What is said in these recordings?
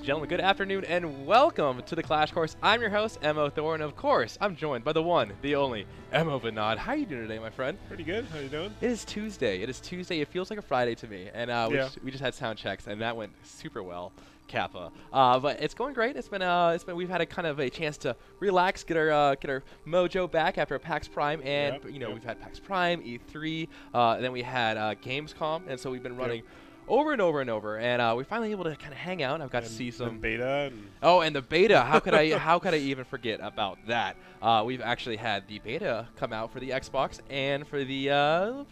and gentlemen, good afternoon and welcome to the Clash Course. I'm your host, Mo Thor, and of course, I'm joined by the one, the only, Mo Vinod. How are you doing today, my friend? Pretty good. How you doing? It is Tuesday. It is Tuesday. It feels like a Friday to me, and we just had sound checks, and that went super well. Kappa. But it's going great. We've had a kind of a chance to relax, get our mojo back after a PAX Prime, and we've had PAX Prime, E3, and then we had Gamescom, and so we've been running over and over and over, and we're finally able to kind of hang out. I've got to see some beta. And the beta. How could I even forget about that? We've actually had the beta come out for the Xbox and for the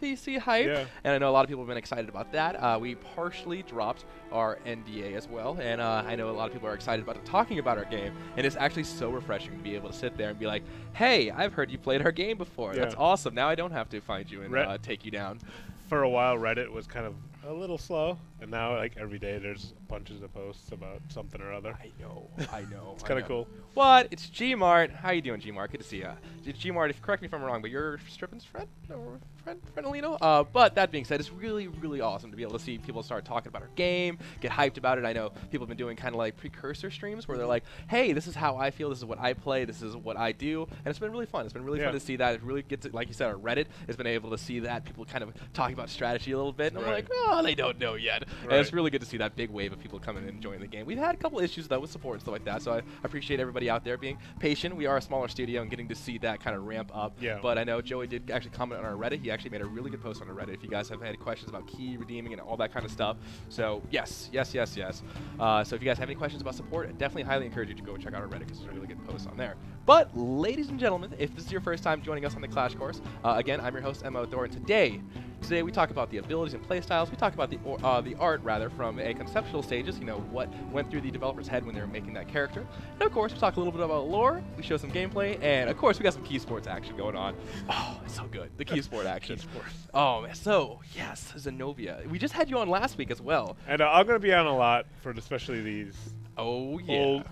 PC hype, and I know a lot of people have been excited about that. We partially dropped our NDA as well, and I know a lot of people are excited about talking about our game, and it's actually so refreshing to be able to sit there and be like, hey, I've heard you played our game before. That's awesome. Now I don't have to find you and take you down. For a while, Reddit was kind of a little slow, and now like every day there's bunches of posts about something or other. I know. It's kind of cool. What? It's Gmart. How you doing, Gmart? Good to see ya. Gmart, correct me if I'm wrong, but you're Strippin's friend? Or friendalino? But that being said, it's really, really awesome to be able to see people start talking about our game, get hyped about it. I know people have been doing kind of like precursor streams where they're like, hey, this is how I feel, this is what I play, this is what I do, and it's been really fun. It's been really fun to see that. It really gets, like you said, our Reddit has been able to see that, people kind of talking about strategy a little bit, and I'm like, oh, they don't know yet. And it's really good to see that big wave of people coming and enjoying the game. We've had a couple issues, though, with support and stuff like that, so I appreciate everybody out there being patient. We are a smaller studio and getting to see that kind of ramp up. But I know Joey did actually comment on our Reddit. He actually made a really good post on our Reddit if you guys have had questions about key redeeming and all that kind of stuff. So, yes. So if you guys have any questions about support, I definitely highly encourage you to go check out our Reddit because there's a really good post on there. But, ladies and gentlemen, if this is your first time joining us on the Clash Course, again, I'm your host, Mo Thor, and today we talk about the abilities and playstyles. We talk about the art, rather, from a conceptual stages, what went through the developer's head when they were making that character. And, of course, we talk a little bit about lore, we show some gameplay, and, of course, we got some key sports action going on. Oh, it's so good. The key sport action. Oh, man. So, yes, Xenobia. We just had you on last week as well. And I'm going to be on a lot for especially these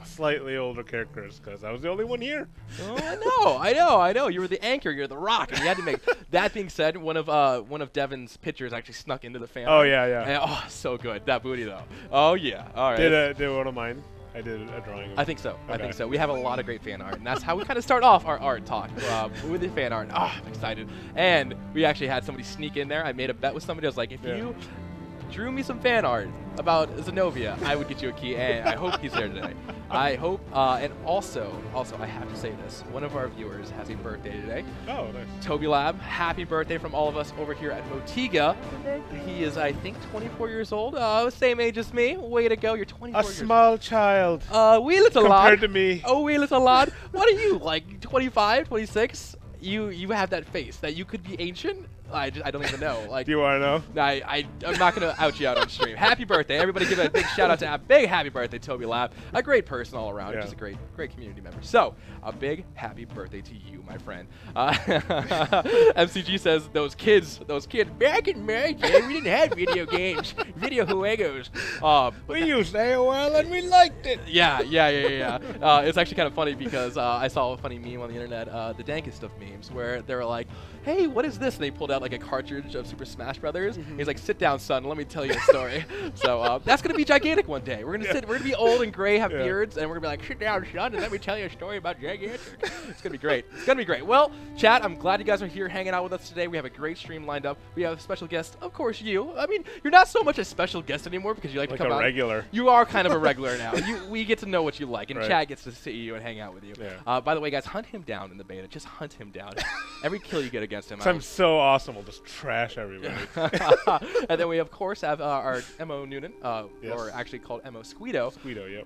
slightly older characters, because I was the only one here. Oh, I know. You were the anchor. You're the rock, and you had to make. That being said, one of Devin's pictures actually snuck into the fan. Oh yeah. And, so good. That booty though. Oh yeah. All right. Did one of mine? I did a drawing. I think so. Okay. I think so. We have a lot of great fan art, and that's how we kind of start off our art talk with the fan art. I'm excited. And we actually had somebody sneak in there. I made a bet with somebody. I was like, if you drew me some fan art about Xenobia, I would get you a key, and I hope he's there today. I hope, and also, I have to say this. One of our viewers has a birthday today. Oh, nice. Toby Lab, happy birthday from all of us over here at Motiga. He is, I think, 24 years old. Same age as me. Way to go. You're 24 years old. A small child. Wee little lad. Compared to me. Oh, wee little lad. What are you, like 25, 26? You have that face that you could be ancient. I don't even know. Like, do you want to know? I'm not going to out you out on stream. Happy birthday. Everybody give a big shout out to a big happy birthday, Toby Lab. A great person all around. Just a great community member. So, a big happy birthday to you, my friend. MCG says, those kids, back in my day, we didn't have video games. Video juegos. We used AOL and we liked it. Yeah. It's actually kind of funny because I saw a funny meme on the internet, the dankest of memes, where they were like, hey, what is this? And they pulled out like a cartridge of Super Smash Brothers. He's like, sit down, son. Let me tell you a story. So that's going to be gigantic one day. We're going to be old and gray, have beards, and we're going to be like, sit down, son, and let me tell you a story about gigantic. It's going to be great. Well, chat, I'm glad you guys are here hanging out with us today. We have a great stream lined up. We have a special guest, of course, you. I mean, you're not so much a special guest anymore because you like to come out. Regular. You are kind of a regular now. We get to know what you like, and chat gets to see you and hang out with you. By the way, guys, hunt him down in the beta. Just hunt him down. Every kill you get against him. I'm so awesome. We'll just trash everybody. And then we, of course, have our Mo Noonan, or actually called Mo Squeedo.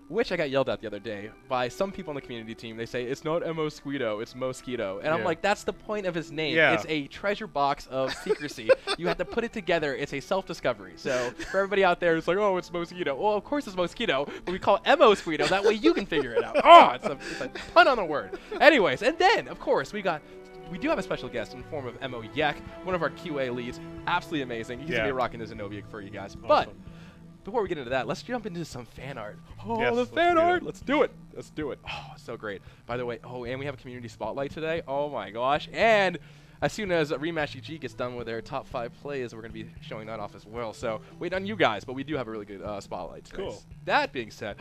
Which I got yelled at the other day by some people on the community team. They say, it's not Mo Squeedo, it's Mosquito. And I'm like, that's the point of his name. It's a treasure box of secrecy. You have to put it together. It's a self-discovery. So for everybody out there, it's like, oh, it's Mosquito. Well, of course it's Mosquito, but we call it Mo Squeedo. That way you can figure it out. It's a pun on the word. Anyways, and then, of course, we do have a special guest in the form of Mo Yek, one of our QA leads. Absolutely amazing. He's going to be rocking the Xenobia for you guys. Awesome. But before we get into that, let's jump into some fan art. The fan art. Let's do it. Oh, so great. By the way, and we have a community spotlight today. Oh, my gosh. And as soon as Rematch EG gets done with their top 5 plays, we're going to be showing that off as well. So wait on you guys, but we do have a really good spotlight today. Cool. That being said,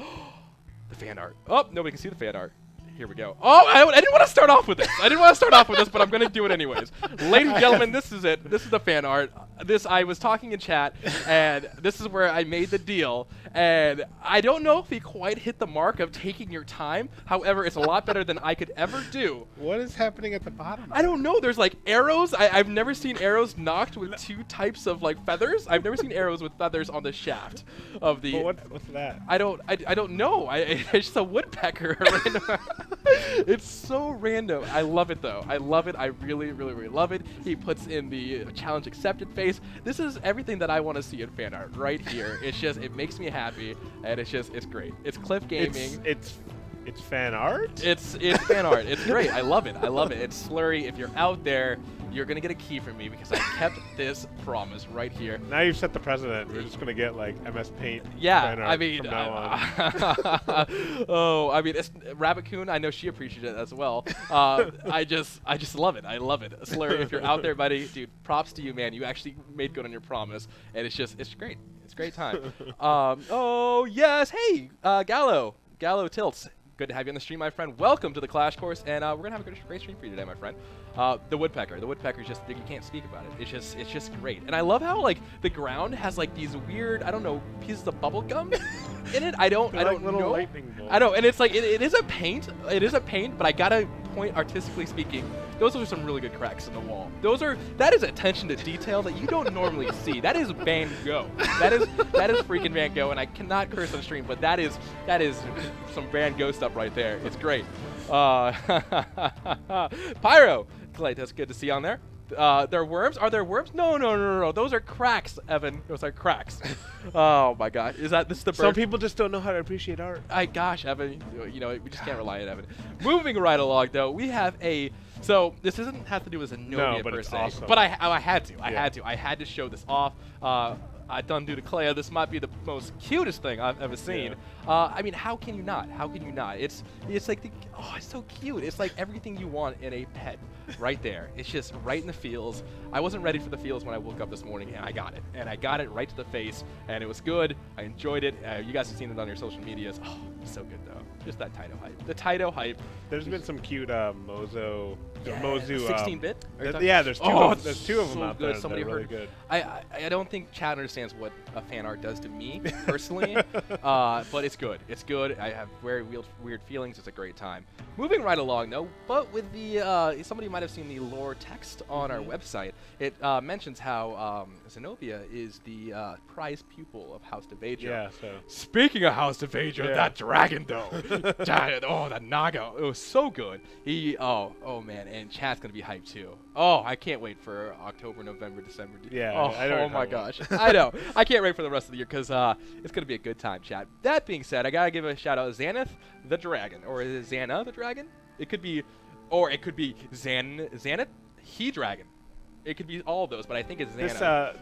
The fan art. Oh, nobody can see the fan art. Here we go. Oh, I didn't want to start off with this. But I'm going to do it anyways. Ladies and gentlemen, this is it. This is the fan art. I was talking in chat, and this is where I made the deal. And I don't know if he quite hit the mark of taking your time. However, it's a lot better than I could ever do. What is happening at the bottom? I don't know. There's like arrows. I've never seen arrows knocked with 2 types of like feathers. I've never seen arrows with feathers on the shaft of the. Well, what's that? I don't know. It's just a woodpecker. It's so random. I love it though. I love it. I really, really, really love it. He puts in the challenge accepted face. This is everything that I want to see in fan art right here. It makes me happy, and it's great. It's Cliff Gaming. It's fan art? It's fan art. It's great. I love it. It's Slurry. If you're out there, you're going to get a key from me because I kept this promise right here. Now you've set the precedent. We're just going to get like MS Paint fan art from now on. It's Rabbit-kun. I know she appreciated it as well. I just love it. I love it. Slurry, if you're out there, buddy, dude, props to you, man. You actually made good on your promise, and it's great. It's a great time. Oh, yes. Hey, Gallo Tilts. Good to have you on the stream, my friend. Welcome to the Clash Course, and we're gonna have a great stream for you today, my friend. The woodpecker is just, you can't speak about it. It's just great, and I love how like the ground has like these weird, I don't know, pieces of bubble gum in it. I don't know. Lightning bolts. I know, and it's like it is a paint. It is a paint, but I gotta point, artistically speaking, those are some really good cracks in the wall. That is attention to detail that you don't normally see. That is Van Gogh. That is freaking Van Gogh, and I cannot curse on stream, but that is some Van Gogh stuff right there. It's great. Pyro, Clay, that's good to see on there. They're worms? Are there worms? No. Those are cracks, Evan. Those are cracks. Oh my gosh. This is the bird? Some people just don't know how to appreciate art. Gosh, Evan. You know, we just can't rely on Evan. Moving right along, though, we have so this doesn't have to do with Xenobia per se. Awesome. But I had to. I had to show this off. I done do to Clay. This might be the most cutest thing I've ever seen. Yeah. I mean, how can you not? It's like it's so cute. It's like everything you want in a pet, right there. It's just right in the feels. I wasn't ready for the feels when I woke up this morning, and I got it. And I got it right to the face, and it was good. I enjoyed it. You guys have seen it on your social medias. Oh, so good though. Just that Taito hype. The Taito hype. There's been some cute Mozu. 16-bit. There's two of them out good. there. Somebody really heard. Good. I don't think Chad understands what a fan art does to me personally, but it's good. It's good. I have very weird feelings. It's a great time. Moving right along though, but with the somebody might have seen the lore text on our website. It mentions how Xenobia is the prized pupil of House Devajo. Yeah. So. Speaking of House Devajo, that dragon though, that Naga, it was so good. Oh man, and Chad's gonna be hyped too. Oh, I can't wait for October, November, December. Yeah. Oh my gosh, I know. I can't wait for the rest of the year because it's gonna be a good time, Chad. That being said, I gotta give a shout out Xanath the Dragon, or is it Xana the Dragon? It could be Xanath he Dragon. It could be all of those, but I think it's Xana.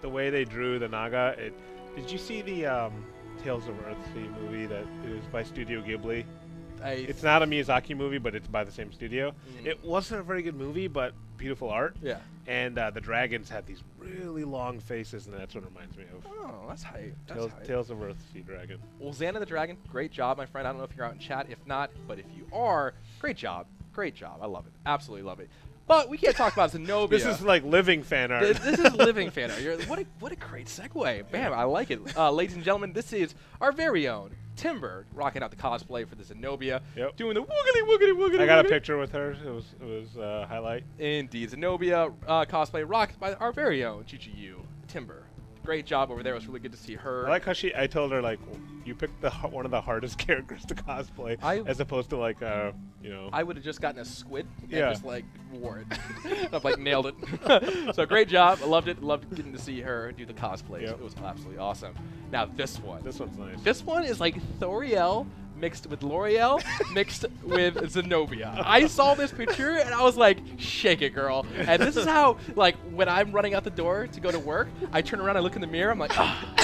The way they drew the Naga. Did you see the Tales of Earthsea movie that is by Studio Ghibli? It's not a Miyazaki movie, but it's by the same studio. It wasn't a very good movie, but beautiful art. Yeah. And the dragons had these really long faces, and that's what it reminds me of. Oh, that's hype. Tales of Earthsea Dragon. Well, Xana the Dragon, great job, my friend. I don't know if you're out in chat. If not, but if you are, great job. Great job. I love it. Absolutely love it. But we can't talk about Xenobia. This is like living fan art. This is living fan art. What a great segue. Bam, I like it. Ladies and gentlemen, this is our very own Timber rocking out the cosplay for the Xenobia. Yep. Doing the woogly. I got a picture with her. It was a highlight. Indeed. Xenobia cosplay rocked by our very own GGU, Timber. Great job over there. It was really good to see her. I like how I told her, like, you picked one of the hardest characters to cosplay, as opposed to, like, I would have just gotten a squid and just, like, wore it. I've, like, nailed it. So, great job. I loved it. Loved getting to see her do the cosplays. Yep. It was absolutely awesome. Now, this one. This one's nice. This one is, like, Thoriel mixed with L'Oreal mixed with Xenobia. I saw this picture and I was like, shake it, girl. And this is how, like, when I'm running out the door to go to work, I turn around, I look in the mirror, I'm like, ah.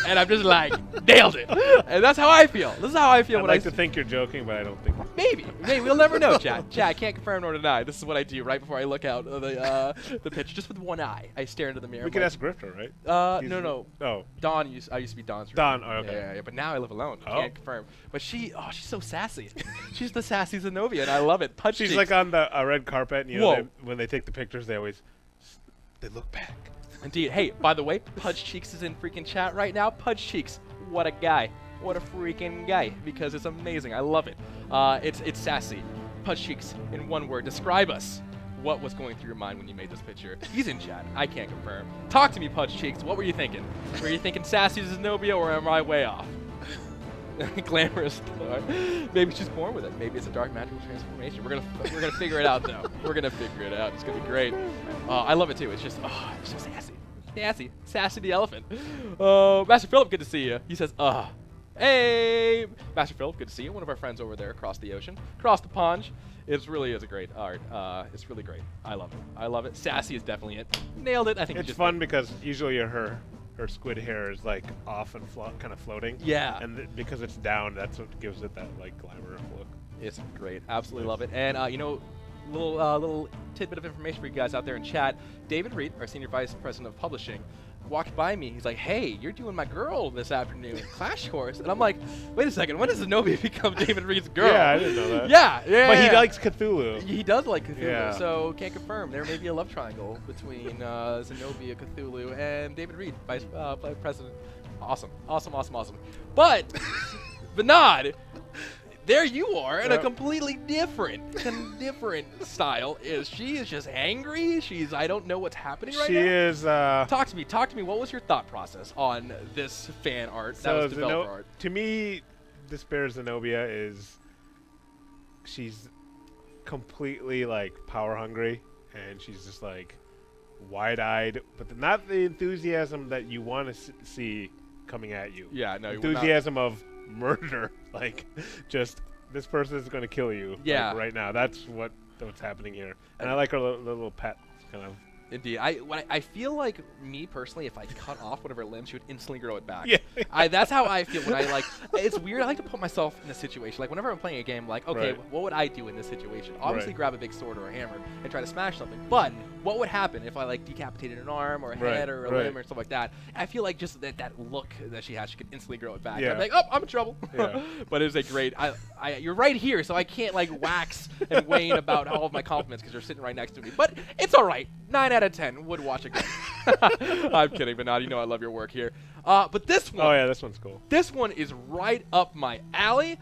And I'm just like, nailed it. And that's how I feel. This is how I feel I'd when like to think you're joking, but I don't think. Maybe. We'll never know, Chad. Chad, I can't confirm nor deny. This is what I do right before I look out of the pitch, just with one eye. I stare into the mirror. We could ask Grifter, right? No. Oh. Dawn I used to be Dawn's Dawn, roommate. oh, okay. Yeah, but now I live alone. Oh. Can't confirm. But she's so sassy. She's the sassy Xenobia, and I love it. Punch She's cheeks. like on the red carpet, and you know, when they take the pictures, they look back. Indeed. Hey, by the way, Pudge Cheeks is in freaking chat right now. Pudge Cheeks, what a guy. What a freaking guy. Because it's amazing. I love it. It's sassy. Pudge Cheeks, in one word, describe us. What was going through your mind when you made this picture? He's in chat. I can't confirm. Talk to me, Pudge Cheeks. What were you thinking? Were you thinking sassy Xenobia, or am I way off? Glamorous. Maybe she's born with it. Maybe it's a dark magical transformation. We're gonna figure it out though. We're gonna figure it out. It's gonna be great. I love it too. It's just it's so sassy. Sassy the elephant. Master Philip, good to see you. He says, hey, Master Philip, good to see you. One of our friends over there across the ocean, across the pond. It really is a great art. It's really great. I love it. Sassy is definitely it. Nailed it. I think it's fun because usually her squid hair is like off and kind of floating. Yeah. And because it's down, that's what gives it that like glamorous look. It's great. Absolutely love it. And little tidbit of information for you guys out there in chat. David Reed, our senior vice president of publishing, walked by me. He's like, hey, you're doing my girl this afternoon, Clash course. And I'm like, wait a second, when does Xenobia become David Reed's girl? Yeah, I didn't know that. Yeah. But he likes Cthulhu. He does like Cthulhu, yeah. So can't confirm. There may be a love triangle between Xenobia, Cthulhu, and David Reed, vice president. Awesome. But, Vinod, there you are in a completely different style. She is just angry. I don't know what's happening right now. She is. Talk to me. What was your thought process on this fan art that was developer art? To me, this bear Xenobia she's completely like power hungry, and she's just like wide-eyed, but not the enthusiasm that you want to see coming at you. Yeah, no. Enthusiasm of murder, like just this person is going to kill you. Yeah, like, right now. That's what's happening here, and I like her little pet kind of. Indeed. I feel like, me personally, if I cut off one of her limbs, she would instantly grow it back. Yeah. That's how I feel when it's weird. I like to put myself in a situation. Like, whenever I'm playing a game, like, okay, what would I do in this situation? Obviously grab a big sword or a hammer and try to smash something. But what would happen if I, like, decapitated an arm or a head or a limb or stuff like that? I feel like just that look that she has, she could instantly grow it back. Yeah. I'm like, oh, I'm in trouble. Yeah. But it was a great, you're right here, so I can't, like, wax and wane about all of my compliments because you're sitting right next to me. But it's all right. 9 out of 10 would watch again. I'm kidding, but now you know I love your work here. But this one. Oh yeah, this one's cool. This one is right up my alley.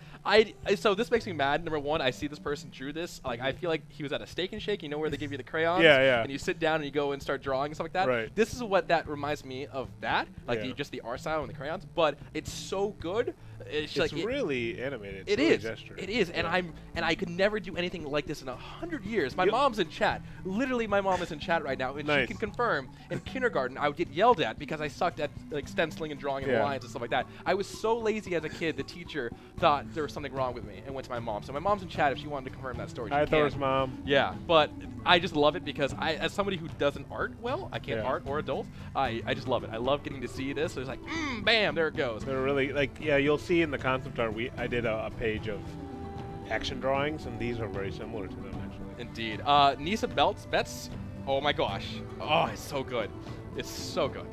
So this makes me mad. Number one, I see this person drew this. Like, I feel like he was at a Steak and Shake. You know where they give you the crayons? Yeah. And you sit down and you go and start drawing and stuff like that. Right. This is what that reminds me of. That, like just the art style and the crayons. But it's so good. It's like really animated. It really is. gestured. It is. And I could never do anything like this in 100 years. My mom's in chat. Literally, my mom is in chat right now, and she can confirm. In kindergarten, I would get yelled at because I sucked at like stenciling and drawing in the lines and stuff like that. I was so lazy as a kid. The teacher thought there was something wrong with me and went to my mom. So my mom's in chat if she wanted to confirm that story. Hi, Thor's mom. Yeah, but I just love it because as somebody who doesn't art well, I can't art or adult. I just love it. I love getting to see this. So it's like, bam, there it goes. They're really you'll see in the concept art. I did a page of action drawings, and these are very similar to them actually. Indeed. Nisa Betts. Oh my gosh. Oh, it's so good. It's so good.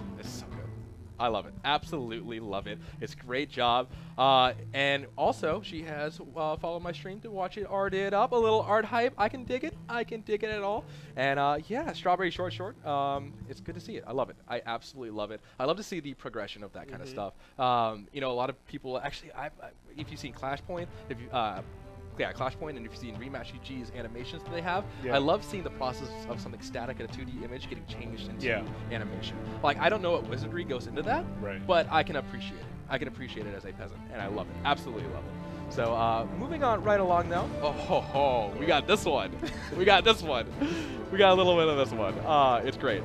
I love it. Absolutely love it. It's a great job. And also, she has followed my stream to watch it arted up. A little art hype. I can dig it. At all. And yeah, Strawberry Short. It's good to see it. I love it. I absolutely love it. I love to see the progression of that kind of stuff. You know, a lot of people actually, if you've seen Clash Point, Clash Point, and if you've seen Rematch UG's animations that they have, I love seeing the process of something static in a 2D image getting changed into animation. Like, I don't know what wizardry goes into that, but I can appreciate it. I can appreciate it as a peasant, and I love it. Absolutely love it. So, moving on right along now. We got this one. We got a little bit of this one. It's great.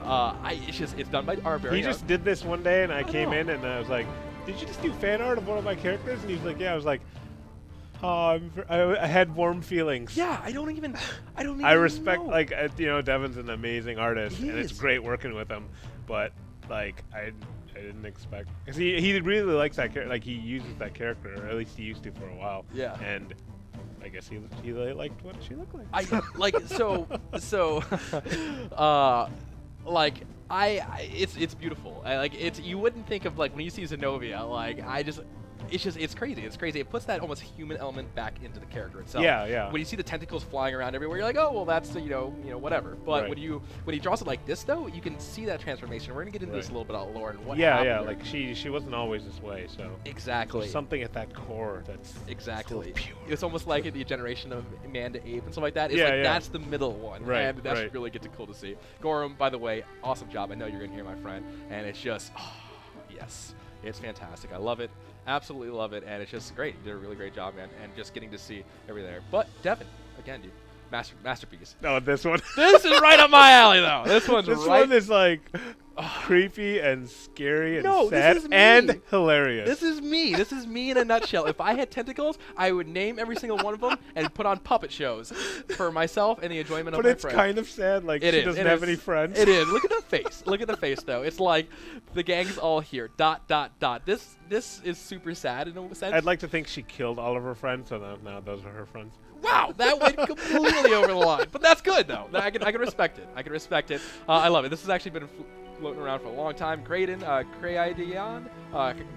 It's done by our very. He just did this one day, and I came in, and I was like, "Did you just do fan art of one of my characters?" And he's like, "Yeah." I was like, I had warm feelings. Yeah, I don't even I respect, know. like, Devin's an amazing artist, and it's great working with him. But like, I didn't expect, because he really likes that character. Like he uses that character, or at least he used to for a while. Yeah. And I guess he really liked what she looked like. It's beautiful. You wouldn't think of like when you see Xenobia, it's crazy. It's crazy. It puts that almost human element back into the character itself. Yeah, yeah. When you see the tentacles flying around everywhere, you're like, oh well, that's whatever. But Right. when he draws it like this, though, you can see that transformation. We're gonna get into this a little bit on lore and what. Yeah, happened yeah. there. Like she wasn't always this way, so Exactly. there's something at that core that's Exactly. still pure. It's almost like the generation of man to ape and stuff like that. It's Yeah, like yeah. that's the middle one, Right, and that's right. really cool to see. Gorham, by the way, awesome job. I know you're in here, my friend, and it's just, yes, it's fantastic. I love it, absolutely love it, and it's just great. You did a really great job, man, and just getting to see everything there. But Devin, again, dude, masterpiece. No, this one. This is right up my alley, though. This one's This right. one is like creepy and scary and No, sad this is me. and hilarious. This is me. This is me in a nutshell. If I had tentacles, I would name every single one of them and put on puppet shows for myself and the enjoyment of but my it's friends. kind of sad. Like It she is. doesn't It have is. any friends. It is. Look at the face. Look at the face, though. It's like the gang's all here. ... This is super sad in a sense. I'd like to think she killed all of her friends, so now those are her friends. Wow, that went completely over the line. But that's good, though. I can respect it. I can respect it. I love it. This has actually been floating around for a long time. Graydon, Craydion,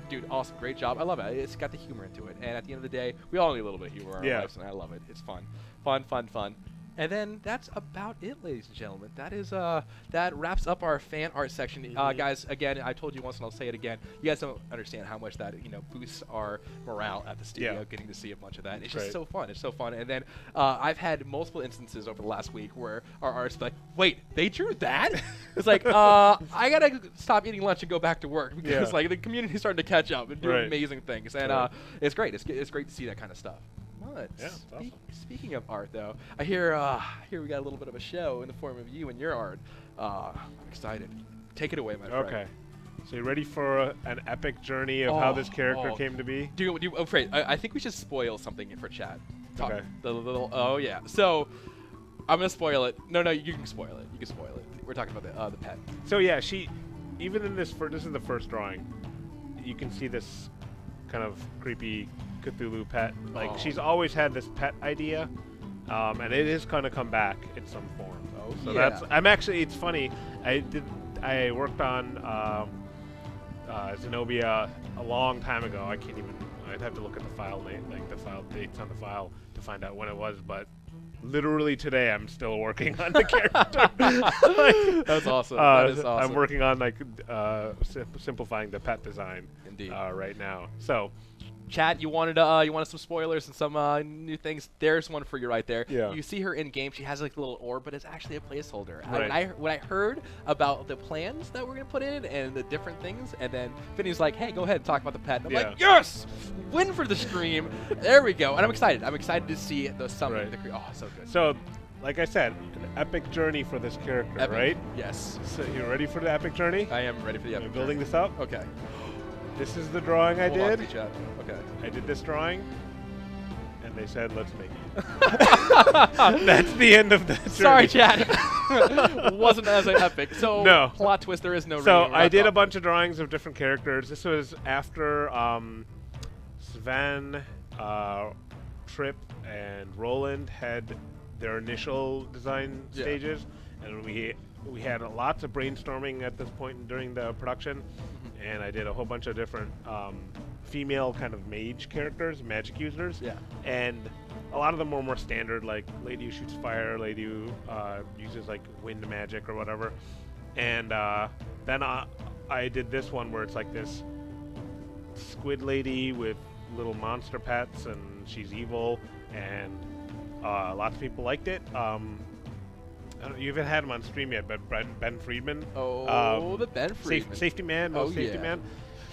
dude, awesome, great job. I love it. It's got the humor into it. And at the end of the day, we all need a little bit of humor in our lives, and I love it. It's fun. Fun. And then that's about it, ladies and gentlemen. That wraps up our fan art section. Guys, again, I told you once and I'll say it again. You guys don't understand how much that boosts our morale at the studio, getting to see a bunch of that. It's just so fun. It's so fun. And then I've had multiple instances over the last week where our artists be like, wait, they drew that? It's like, I gotta stop eating lunch and go back to work because like the community's starting to catch up and do amazing things. And it's great. It's great to see that kind of stuff. But awesome. Speaking of art, though, I hear we got a little bit of a show in the form of you and your art. I'm excited. Take it away, my friend. Okay. So you ready for an epic journey of how this character came to be? I think we should spoil something for chat. Okay. Oh yeah. So I'm gonna spoil it. No, you can spoil it. You can spoil it. We're talking about the pet. So yeah, even in this is the first drawing. You can see this kind of creepy Cthulhu pet. Like she's always had this pet idea, and it is going to come back in some form. So it's funny. I worked on Xenobia a long time ago. I'd have to look at the file name, like the file dates on the file to find out when it was, but literally today I'm still working on the character. That's awesome. That is awesome. I'm working on simplifying the pet design. Indeed. Right now. So chat, you wanted some spoilers and some new things. There's one for you right there. Yeah. You see her in game. She has like a little orb, but it's actually a placeholder. Right. When I heard about the plans that we're gonna put in and the different things, and then Finney's like, "Hey, go ahead and talk about the pet." And I'm like, "Yes, win for the stream." There we go. And I'm excited. I'm excited to see the summon. Right. Oh, so good. So, like I said, an epic journey for this character, Epic. right? Yes. So you ready for the epic journey? I am ready for the epic. You're building this up. Okay. This is the drawing I Hold on, did. chat. Okay. I did this drawing, and they said, "Let's make it." That's the end of the journey. Sorry, chat. Wasn't as epic. So No. plot twist. There is no. So reading. I did a Wrap bunch of drawings of different characters. This was after Sven, Trip, and Roland had their initial design stages, and we had lots of brainstorming at this point during the production, and I did a whole bunch of different female kind of mage characters, magic users, and a lot of them were more standard, like lady who shoots fire, lady who uses like wind magic or whatever, and then I did this one where it's like this squid lady with little monster pets, and she's evil, and lots of people liked it. You haven't had him on stream yet, but Ben Friedman. Oh, the Ben Friedman. Safety Man. Safety Man.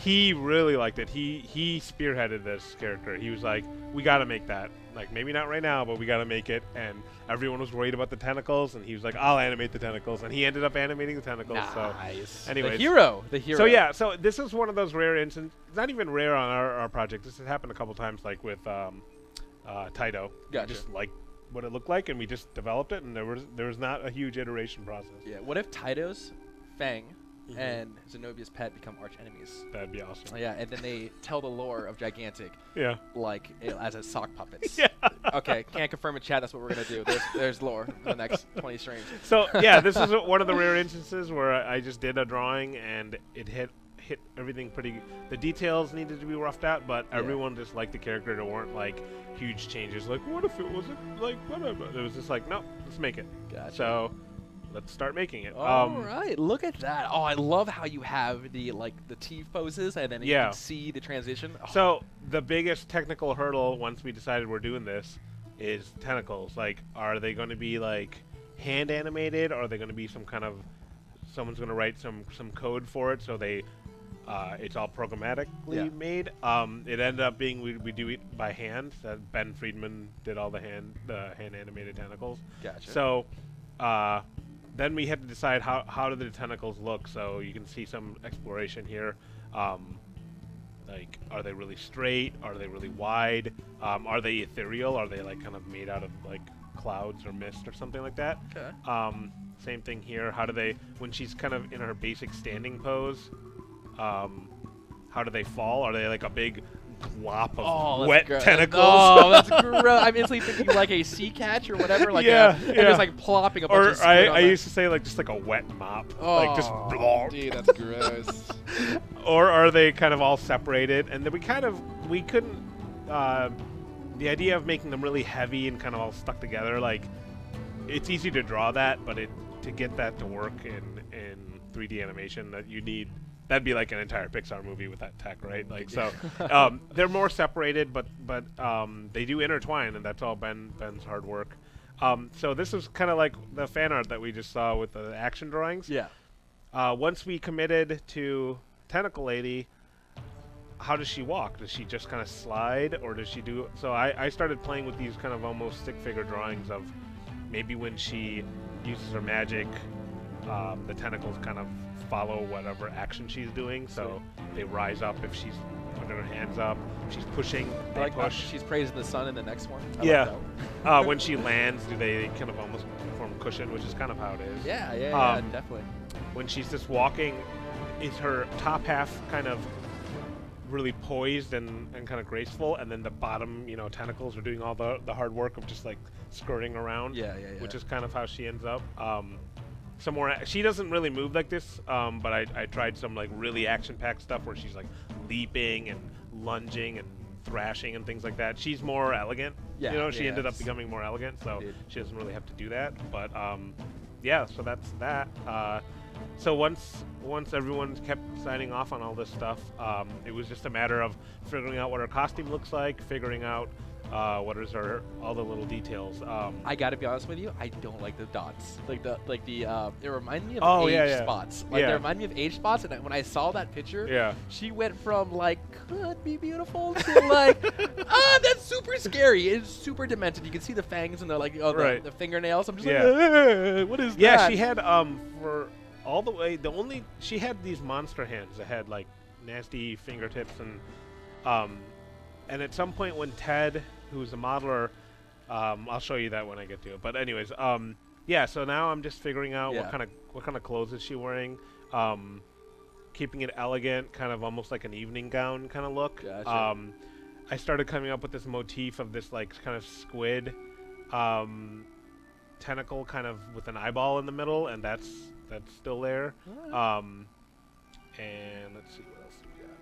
He really liked it. He spearheaded this character. He was like, we got to make that. Like, maybe not right now, but we got to make it. And everyone was worried about the tentacles, and he was like, I'll animate the tentacles. And he ended up animating the tentacles. Nice. So, anyways. The hero. So, yeah. So, this is one of those rare instances. It's not even rare on our project. This has happened a couple times, like with Taito. Gotcha. Just like what it looked like, and we just developed it, and there was not a huge iteration process. Yeah. What if Taito's Fang and Xenobia's pet become arch enemies. That'd be awesome. Yeah, and then they tell the lore of Gigantic. Yeah. Like as a sock puppets. Yeah. Okay, can't confirm in chat. That's what we're gonna do. There's lore for the next 20 streams. So yeah, this is one of the rare instances where I just did a drawing and it hit everything pretty. The details needed to be roughed out, but everyone just liked the character. There weren't like huge changes. Like, what if it wasn't like whatever? It was just like, no, let's make it. Gotcha. So let's start making it. All right, look at that. Oh, I love how you have the T poses, and then you can see the transition. Oh. So the biggest technical hurdle once we decided we're doing this is tentacles. Like, are they going to be like hand animated, or are they going to be some kind of someone's going to write some code for it so they it's all programmatically made. It ended up being we do it by hand. Ben Friedman did all the hand animated tentacles. Gotcha. So then we had to decide how do the tentacles look. So you can see some exploration here. Like, are they really straight? Are they really wide? Are they ethereal? Are they like kind of made out of like clouds or mist or something like that? Okay. Same thing here. How do they, when she's kind of in her basic standing pose, how do they fall? Are they like a big glop of wet tentacles? Oh, that's gross. I'm instantly thinking like a sea catch or whatever. Like and just like plopping a bunch of squid on I used to say like just like a wet mop. Oh, like just blop. Dude, that's gross. Or are they kind of all separated? And then we couldn't, the idea of making them really heavy and kind of all stuck together, like, it's easy to draw that, but to get that to work in 3D animation, that'd be like an entire Pixar movie with that tech, right? Like, so they're more separated, but they do intertwine, and that's all Ben's hard work. So this is kind of like the fan art that we just saw with the action drawings. Yeah. Once we committed to Tentacle Lady, how does she walk? Does she just kind of slide, or does she do? So I started playing with these kind of almost stick figure drawings of maybe when she uses her magic, the tentacles kind of follow whatever action she's doing. So they rise up if she's putting her hands up. If she's pushing, they push. She's praising the sun in the next one. When she lands, do they kind of almost form a cushion, which is kind of how it is. Yeah, definitely. When she's just walking, is her top half kind of really poised and kind of graceful, and then the bottom, tentacles are doing all the hard work of just like skirting around. Which is kind of how she ends up. Some more. She doesn't really move like this, but I tried some like really action-packed stuff where she's like leaping and lunging and thrashing and things like that. She's more elegant. She ended up becoming more elegant, so she doesn't really have to do that. But so that's that. So once everyone kept signing off on all this stuff, it was just a matter of figuring out what her costume looks like, figuring out what is all the little details. I gotta be honest with you, I don't like the dots. It reminds me of age spots. They remind me of age spots, and when I saw that picture, she went from like could be beautiful to like that's super scary. It's super demented. You can see the fangs and the fingernails. I'm just like, what is that? Yeah, she had for all the way. She had these monster hands that had like nasty fingertips and at some point when Ted, who's a modeler, I'll show you that when I get to it. But anyways, so now I'm just figuring out what kind of clothes is she wearing, keeping it elegant, kind of almost like an evening gown kind of look. Gotcha. I started coming up with this motif of this like kind of squid tentacle kind of with an eyeball in the middle, and that's still there. And let's see what else we got.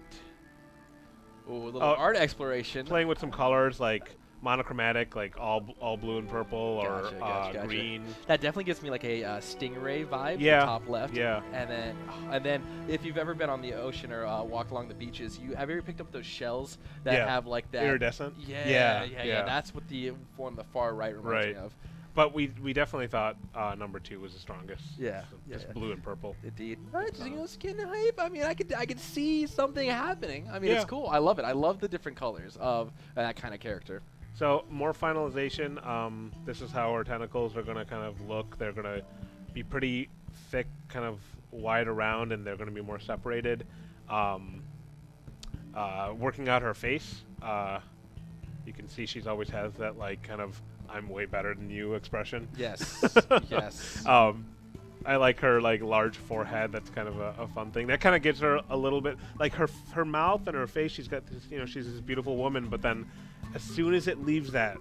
Ooh, a little art exploration. Playing with some colors like monochromatic, like all blue and purple, or gotcha. green. That definitely gives me like a stingray vibe. Yeah. The top left. Yeah. And then if you've ever been on the ocean or walked along the beaches, have you ever picked up those shells that have like that iridescent? Yeah. That's what the one on the far right reminds me of. But we definitely thought number 2 was the strongest. Just blue and purple. Indeed. Skin hype. I mean, I could see something happening. I mean, it's cool. I love it. I love the different colors of that kind of character. So more finalization. This is how our tentacles are going to kind of look. They're going to be pretty thick, kind of wide around, and they're going to be more separated. Working out her face. You can see she's always has that like kind of I'm way better than you expression. Yes. Yes. I I like her like large forehead. That's kind of a fun thing. That kind of gives her a little bit like her mouth and her face. She's got this, you know, she's this beautiful woman, but then as soon as it leaves that,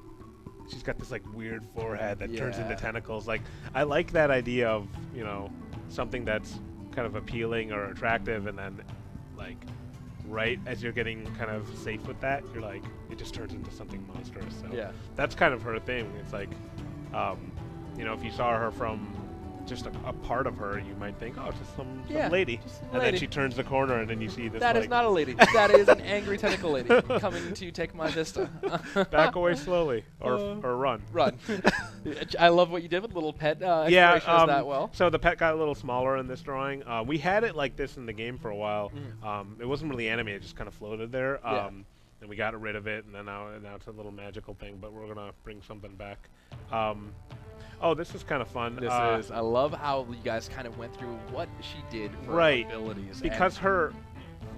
she's got this like weird forehead that turns into tentacles. Like I like that idea of, you know, something that's kind of appealing or attractive, and then like right as you're getting kind of safe with that, you're like, it just turns into something monstrous. So that's kind of her thing. It's like, you know, if you saw her from just a part of her, you might think, oh, it's just some lady. And then she turns the corner, and then you see this. That is not a lady. That is an angry tentacle lady coming to take my vista. Back away slowly, or run. Run. I love what you did with little pet exploration that well. So the pet got a little smaller in this drawing. We had it like this in the game for a while. It wasn't really animated; it just kind of floated there. And we got rid of it, and then now it's a little magical thing. But we're gonna bring something back. Oh, this is kind of fun. This is. I love how you guys kind of went through what she did for her abilities. Because her,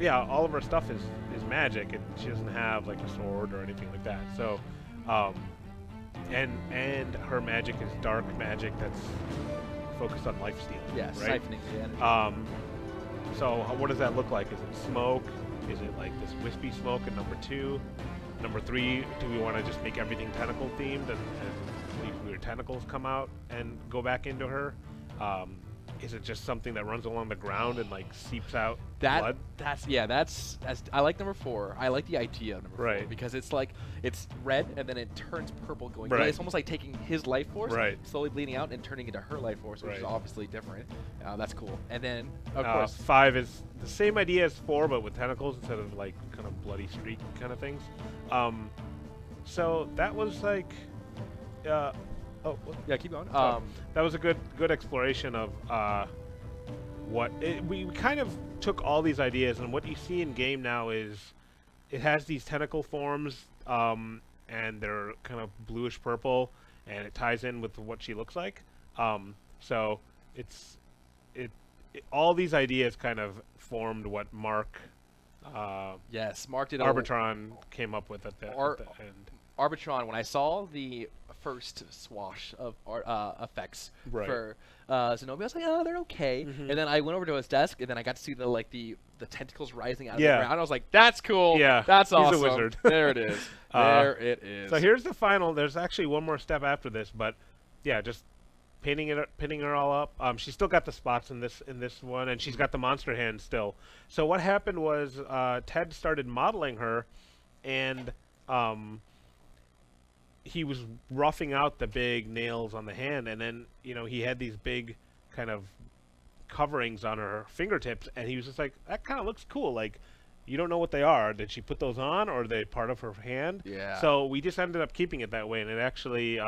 all of her stuff is magic, and she doesn't have like a sword or anything like that. So, and her magic is dark magic that's focused on life stealing. Yes, right? siphoning the energy. So what does that look like? Is it smoke? Is it like this wispy smoke in number 2? Number 3, do we want to just make everything tentacle themed and weird tentacles come out and go back into her? Is it just something that runs along the ground and like seeps out blood? That's I like number 4. I like the idea of number 4 because it's like it's red and then it turns purple going. It's almost like taking his life force, slowly bleeding out and turning into her life force, which is obviously different. That's cool. And then of course 5 is the same idea as 4, but with tentacles instead of like kind of bloody streak kind of things. So that was like. Keep going. That was a good exploration of we kind of took all these ideas, and what you see in game now is it has these tentacle forms, and they're kind of bluish purple, and it ties in with what she looks like. So all these ideas kind of formed what Mark. Mark did. Arbitron came up with at the end. Arbitron, when I saw the first swash of effects for Xenobia, I was like, oh, they're okay. And then I went over to his desk, and then I got to see the tentacles rising out of the ground. I was like, that's cool. Yeah, that's awesome. He's a wizard. There it is. There it is. So here's the final. There's actually one more step after this, but just painting her all up. She's still got the spots in this one, and she's got the monster hand still. So what happened was Ted started modeling her, and he was roughing out the big nails on the hand, and then he had these big kind of coverings on her fingertips, and he was just like, that kind of looks cool. Like, you don't know what they are. Did she put those on, or are they part of her hand? Yeah. So we just ended up keeping it that way, and it actually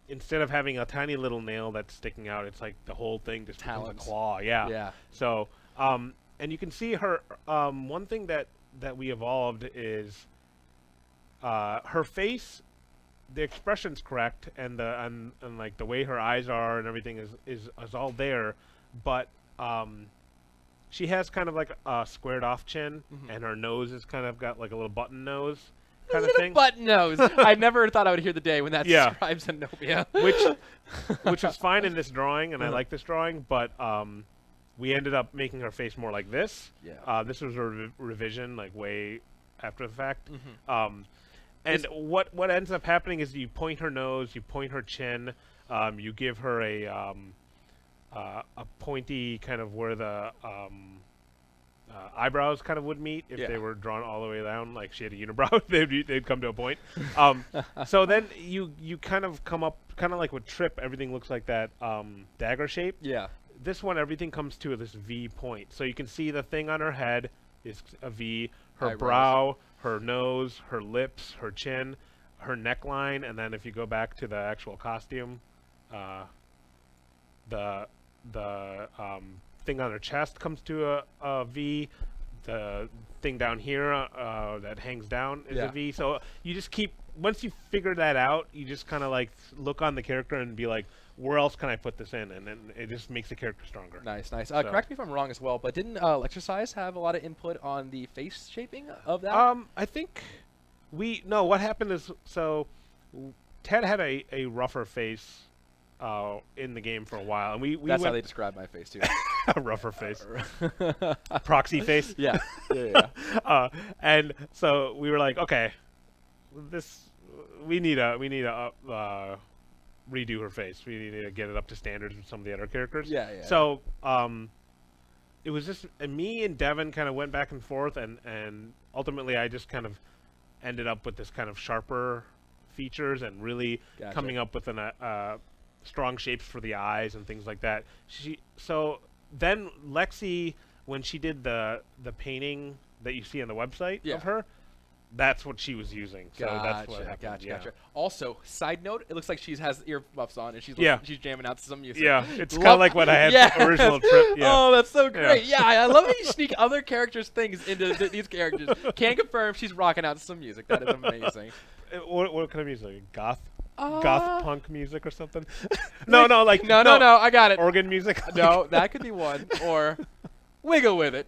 instead of having a tiny little nail that's sticking out, it's like the whole thing just becomes a claw. Yeah. So and you can see her one thing that we evolved is her face. The expression's correct, and like the way her eyes are and everything is all there, but she has kind of like a squared off chin, and her nose is kind of got like a little button nose kind of thing. Button nose. I never thought I would hear the day when that describes Xenobia. which was fine in this drawing, and I like this drawing, but we ended up making her face more like this. Yeah. This was a revision, like way after the fact. And what ends up happening is you point her nose, you point her chin, you give her a pointy kind of where the eyebrows kind of would meet if they were drawn all the way down, like she had a unibrow, they'd come to a point. So then you kind of come up, kind of like with Trip, everything looks like that dagger shape. Yeah. This one, everything comes to this V point. So you can see the thing on her head is a V, her brow, her nose, her lips, her chin, her neckline, and then if you go back to the actual costume, the thing on her chest comes to a V. The thing down here that hangs down is a V. So you just keep, once you figure that out, you just kind of like look on the character and be like, where else can I put this in? And then it just makes the character stronger. Nice. Correct me if I'm wrong as well, but didn't Exercise have a lot of input on the face shaping of that? I think what happened is, so Ted had a rougher face in the game for a while, and we That's how went they describe my face too. a rougher face, proxy face. Yeah. And so we were like, okay, we need to redo her face. We need to get it up to standards with some of the other characters. Yeah. So it was just me and Devin kind of went back and forth, and ultimately I just kind of ended up with this kind of sharper features and really coming up with strong shapes for the eyes and things like that. So then Lexi, when she did the painting that you see on the website of her, that's what she was using. So that's what happened. Gotcha. Also, side note, it looks like she has earmuffs on and she's jamming out to some music. Yeah, it's kind of like what I had the original trip. Yeah. Oh, that's so great. Yeah, I love how you sneak other characters' things into these characters. Can confirm she's rocking out to some music. That is amazing. What kind of music? Goth punk music or something? No, I got it. Organ music? No, that could be one. Or wiggle with it.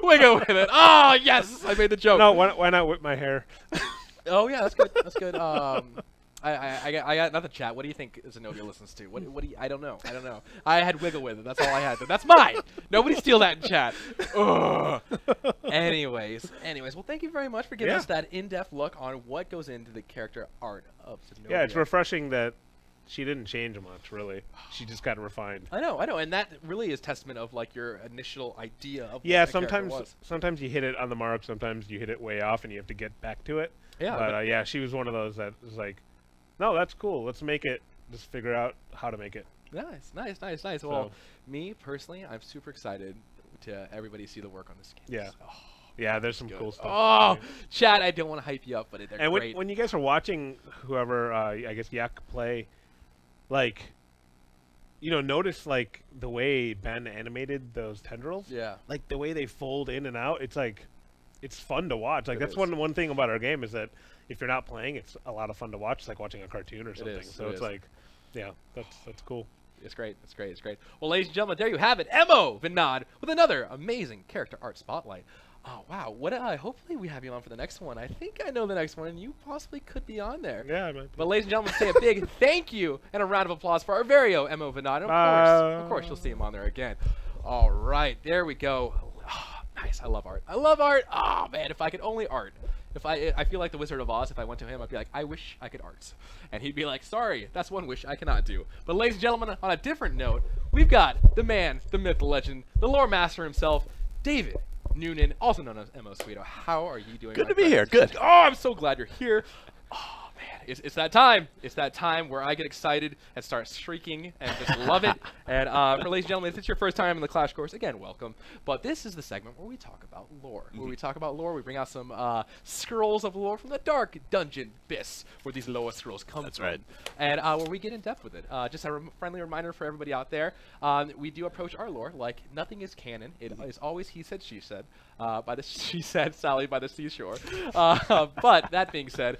Wiggle with it. Oh, yes. I made the joke. No, why not whip my hair? Oh, yeah, that's good. That's good. I got nothing, chat. What do you think Xenobia listens to? What do you, I don't know. I had wiggle with it. That's all I had. That's mine. Nobody steal that in chat. Ugh. Anyways, well, thank you very much for giving us that in-depth look on what goes into the character art of Xenobia. Yeah, it's refreshing that she didn't change much, really. She just got refined. I know, and that really is testament of like your initial idea of what sometimes character was. Sometimes you hit it on the mark, sometimes you hit it way off, and you have to get back to it. Yeah, but she was one of those that was like, no, that's cool. Let's make it. Just figure out how to make it. Nice. Well, me personally, I'm super excited to everybody see the work on this game. Yeah. Yeah, there's some cool stuff. Oh, Chad, I don't want to hype you up, but they're great. And when you guys are watching whoever, I guess Yak play, like, notice like the way Ben animated those tendrils. Yeah. Like the way they fold in and out. It's like, it's fun to watch. Like that's one thing about our game is that if you're not playing, it's a lot of fun to watch. It's like watching a cartoon or something. So it's like, that's cool. It's great. Well, ladies and gentlemen, there you have it. Emo Vinod with another amazing character art spotlight. Oh, wow. Hopefully we have you on for the next one. I think I know the next one, and you possibly could be on there. Yeah, I might be. But ladies and gentlemen, say a big thank you and a round of applause for our very own Emo Vinod. And of course, you'll see him on there again. All right, there we go. Oh, nice. I love art. Oh, man, if I could only art. I feel like the Wizard of Oz. If I went to him, I'd be like, I wish I could art. And he'd be like, sorry, that's one wish I cannot do. But ladies and gentlemen, on a different note, we've got the man, the myth, the legend, the lore master himself, David Noonan, also known as Emo Sweeto. How are you doing? Good to be here. Good. Oh, I'm so glad you're here. Oh, man. It's that time. It's that time where I get excited and start shrieking and just love it. And for ladies and gentlemen, if it's your first time in the Clash course, again, welcome. But this is the segment where we talk about lore. We bring out some scrolls of lore from the dark dungeon abyss where these lower scrolls come from. That's right. And where we get in depth with it. Just a friendly reminder for everybody out there, we do approach our lore like nothing is canon. It is always he said, she said. She said, Sally by the seashore. But that being said,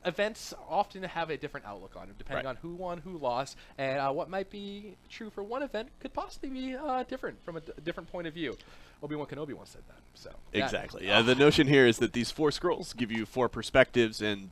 events often have a different outlook on them, depending on who won, who lost, and what might be true for one event could possibly be different from a different point of view. Obi-Wan Kenobi once said that. So exactly. Yeah, the notion here is that these 4 scrolls give you 4 perspectives, and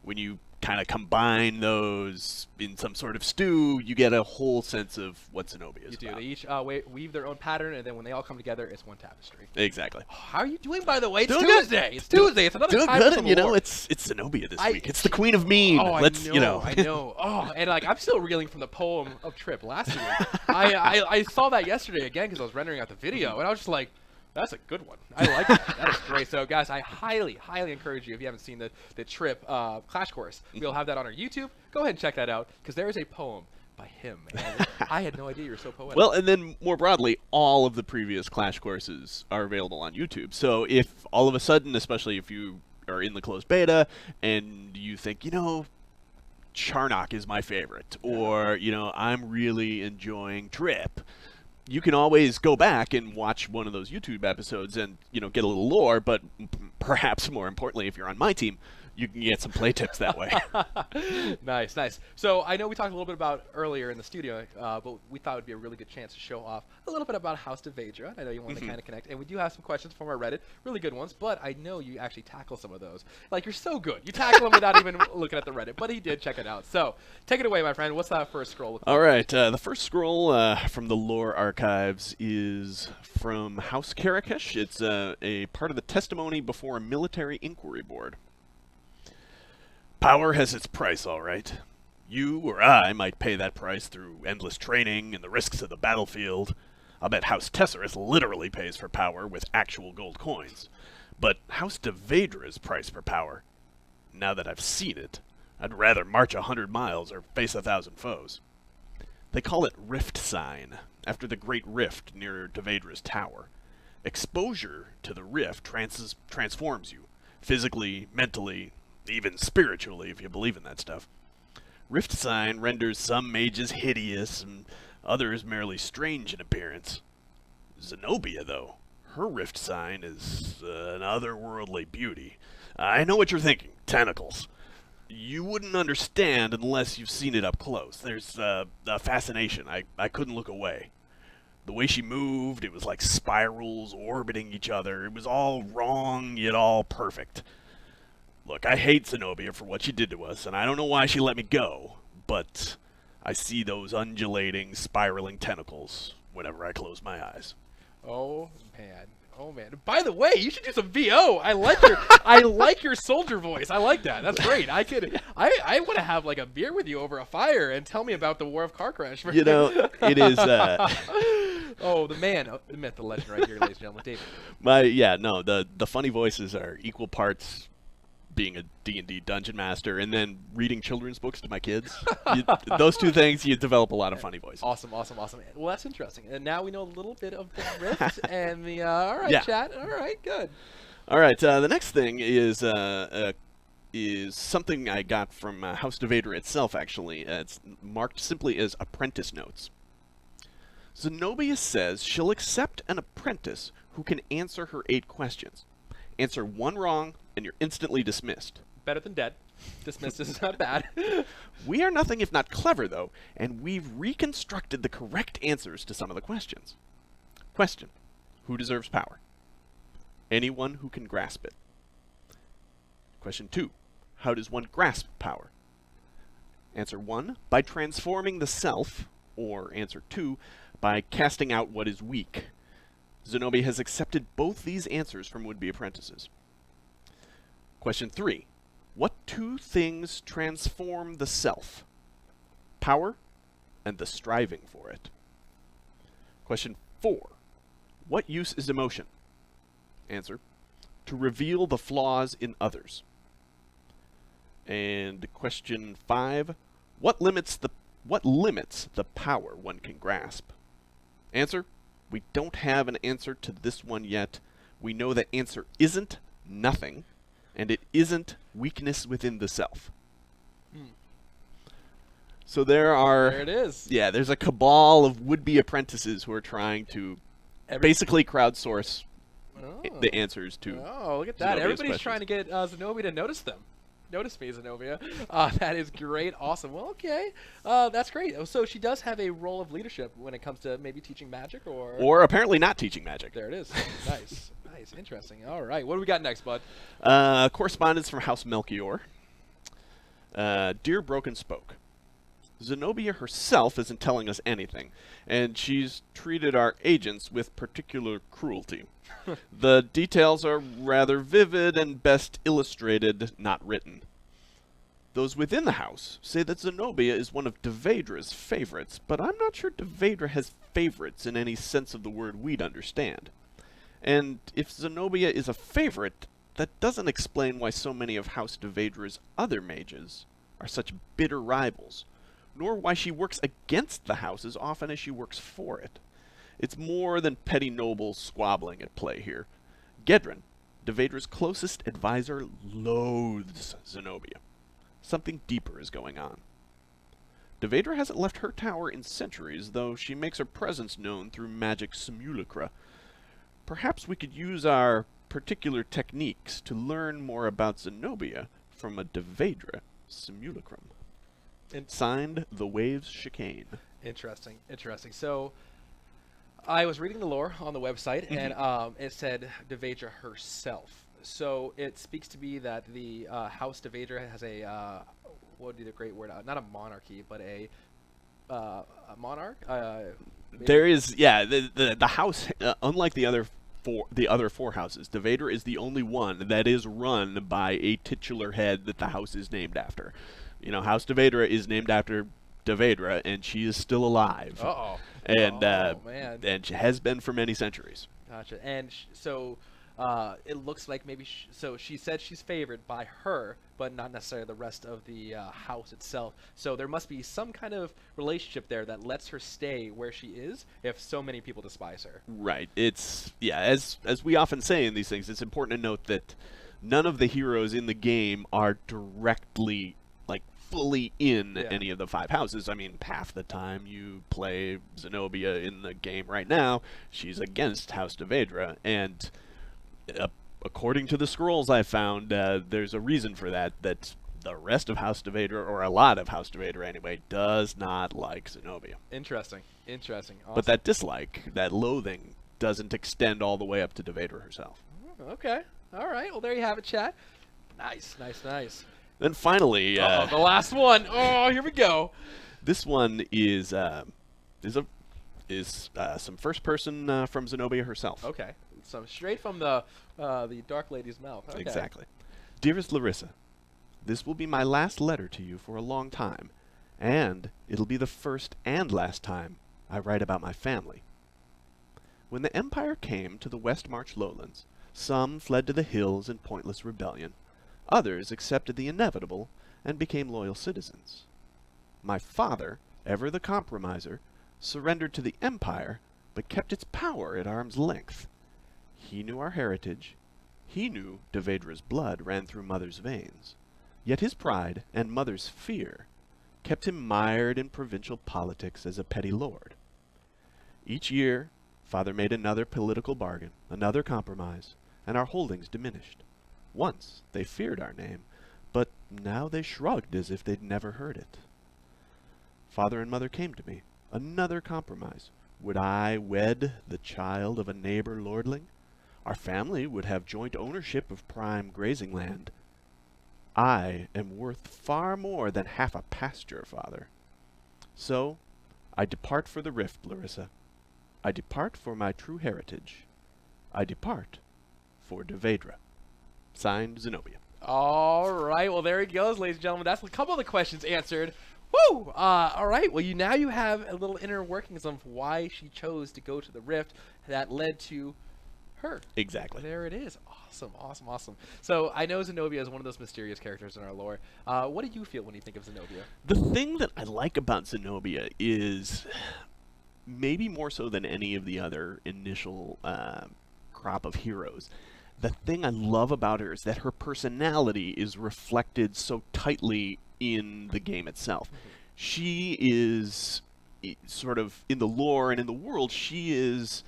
when you kind of combine those in some sort of stew, you get a whole sense of what Xenobia is about. They each weave their own pattern, and then when they all come together, it's one tapestry. Exactly. Oh, how are you doing, by the way? It's doing Tuesday. It's Tuesday. It's another time good, for and lore. it's Xenobia this week. It's the queen of meme. Oh, I know. Oh, and like I'm still reeling from the poem of Trip last week. I saw that yesterday again because I was rendering out the video, and I was just like, that's a good one. I like it. That is great. So, guys, I highly encourage you, if you haven't seen the Trip Clash course, we'll have that on our YouTube. Go ahead and check that out, because there is a poem by him. And I had no idea you were so poetic. Well, and then more broadly, all of the previous Clash courses are available on YouTube. So if all of a sudden, especially if you are in the closed beta, and you think, Charnock is my favorite, or, I'm really enjoying Trip, you can always go back and watch one of those YouTube episodes and, get a little lore, but perhaps more importantly, if you're on my team, You can get some play tips that way. Nice, nice. So I know we talked a little bit about earlier in the studio, but we thought it would be a really good chance to show off a little bit about House of Vedra. I know you want to kind of connect, and we do have some questions from our Reddit, really good ones, but I know you actually tackle some of those. Like, you're so good. You tackle them without even looking at the Reddit, but he did check it out. So take it away, my friend. What's that first scroll? All right, the first scroll from the lore archives is from House Karakesh. It's a part of the testimony before a military inquiry board. Power has its price, all right. You or I might pay that price through endless training and the risks of the battlefield. I'll bet House Tesserus literally pays for power with actual gold coins. But House Devedra's price for power, now that I've seen it, I'd rather march 100 miles or face 1,000 foes. They call it Rift Sign, after the Great Rift near Devedra's tower. Exposure to the rift transforms you, physically, mentally, even spiritually, if you believe in that stuff. Rift Sign renders some mages hideous and others merely strange in appearance. Xenobia, though, her Rift Sign is an otherworldly beauty. I know what you're thinking, tentacles. You wouldn't understand unless you've seen it up close. There's a fascination. I couldn't look away. The way she moved, it was like spirals orbiting each other. It was all wrong, yet all perfect. Look, I hate Xenobia for what she did to us, and I don't know why she let me go, but I see those undulating, spiraling tentacles whenever I close my eyes. Oh, man. Oh, man. By the way, you should do some VO. I like your soldier voice. I like that. That's great. I want to have like a beer with you over a fire and tell me about the War of Car Crash. You know, it is oh, the man, the myth, the legend right here, ladies and gentlemen. David. The funny voices are equal parts being a D&D dungeon master and then reading children's books to my kids. Those two things, you develop a lot of funny voices. Awesome. Well, that's interesting. And now we know a little bit of the rift and the, all right, chat. All right, good. All right, the next thing is something I got from House Devedra itself, actually. It's marked simply as apprentice notes. Xenobia says she'll accept an apprentice who can answer her 8 questions. Answer one wrong, and you're instantly dismissed. Better than dead. Dismissed is not bad. We are nothing if not clever, though, and we've reconstructed the correct answers to some of the questions. Question: who deserves power? Anyone who can grasp it. Question 2: how does one grasp power? Answer 1: by transforming the self, or answer 2: by casting out what is weak. Xenobia has accepted both these answers from would-be apprentices. Question 3: what 2 things transform the self? Power and the striving for it. Question 4: what use is emotion? Answer: to reveal the flaws in others. And question 5: what limits the power one can grasp? Answer: we don't have an answer to this one yet. We know that answer isn't nothing, and it isn't weakness within the self. So there it is. Yeah, there's a cabal of would-be apprentices who are trying to basically crowdsource the answers to. Oh, look at that! Everybody's trying to get Xenobia to notice them. Notice me, Xenobia. That is great. Awesome. Well, okay. That's great. So she does have a role of leadership when it comes to maybe teaching magic or apparently not teaching magic. There it is. Nice. Nice. Interesting. All right. What do we got next, bud? Correspondence from House Melchior. Dear Broken Spoke, Xenobia herself isn't telling us anything, and she's treated our agents with particular cruelty. The details are rather vivid and best illustrated, not written. Those within the house say that Xenobia is one of Devedra's favorites, but I'm not sure Devedra has favorites in any sense of the word we'd understand. And if Xenobia is a favorite, that doesn't explain why so many of House Devedra's other mages are such bitter rivals, nor why she works against the house as often as she works for it. It's more than petty noble squabbling at play here. Gedrin, Devedra's closest advisor, loathes Xenobia. Something deeper is going on. Devedra hasn't left her tower in centuries, though she makes her presence known through magic simulacra. Perhaps we could use our particular techniques to learn more about Xenobia from a Devedra simulacrum. Signed, The Waves Chicane. Interesting, interesting. So, I was reading the lore on the website, and it said Devedra herself. So, it speaks to me that the House Devedra has a, what would be the great word? Not a monarchy, but a monarch? There is, yeah, the house, unlike the other four houses, Devedra is the only one that is run by a titular head that the house is named after. You know, House Devedra is named after Devedra, and she is still alive. Uh-oh. And, man. And she has been for many centuries. Gotcha. And so it looks like maybe, so she said she's favored by her, but not necessarily the rest of the house itself. So there must be some kind of relationship there that lets her stay where she is if so many people despise her. Right. It's, yeah, as we often say in these things, it's important to note that none of the heroes in the game are directly, like, fully in any of the five houses. I mean, half the time you play Xenobia in the game right now, she's against House Devedra, and according to the scrolls I found, there's a reason for that, that the rest of House Devedra, or a lot of House Devedra anyway, does not like Xenobia. Interesting. Interesting. Awesome. But that dislike, that loathing, doesn't extend all the way up to Devedra herself. Okay. All right. Well, there you have it, chat. Nice, nice, nice. Then finally, the last one. Oh, here we go. This one is some first person from Xenobia herself. Okay, so straight from the Dark Lady's mouth. Okay. Exactly. Dearest Larissa, this will be my last letter to you for a long time, and it'll be the first and last time I write about my family. When the Empire came to the West March lowlands, some fled to the hills in pointless rebellion. Others accepted the inevitable and became loyal citizens. My father, ever the compromiser, surrendered to the Empire, but kept its power at arm's length. He knew our heritage. He knew Devedra's blood ran through Mother's veins. Yet his pride and Mother's fear kept him mired in provincial politics as a petty lord. Each year, Father made another political bargain, another compromise, and our holdings diminished. Once they feared our name, but now they shrugged as if they'd never heard it. Father and Mother came to me. Another compromise. Would I wed the child of a neighbor lordling? Our family would have joint ownership of prime grazing land. I am worth far more than half a pasture, Father. So, I depart for the rift, Larissa. I depart for my true heritage. I depart for Devedra. Signed, Xenobia. All right. Well, there he goes, ladies and gentlemen. That's a couple of the questions answered. Woo! All right. Well, now you have a little inner workings of why she chose to go to the Rift that led to her. Exactly. There it is. Awesome, awesome, awesome. So I know Xenobia is one of those mysterious characters in our lore. What do you feel when you think of Xenobia? The thing that I like about Xenobia is, maybe more so than any of the other initial crop of heroes, the thing I love about her is that her personality is reflected so tightly in the game itself. She is sort of, in the lore and in the world, she is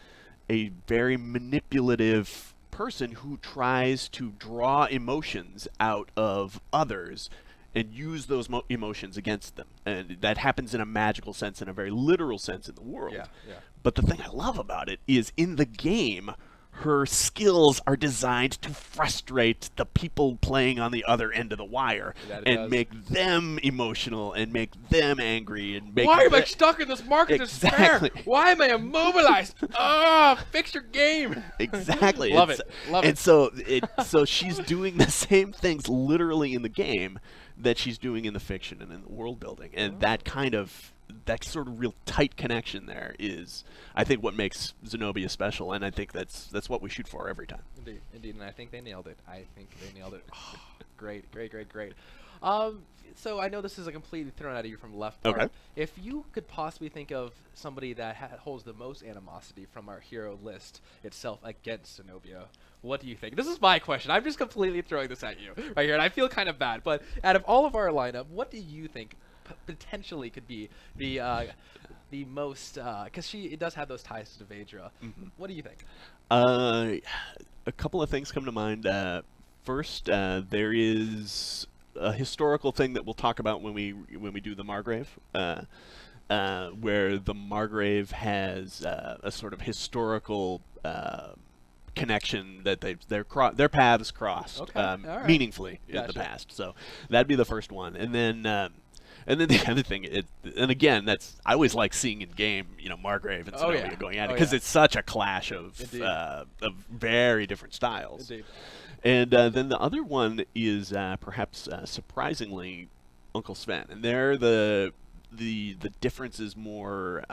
a very manipulative person who tries to draw emotions out of others and use those emotions against them. And that happens in a magical sense, in a very literal sense in the world. Yeah, yeah. But the thing I love about it is, in the game, her skills are designed to frustrate the people playing on the other end of the wire and make them emotional and make them angry and make Why am I stuck in this market despair? Why am I immobilized? Fix your game. Exactly. Love it. Love and it. So she's doing the same things literally in the game that she's doing in the fiction and in the world building. And that sort of real tight connection there is, I think, what makes Xenobia special, and I think that's what we shoot for every time. Indeed, indeed, and I think they nailed it. Oh, great. So I know this is a completely thrown out of you from left part. Okay. If you could possibly think of somebody that holds the most animosity from our hero list itself against Xenobia, what do you think? This is my question. I'm just completely throwing this at you right here, and I feel kind of bad. But out of all of our lineup, what do you think potentially could be the most, because it does have those ties to Devedra. What do you think? A couple of things come to mind. First, there is a historical thing that we'll talk about when we do the Margrave, where the Margrave has a sort of historical connection that their paths crossed meaningfully in the past. So that'd be the first one, and then the other thing, and again, I always like seeing in game, Margrave and Xenobia going at it because it's such a clash of very different styles. Indeed. And then the other one is perhaps surprisingly Uncle Sven, and there the difference is more.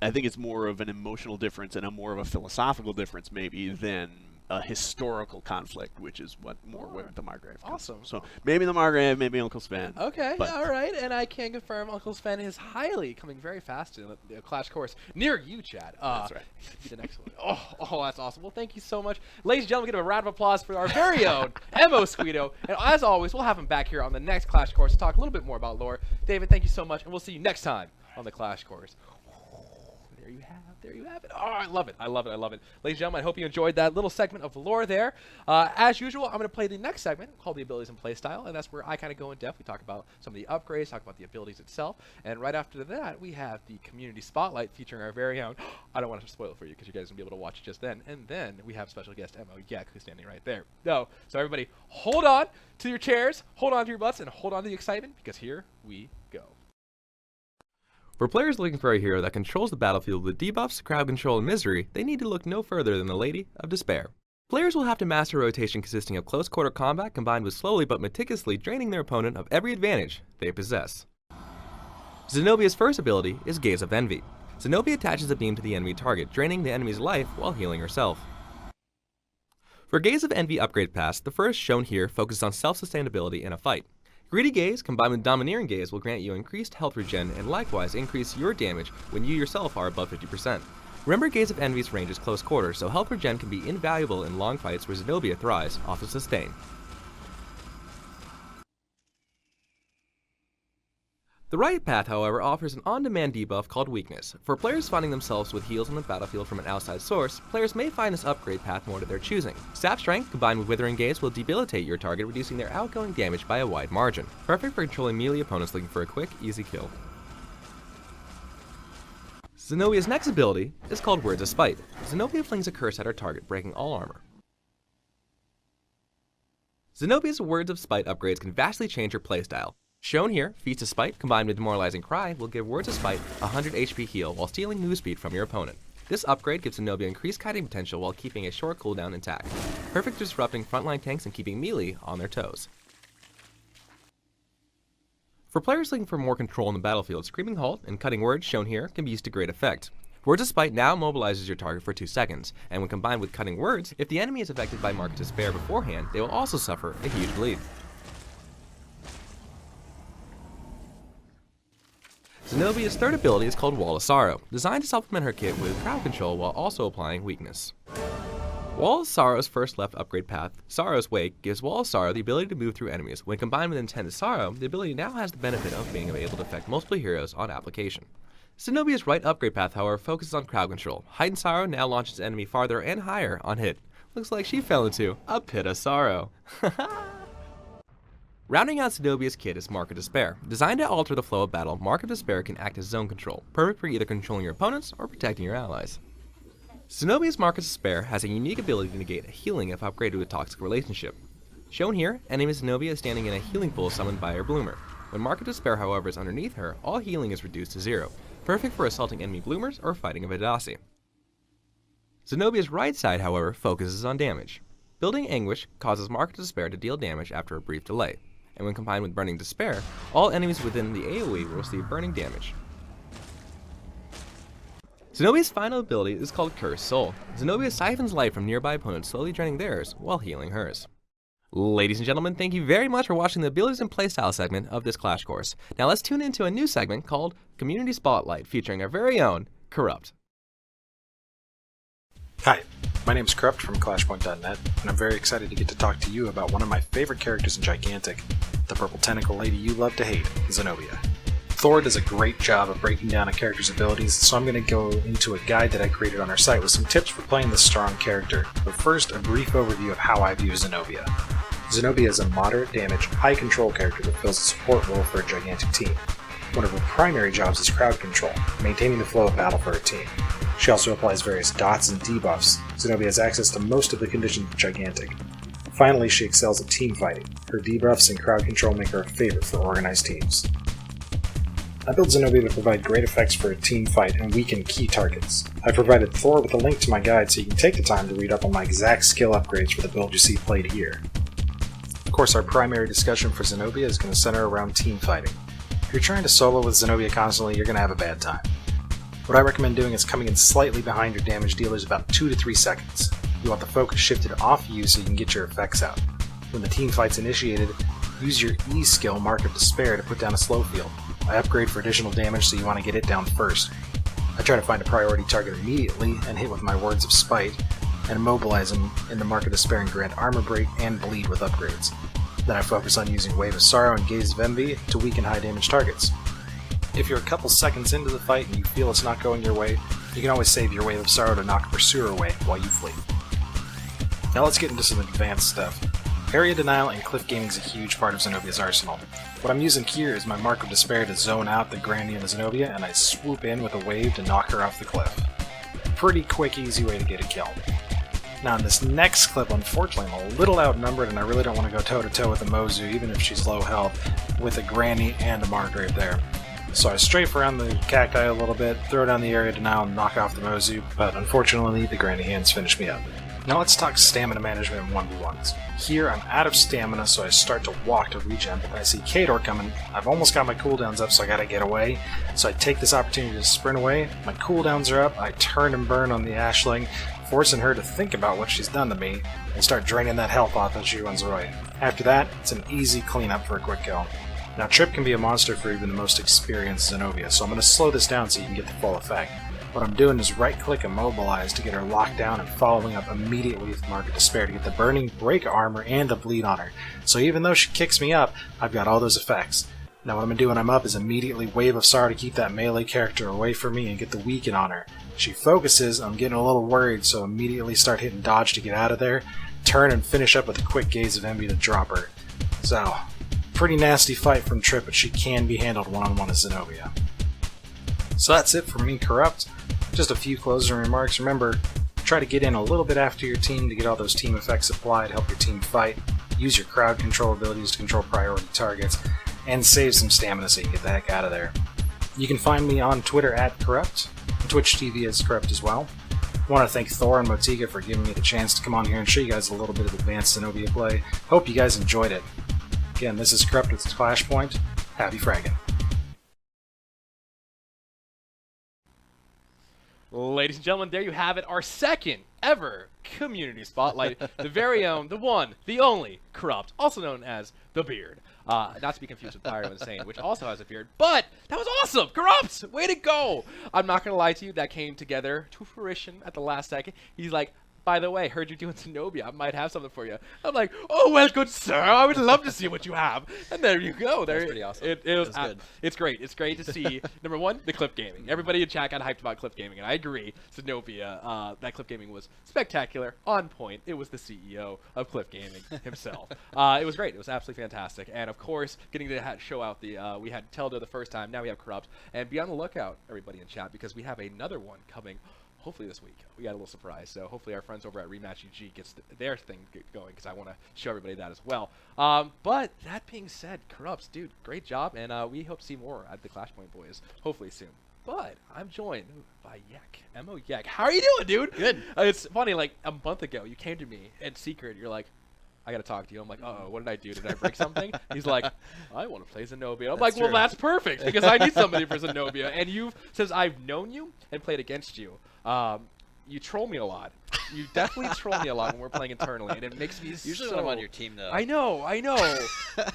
I think it's more of an emotional difference and more of a philosophical difference maybe than a historical conflict, which is what the Margrave. Awesome. So maybe the Margrave, maybe Uncle Sven. Okay, all right, and I can confirm Uncle Sven is coming very fast in the Clash course near you, Chad. That's right. Be the next one. Oh, that's awesome. Well, thank you so much, ladies and gentlemen. Give a round of applause for our very own Emo Squeedo, and as always, we'll have him back here on the next Clash course to talk a little bit more about lore. David, thank you so much, and we'll see you next time on the Clash course. There you have it. Oh, I love it. Ladies and gentlemen, I hope you enjoyed that little segment of lore there. As usual, I'm going to play the next segment called the abilities and playstyle, and that's where I kind of go in depth. We talk about some of the upgrades, talk about the abilities itself, and right after that, we have the community spotlight featuring our very own. I don't want to spoil it for you because you guys will be able to watch it just then. And then we have special guest Emo Yek, who's standing right there. So everybody, hold on to your chairs, hold on to your butts, and hold on to the excitement because here we go. For players looking for a hero that controls the battlefield with debuffs, crowd control, and misery, they need to look no further than the Lady of Despair. Players will have to master a rotation consisting of close quarter combat combined with slowly but meticulously draining their opponent of every advantage they possess. Xenobia's first ability is Gaze of Envy. Xenobia attaches a beam to the enemy target, draining the enemy's life while healing herself. For Gaze of Envy upgrade paths, the first shown here focuses on self-sustainability in a fight. Greedy Gaze combined with Domineering Gaze will grant you increased health regen and likewise increase your damage when you yourself are above 50%. Remember, Gaze of Envy's range is close quarter, so health regen can be invaluable in long fights where Xenobia thrives off of sustain. The right path, however, offers an on-demand debuff called Weakness. For players finding themselves with heals on the battlefield from an outside source, players may find this upgrade path more to their choosing. Sap Strength combined with Withering Gaze will debilitate your target, reducing their outgoing damage by a wide margin. Perfect for controlling melee opponents looking for a quick, easy kill. Xenobia's next ability is called Words of Spite. Xenobia flings a curse at her target, breaking all armor. Xenobia's Words of Spite upgrades can vastly change her playstyle. Shown here, Feats of Spite combined with Demoralizing Cry will give Words of Spite 100 HP heal while stealing move speed from your opponent. This upgrade gives Xenobia increased kiting potential while keeping a short cooldown intact. Perfect for disrupting frontline tanks and keeping melee on their toes. For players looking for more control on the battlefield, Screaming Halt and Cutting Words, shown here, can be used to great effect. Words of Spite now mobilizes your target for 2 seconds, and when combined with Cutting Words, if the enemy is affected by Mark of Despair beforehand, they will also suffer a huge bleed. Xenobia's third ability is called Wall of Sorrow, designed to supplement her kit with crowd control while also applying weakness. Wall of Sorrow's first left upgrade path, Sorrow's Wake, gives Wall of Sorrow the ability to move through enemies. When combined with Intended Sorrow, the ability now has the benefit of being able to affect multiple heroes on application. Xenobia's right upgrade path, however, focuses on crowd control. Heightened Sorrow now launches the enemy farther and higher on hit. Looks like she fell into a pit of sorrow. Rounding out Xenobia's kit is Mark of Despair. Designed to alter the flow of battle, Mark of Despair can act as zone control, perfect for either controlling your opponents or protecting your allies. Xenobia's Mark of Despair has a unique ability to negate a healing if upgraded with Toxic Relationship. Shown here, enemy Xenobia is standing in a healing pool summoned by her Bloomer. When Mark of Despair, however, is underneath her, all healing is reduced to 0, perfect for assaulting enemy Bloomers or fighting a Vidasi. Xenobia's right side, however, focuses on damage. Building Anguish causes Mark of Despair to deal damage after a brief delay, and when combined with Burning Despair, all enemies within the AoE will receive burning damage. Xenobia's final ability is called Cursed Soul. Xenobia siphons life from nearby opponents, slowly draining theirs while healing hers. Ladies and gentlemen, thank you very much for watching the abilities and playstyle segment of this Clash course. Now let's tune into a new segment called Community Spotlight, featuring our very own Corrupt. Hi, my name is Corrupt from ClashPoint.net, and I'm very excited to get to talk to you about one of my favorite characters in Gigantic, the purple tentacle lady you love to hate, Xenobia. Thor does a great job of breaking down a character's abilities, so I'm going to go into a guide that I created on our site with some tips for playing this strong character. But first, a brief overview of how I view Xenobia. Xenobia is a moderate damage, high control character that fills a support role for a gigantic team. One of her primary jobs is crowd control, maintaining the flow of battle for her team. She also applies various dots and debuffs. Xenobia has access to most of the conditions of gigantic. Finally, she excels at team fighting. Her debuffs and crowd control make her a favorite for organized teams. I built Xenobia to provide great effects for a team fight and weaken key targets. I provided Thor with a link to my guide so you can take the time to read up on my exact skill upgrades for the build you see played here. Of course, our primary discussion for Xenobia is going to center around team fighting. If you're trying to solo with Xenobia constantly, you're going to have a bad time. What I recommend doing is coming in slightly behind your damage dealers about 2 to 3 seconds. You want the focus shifted off you so you can get your effects out. When the team fight's initiated, use your E skill, Mark of Despair, to put down a slow field. I upgrade for additional damage, so you want to get it down first. I try to find a priority target immediately and hit with my Words of Spite, and immobilize them in the Mark of Despair and grant armor break and bleed with upgrades. Then I focus on using Wave of Sorrow and Gaze of Envy to weaken high damage targets. If you're a couple seconds into the fight and you feel it's not going your way, you can always save your Wave of Sorrow to knock a Pursuer away while you flee. Now let's get into some advanced stuff. Area Denial and Cliff Gaming is a huge part of Xenobia's arsenal. What I'm using here is my Mark of Despair to zone out the Granny and the Xenobia, and I swoop in with a wave to knock her off the cliff. Pretty quick, easy way to get a kill. Now in this next clip, unfortunately, I'm a little outnumbered and I really don't want to go toe-to-toe with a Mozu, even if she's low health, with a Granny and a Margrave there. So I strafe around the cacti a little bit, throw down the Area Denial and knock off the Mozu, but unfortunately the Granny hands finish me up. Now let's talk stamina management in 1v1s. Here I'm out of stamina, so I start to walk to regen, but I see Khador coming. I've almost got my cooldowns up, so I gotta get away. So I take this opportunity to sprint away. My cooldowns are up, I turn and burn on the Ashling, forcing her to think about what she's done to me, and start draining that health off as she runs away. After that, it's an easy cleanup for a quick kill. Now Trip can be a monster for even the most experienced Xenobia, so I'm going to slow this down so you can get the full effect. What I'm doing is right-click Immobilize to get her locked down and following up immediately with Mark of Despair to get the Burning Break armor and the bleed on her. So even though she kicks me up, I've got all those effects. Now what I'm going to do when I'm up is immediately Wave of Sorrow to keep that melee character away from me and get the weaken on her. She focuses, I'm getting a little worried, so immediately start hitting dodge to get out of there, turn and finish up with a quick Gaze of Envy to drop her. So, pretty nasty fight from Trip, but she can be handled one-on-one as Xenobia. So that's it from me, Corrupt. Just a few closing remarks. Remember, try to get in a little bit after your team to get all those team effects applied, help your team fight, use your crowd control abilities to control priority targets, and save some stamina so you can get the heck out of there. You can find me on Twitter at Corrupt, and Twitch TV is Corrupt as well. I want to thank Thor and Motiga for giving me the chance to come on here and show you guys a little bit of advanced Xenobia play. Hope you guys enjoyed it. Again, this is Corrupt with Flashpoint. Happy fragging. Ladies and gentlemen, there you have it, our second ever community spotlight. The very own, the one, the only, Corrupt, also known as The Beard. Not to be confused with Pyro Insane, which also has a beard, but that was awesome! Corrupt! Way to go! I'm not going to lie to you, that came together to fruition at the last second. He's like, by the way, heard you're doing Xenobia. I might have something for you. I'm like, oh, well, good sir. I would love to see what you have. And there you go. That's pretty awesome. It was good. It's great. It's great to see, number one, the Clip Gaming. Everybody in chat got hyped about Clip Gaming, and I agree. Xenobia, that Clip Gaming was spectacular, on point. It was the CEO of Clip Gaming himself. It was great. It was absolutely fantastic. And, of course, getting to show out the, we had Teldo the first time. Now we have Corrupt. And be on the lookout, everybody in chat, because we have another one coming hopefully this week. We got a little surprise, so hopefully our friends over at Rematch UG gets their thing going, because I want to show everybody that as well. But that being said, Corrupts, dude, great job, and we hope to see more at the Clashpoint Boys, hopefully soon. But I'm joined by Yek, Mo Yek. How are you doing, dude? Good. It's funny, like a month ago, you came to me in secret. You're like, I gotta talk to you. I'm like, uh-oh, what did I do? Did I break something? He's like, I want to play Xenobia. I'm like, well, that's perfect, because I need somebody for Xenobia. And you've, since I've known you and played against you, you troll me a lot. You definitely troll me a lot when we're playing internally, and it makes me Usually so... when I'm on your team, though. I know.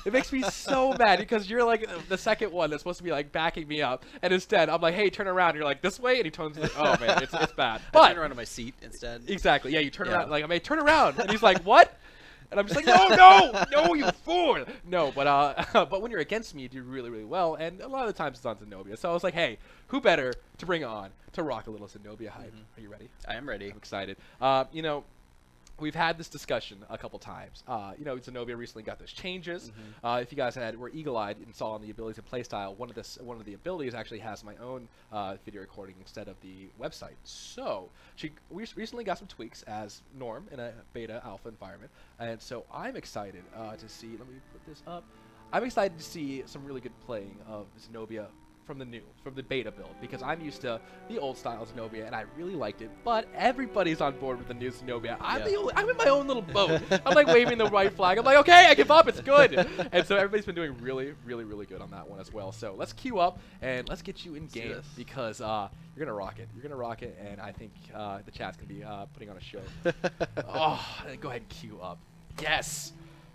It makes me so mad, because you're like the second one that's supposed to be like backing me up, and instead I'm like, hey, turn around. And you're like, this way, and he turns like, oh man, it's bad. But I turn around on my seat instead. Exactly. Yeah, you turn around. Like, I mean, turn around, and he's like, what? And I'm just like, no, you fool. No, but when you're against me, you do really, really well. And a lot of the times it's on Xenobia. So I was like, hey, who better to bring on to rock a little Xenobia hype? Are you ready? I am ready. I'm excited. You know, we've had this discussion a couple times. You know, Xenobia recently got those changes. If you guys were eagle-eyed and saw on the abilities and playstyle, one of the abilities actually has my own video recording instead of the website. So we recently got some tweaks as norm in a beta alpha environment, and so I'm excited to see. Let me put this up. I'm excited to see some really good playing of Xenobia from the beta build, because I'm used to the old style Xenobia and I really liked it, but everybody's on board with the new Xenobia. I'm in my own little boat. I'm like waving the white flag. I'm like, okay, I give up, it's good. And so everybody's been doing really, really, really good on that one as well. So let's queue up and let's get you in game, because you're gonna rock it. You're gonna rock it, and I think the chat's gonna be putting on a show. Oh, go ahead and queue up. Yes.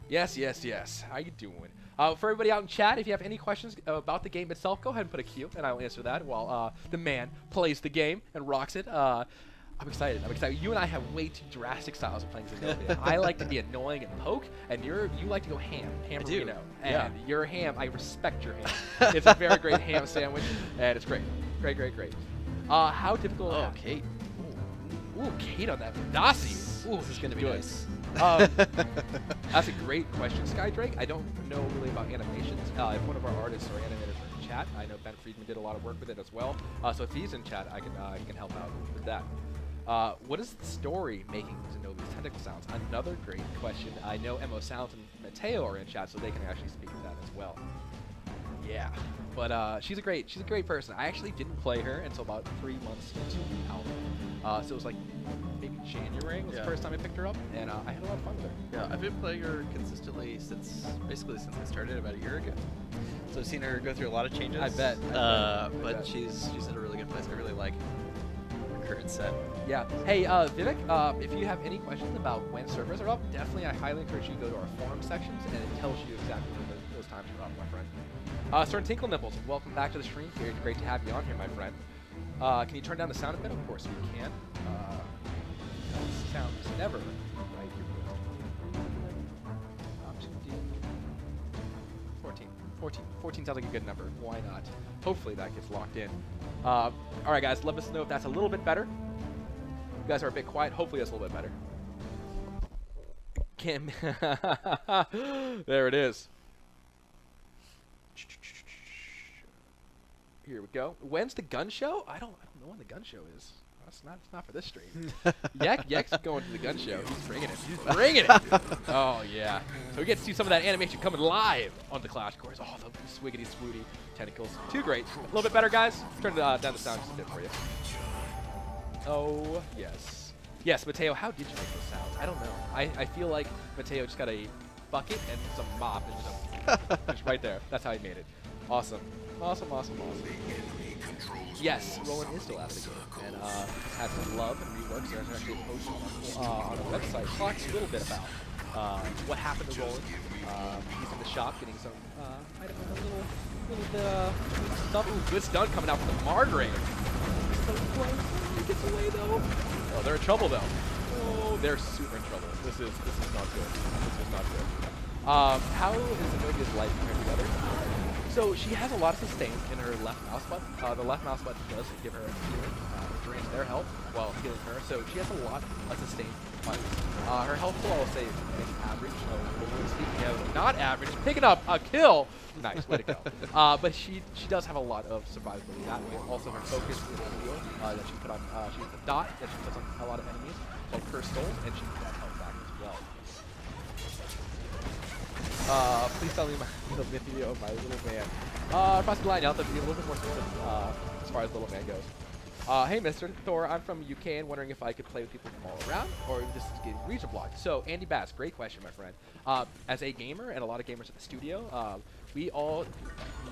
Yes, yes, yes. How you doing? For everybody out in chat, if you have any questions about the game itself, go ahead and put a Q, and I'll answer that while the man plays the game and rocks it. I'm excited. I'm excited. You and I have way too drastic styles of playing Xenobia. I like to be annoying and poke, and you like to go hammerino. And your ham, I respect your ham. It's a very great ham sandwich, and it's great. Great, great, great. How difficult? Oh, Kate. Ooh, Kate on that Dasi. Ooh, This is going to be nice. That's a great question, Skydrake. I don't know really about animations. If one of our artists or animators are in chat, I know Ben Friedman did a lot of work with it as well. So if he's in chat, he can help out with that. What is the story making Xenobia's tentacle sounds? Another great question. I know Mo Sounds and Mateo are in chat, so they can actually speak to that as well. Yeah, but she's a great person. I actually didn't play her until about 3 months into the alpha. So it was like maybe January was the first time I picked her up, and I had a lot of fun with her. Yeah, I've been playing her consistently since I started about a year ago. So I've seen her go through a lot of changes. I bet. But she's in a really good place. I really like her current set. Yeah. Hey, Vivek, if you have any questions about when servers are up, definitely I highly encourage you to go to our forum sections, and it tells you exactly when those times are up, my friend. Certain Tinkle Nipples, welcome back to the stream. Very great to have you on here, my friend. Can you turn down the sound a bit? Of course we can. Sound is never right. Here we go. 14 sounds like a good number. Why not? Hopefully that gets locked in. All right, guys, let us know if that's a little bit better. You guys are a bit quiet. Hopefully that's a little bit better. There it is. Here we go. When's the gun show? I don't know when the gun show is. It's not for this stream. Yek's going to the gun show. He's bringing it. He's bringing it. Oh yeah. So we get to see some of that animation coming live on the Clash course. Oh, the swiggity swooty tentacles. Too great. A little bit better, guys. Turn down the sound just a bit for you. Oh yes. Yes, Mateo. How did you make those sounds? I don't know. I feel like Mateo just got a bucket and some mop and just right there. That's how he made it. Awesome. Awesome, awesome, awesome. Yes, Roland is still out of the game, and has some love and reworks. There's actually a post on the website talks a little bit about what happened to Roland. He's in the shop getting some, I don't know, a little bit of stuff. Ooh, good stun coming out from the Margrave. So close. He gets away though. Oh, they're in trouble though. Oh, they're super in trouble. This is not good. This is not good. How is Xenobia's life compared to the others? So she has a lot of sustain in her left mouse button. The left mouse button does give her healing, drains their health while healing her. So she has a lot of sustain buttons. Her health pool, I'll say, is average. Speaking of not average, picking up a kill. Nice, way to go. But she does have a lot of survivability that way. Also, her focus is a heal that she put on. She has a dot that she puts on a lot of enemies called Cursed Souls, and she can get health back as well. Please tell me the video of my little man. Across the line, I'll have to be a little bit more specific as far as little man goes. Hey, Mr. Thor, I'm from UK and wondering if I could play with people from all around, or if this is getting region blocked. So, Andy Bass, great question, my friend. As a gamer, and a lot of gamers at the studio, we all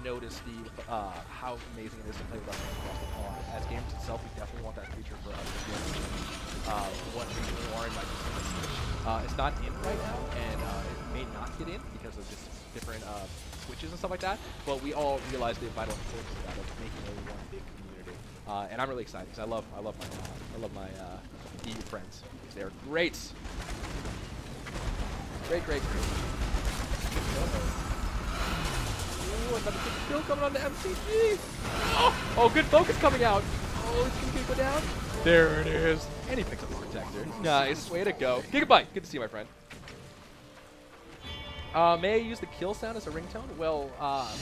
notice how amazing it is to play with us across the pond. As gamers itself, we definitely want that feature for us to be able to what region we are in, like it's not in right now, and it may not get in because of just different switches and stuff like that. But we all realize the vital importance of that, of making it one big community. And I'm really excited because I love my EU friends. They're great. Great. Ooh, another good kill coming on the MCG. Oh, good focus coming out. Oh, it's gonna go down. There it is. And he picks up the protector. Nice. Way to go. Gigabyte. Good to see you, my friend. May I use the kill sound as a ringtone? Well,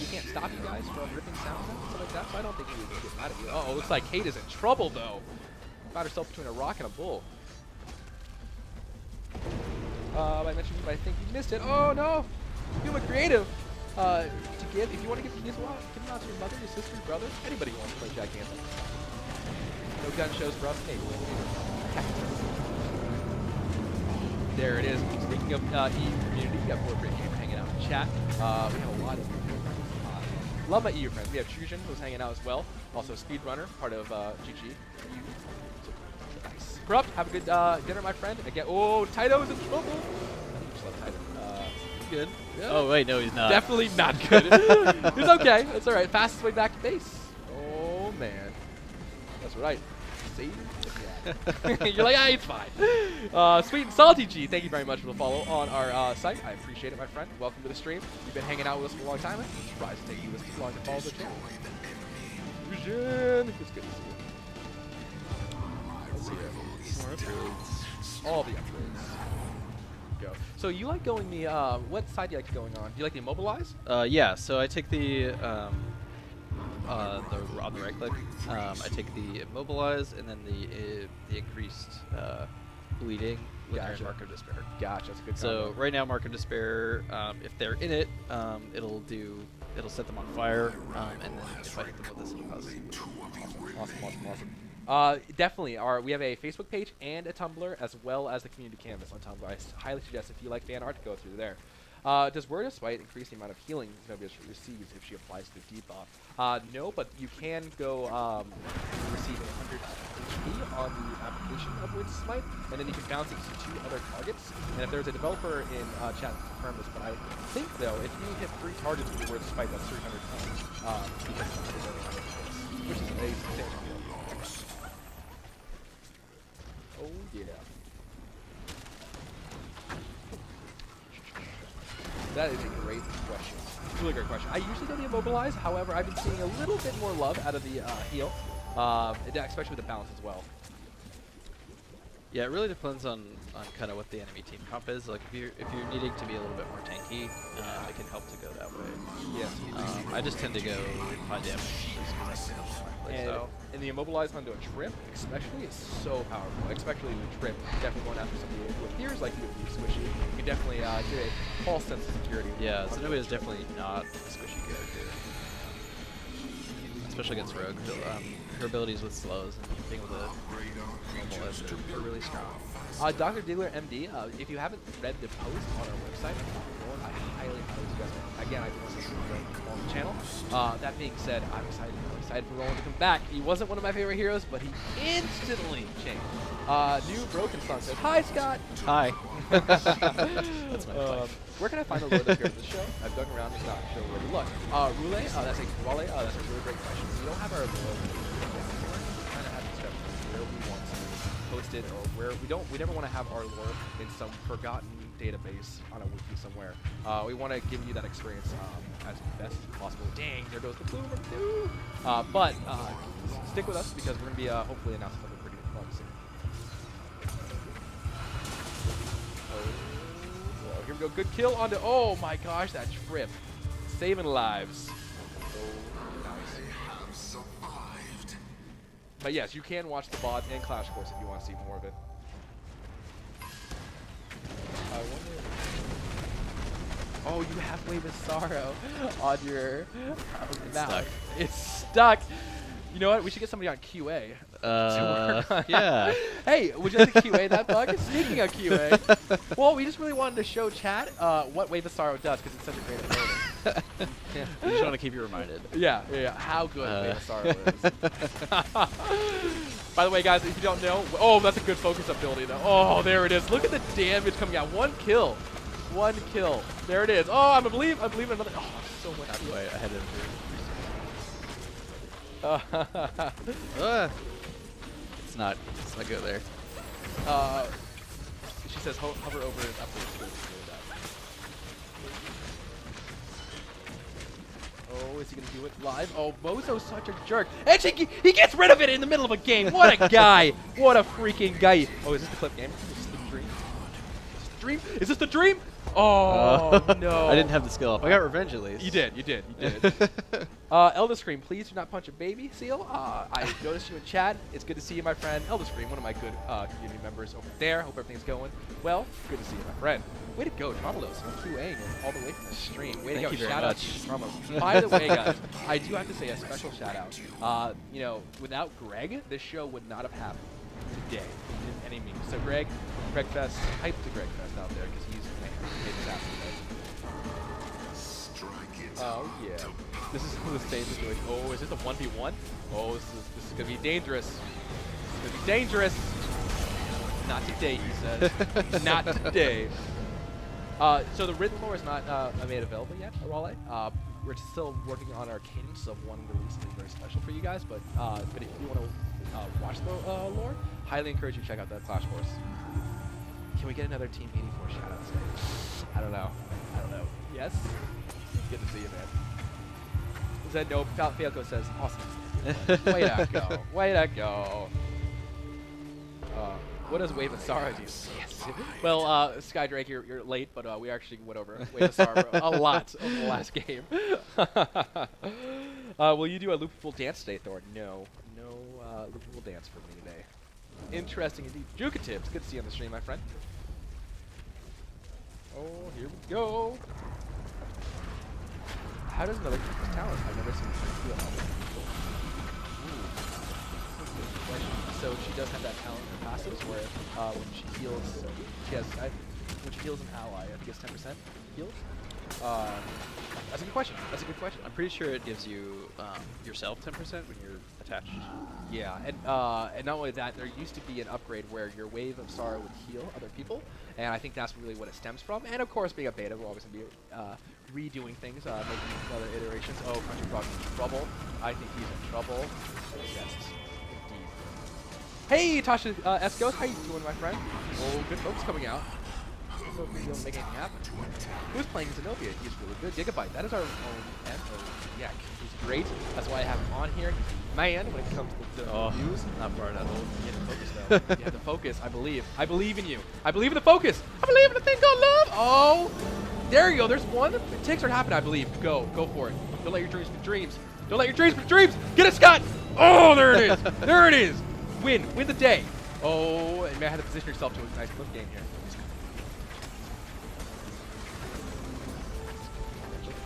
we can't stop you guys from ripping sounds and stuff like that, so I don't think we would get mad at you. Uh-oh, looks like Kate is in trouble, though. Found herself between a rock and a bull. I mentioned, but I think you missed it. Oh, no! You look creative. To give, if you want to give keys a lot, give them out to your mother, your sister, your brother, anybody who wants to play Gigantic. No gun shows for us, maybe. There it is. Speaking of EU community, we got Board Great Gamer hanging out in chat. We have a lot of love my EU friends. We have Chujin, who's hanging out as well. Also Speedrunner, part of GG. So nice. Corrupt, have a good dinner, my friend. Again, oh, Taito's in trouble. I think you just love Taito. He's good. Yeah. Oh wait, no, he's not. Definitely not good. He's okay. It's all right. Fastest way back to base. Oh man, that's right. See? Yeah. You're like, it's fine. Sweet and Salty G, thank you very much for the follow on our site. I appreciate it, my friend. Welcome to the stream. You've been hanging out with us for a long time. I'm surprised to take you this long to follow the channel. Fusion. It's good to see you. Let's see it. More upgrades. All the upgrades. Go. So you like going the, what side do you like going on? Do you like the immobilize? Yeah, so I take the on the right click, I take the immobilize and then the increased bleeding with Gotcha. Mark of Despair. Gotcha, that's a good So combo. right now, Mark of Despair, if they're in it, it'll set them on fire, and then if I hit them with this, it'll cause. Awesome. Definitely. We have a Facebook page and a Tumblr, as well as the community canvas on Tumblr. I highly suggest if you like fan art to go through there. Does Word of Spite increase the amount of healing Xenobia receives if she applies the debuff? No, but you can go receive 100 HP on the application of Word of Smite, and then you can bounce it to 2 other targets. And if there's a developer in chat to confirm this, but I think, though, if you hit 3 targets with Word of Spite, that's 300 times. Because it's 100 every 100 hits, which is a substantial deal. Oh, yeah. That is a great question. Really great question. I usually go the immobilize. However, I've been seeing a little bit more love out of the heal, especially with the balance as well. Yeah, it really depends on kind of what the enemy team comp is. Like if you're needing to be a little bit more tanky, it can help to go that way. Yes. I just tend to go high damage. And the immobilize onto a trip, especially, is so powerful. Especially the trip, definitely going after somebody with hears like you would be squishy. You can definitely get a false sense of security. Yeah, Xenobia is definitely not a squishy character, especially against Rogue. Her abilities with slows and being able to normal edge are really strong. Dr. Diggler MD, if you haven't read the post on our website, I highly suggest it. Again, I do listen to on the channel. That being said, I'm excited for Roland to come back. He wasn't one of my favorite heroes, but he instantly changed. New Broken Sun says, "Hi, Scott." Hi. That's my where can I find the Lord that appeared in the show? I've dug around and not sure where to look. Rule, that's a Wale, that's a really great question. We don't have our Lord kind of have instructions where we want to post it, or where we never want to have our lore in some forgotten database on a wiki somewhere. We want to give you that experience as best as possible. Dang, there goes the blue from 2. But stick with us because we're going to be hopefully announcing something pretty fun soon. Oh, here we go. Good kill onto. Oh my gosh, that trip. Saving lives. Oh, nice. But yes, you can watch the VOD and Clash Course if you want to see more of it. I wonder. Oh, you have Wave of Sorrow on your mouth. It's stuck. You know what? We should get somebody on QA. Yeah. Hey, would you like to QA that bug? Speaking of QA, well, we just really wanted to show chat what Wave of Sorrow does because it's such a great ability. Yeah. We just want to keep you reminded. Yeah, how good Wave of Sorrow is. By the way, guys, if you don't know, oh, that's a good focus ability, though. Oh, there it is. Look at the damage coming out. 1 kill. 1 kill. There it is. Oh, I believe another. Oh, so much. That's why I had to. Let's not go there. She says hover over and up. Oh, is he going to do it live? Oh, Bozo's such a jerk. And he gets rid of it in the middle of a game. What a guy. What a freaking guy. Oh, is this the clip game? Is this the dream? Is this the dream? Is this the dream? Oh, no. I didn't have the skill up. I got revenge at least. You did. You did. You did. Elder Scream, please do not punch a baby, Seal. I noticed you in chat. It's good to see you, my friend. Elder Scream, one of my good community members over there. Hope everything's going well. Good to see you, my friend. Way to go, Tromolos, QAing all the way from the stream. Way to go. Thank you very Shout out much. to Tromo. By the way, guys, I do have to say a special shout out. You know, without Greg, this show would not have happened today in any means. So Greg Fest, hype to Greg Fest out there because he's made this happen today. Oh yeah. This is the stage situation. Oh, is this a 1v1? Oh, this is gonna be dangerous. This is gonna be dangerous. Not today, he says. Not today. So the written lore is not made available yet at Raleigh. We're still working on our cadence of one release that is very special for you guys. But if you want to watch the lore, highly encourage you to check out that Clash Course. Can we get another Team 84 shout out today? I don't know. Yes? Good to see you, man. Said no. Falco says awesome. Way to go. Way to go. What does Wave of Sorrow do? Yes. Well, Skydrake, you're late, but we actually went over Wave of Sorrow a lot over the last game. Will you do a Loopful dance today, Thor? No. No Loopful dance for me today. Interesting indeed. Jukatips, good to see you on the stream, my friend. Oh, here we go. How does another use talent? I've never seen her do it. So she does have that talent in her passives where when she heals, when she heals an ally, I think it's 10% healed. That's a good question. I'm pretty sure it gives you yourself 10% when you're attached. Yeah, and not only that, there used to be an upgrade where your Wave of Sorrow would heal other people, and I think that's really what it stems from. And of course, being a beta, we're always going to be redoing things, making other iterations. Oh, Country Frog's in trouble. I think he's in trouble. Yes, indeed. Hey, Tasha Escos, how you doing, my friend? Oh, good folks coming out. So if we don't make anything happen. Who's playing Xenobia? He's really good. Gigabyte, that is our own MO. Yeah, he's great. That's why I have him on here. He's the man when it comes to the reviews. Not far enough. You have to focus, though. You have to focus. I believe. I believe in you. I believe in the focus. I believe in the thing called love. Oh, there you go. There's one. It takes or happen, I believe. Go for it. Don't let your dreams be dreams. Don't let your dreams be dreams. Get it, Scott. Oh, there it is. There it is. Win the day. Oh, and you may have to position yourself to a nice flip game here.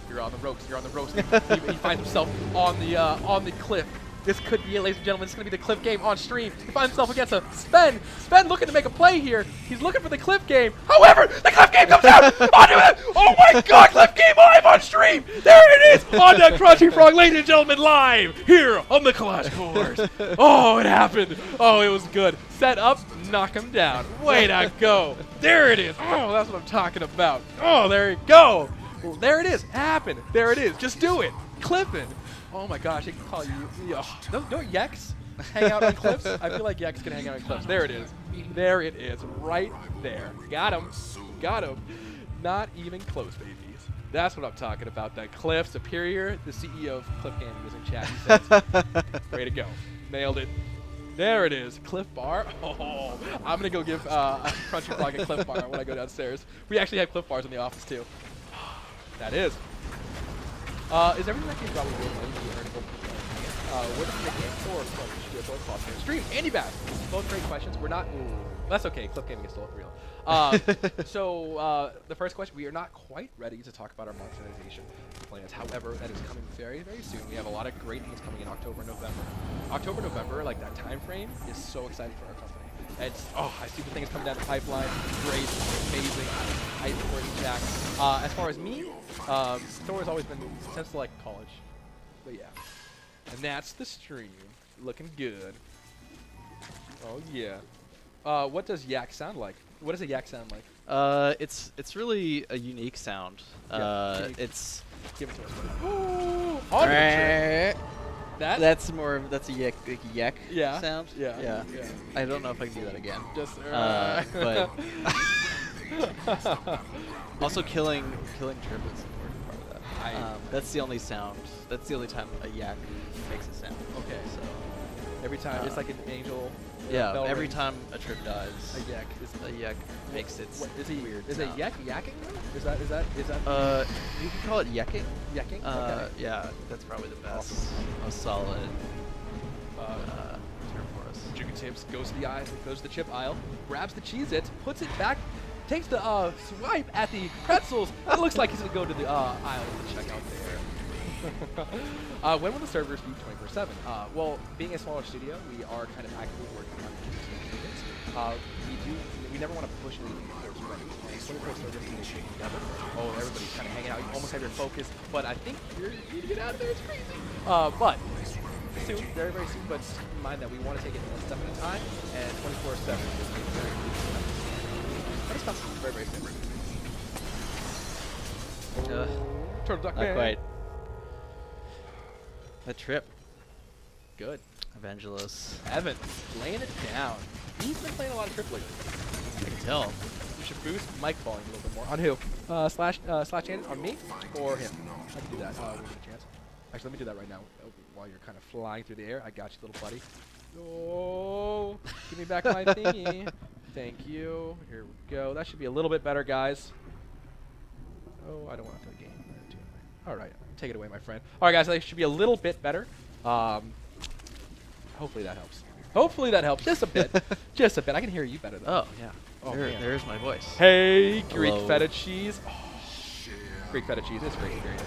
You're on the ropes. You're on the ropes. he finds himself on the cliff. This could be it, ladies and gentlemen. This is going to be the cliff game on stream. He finds himself against a Sven. Sven looking to make a play here. He's looking for the cliff game. However, the cliff game comes out onto it. Oh my God, cliff game live on stream. There it is on the Crunchy Frog, ladies and gentlemen, live here on the Clash Course. Oh, it happened. Oh, it was good. Set up, knock him down. Way to go. There it is. Oh, that's what I'm talking about. Oh, there you go. Well, there it is. Happened. There it is. Just do it. Clipping. Oh my gosh, I can call you. Don't Yex hang out on cliffs? I feel like Yex can hang out on cliffs. There it is. There it is. Right there. Got him. Got him. Not even close, babies. That's what I'm talking about. The Cliff Superior, the CEO of Cliff Gaming, is in chat. He says, way to go. Nailed it. There it is. Cliff Bar. Oh, I'm going to go give Crunchy Frog a Cliff Bar when I go downstairs. We actually have Cliff Bars in the office, too. That is. Is everything that game probably good? What if you make game for both cross game stream? Andy Bass. Both great questions. We're not. That's okay. Clip gaming is still real. So the first question: we are not quite ready to talk about our monetization plans. However, that is coming very, very soon. We have a lot of great things coming in October, November. October, November, like that time frame, is so exciting for our company. It's, I see the things coming down the pipeline. Great, amazing, hype for it, Jack. As far as me, Thor has always been since like college, but yeah. And that's the stream, looking good. Oh yeah. What does Yak sound like? What does a Yak sound like? It's really a unique sound. It's give it to us. That's a yak sound. Yeah. I don't know if I can do that again. Just but also killing triplets is an important part of that. That's the only sound. That's the only time a yak makes a sound. Okay. So Every time, it's like an angel. yeah, bell every rings. time a trip dies, A yak is a yak makes its What, is he weird Is sound. a yak yakking? Is that? You can call it yakking. Yakking? Okay. Yeah, that's probably the best, Awesome. most solid term for us. Jiggy Tips goes to the aisle, goes to the chip aisle, grabs the Cheez-It, puts it back, takes the swipe at the pretzels. It looks like he's gonna go to the aisle to check out there. When will the servers be 24/7? Well, being a smaller studio, we are kind of actively working on continuous improvements. We never want to push anything towards ready. 24 servers can be together. Oh, everybody's kind of hanging out. You almost have your focus, but I think you need to get out of there. It's crazy. But soon, very, very soon. But just keep in mind that we want to take it one step at a time, and 24/7 is a very good step. But it's possible. Very, very simple. Turtle Duck Not Man. quite. A trip. Good. Evangelos. Evan, laying it down. He's been playing a lot of Trip lately. I can tell. You should boost mic volume a little bit more. On who? Slash Chance? On me? Or him? I can do that. We'll give it a chance. Actually, let me do that right now while you're kind of flying through the air. I got you, little buddy. Oh, give me back my thingy. Thank you. Here we go. That should be a little bit better, guys. Oh, I don't want to play the game. All right, take it away, my friend. All right, guys, that should be a little bit better. Hopefully that helps. Hopefully that helps. Just a bit. Just a bit. I can hear you better, though. Oh, yeah. Oh, there, man. there's my voice. Hey, Greek Hello. feta cheese. Oh, Greek feta cheese. It's great. Great.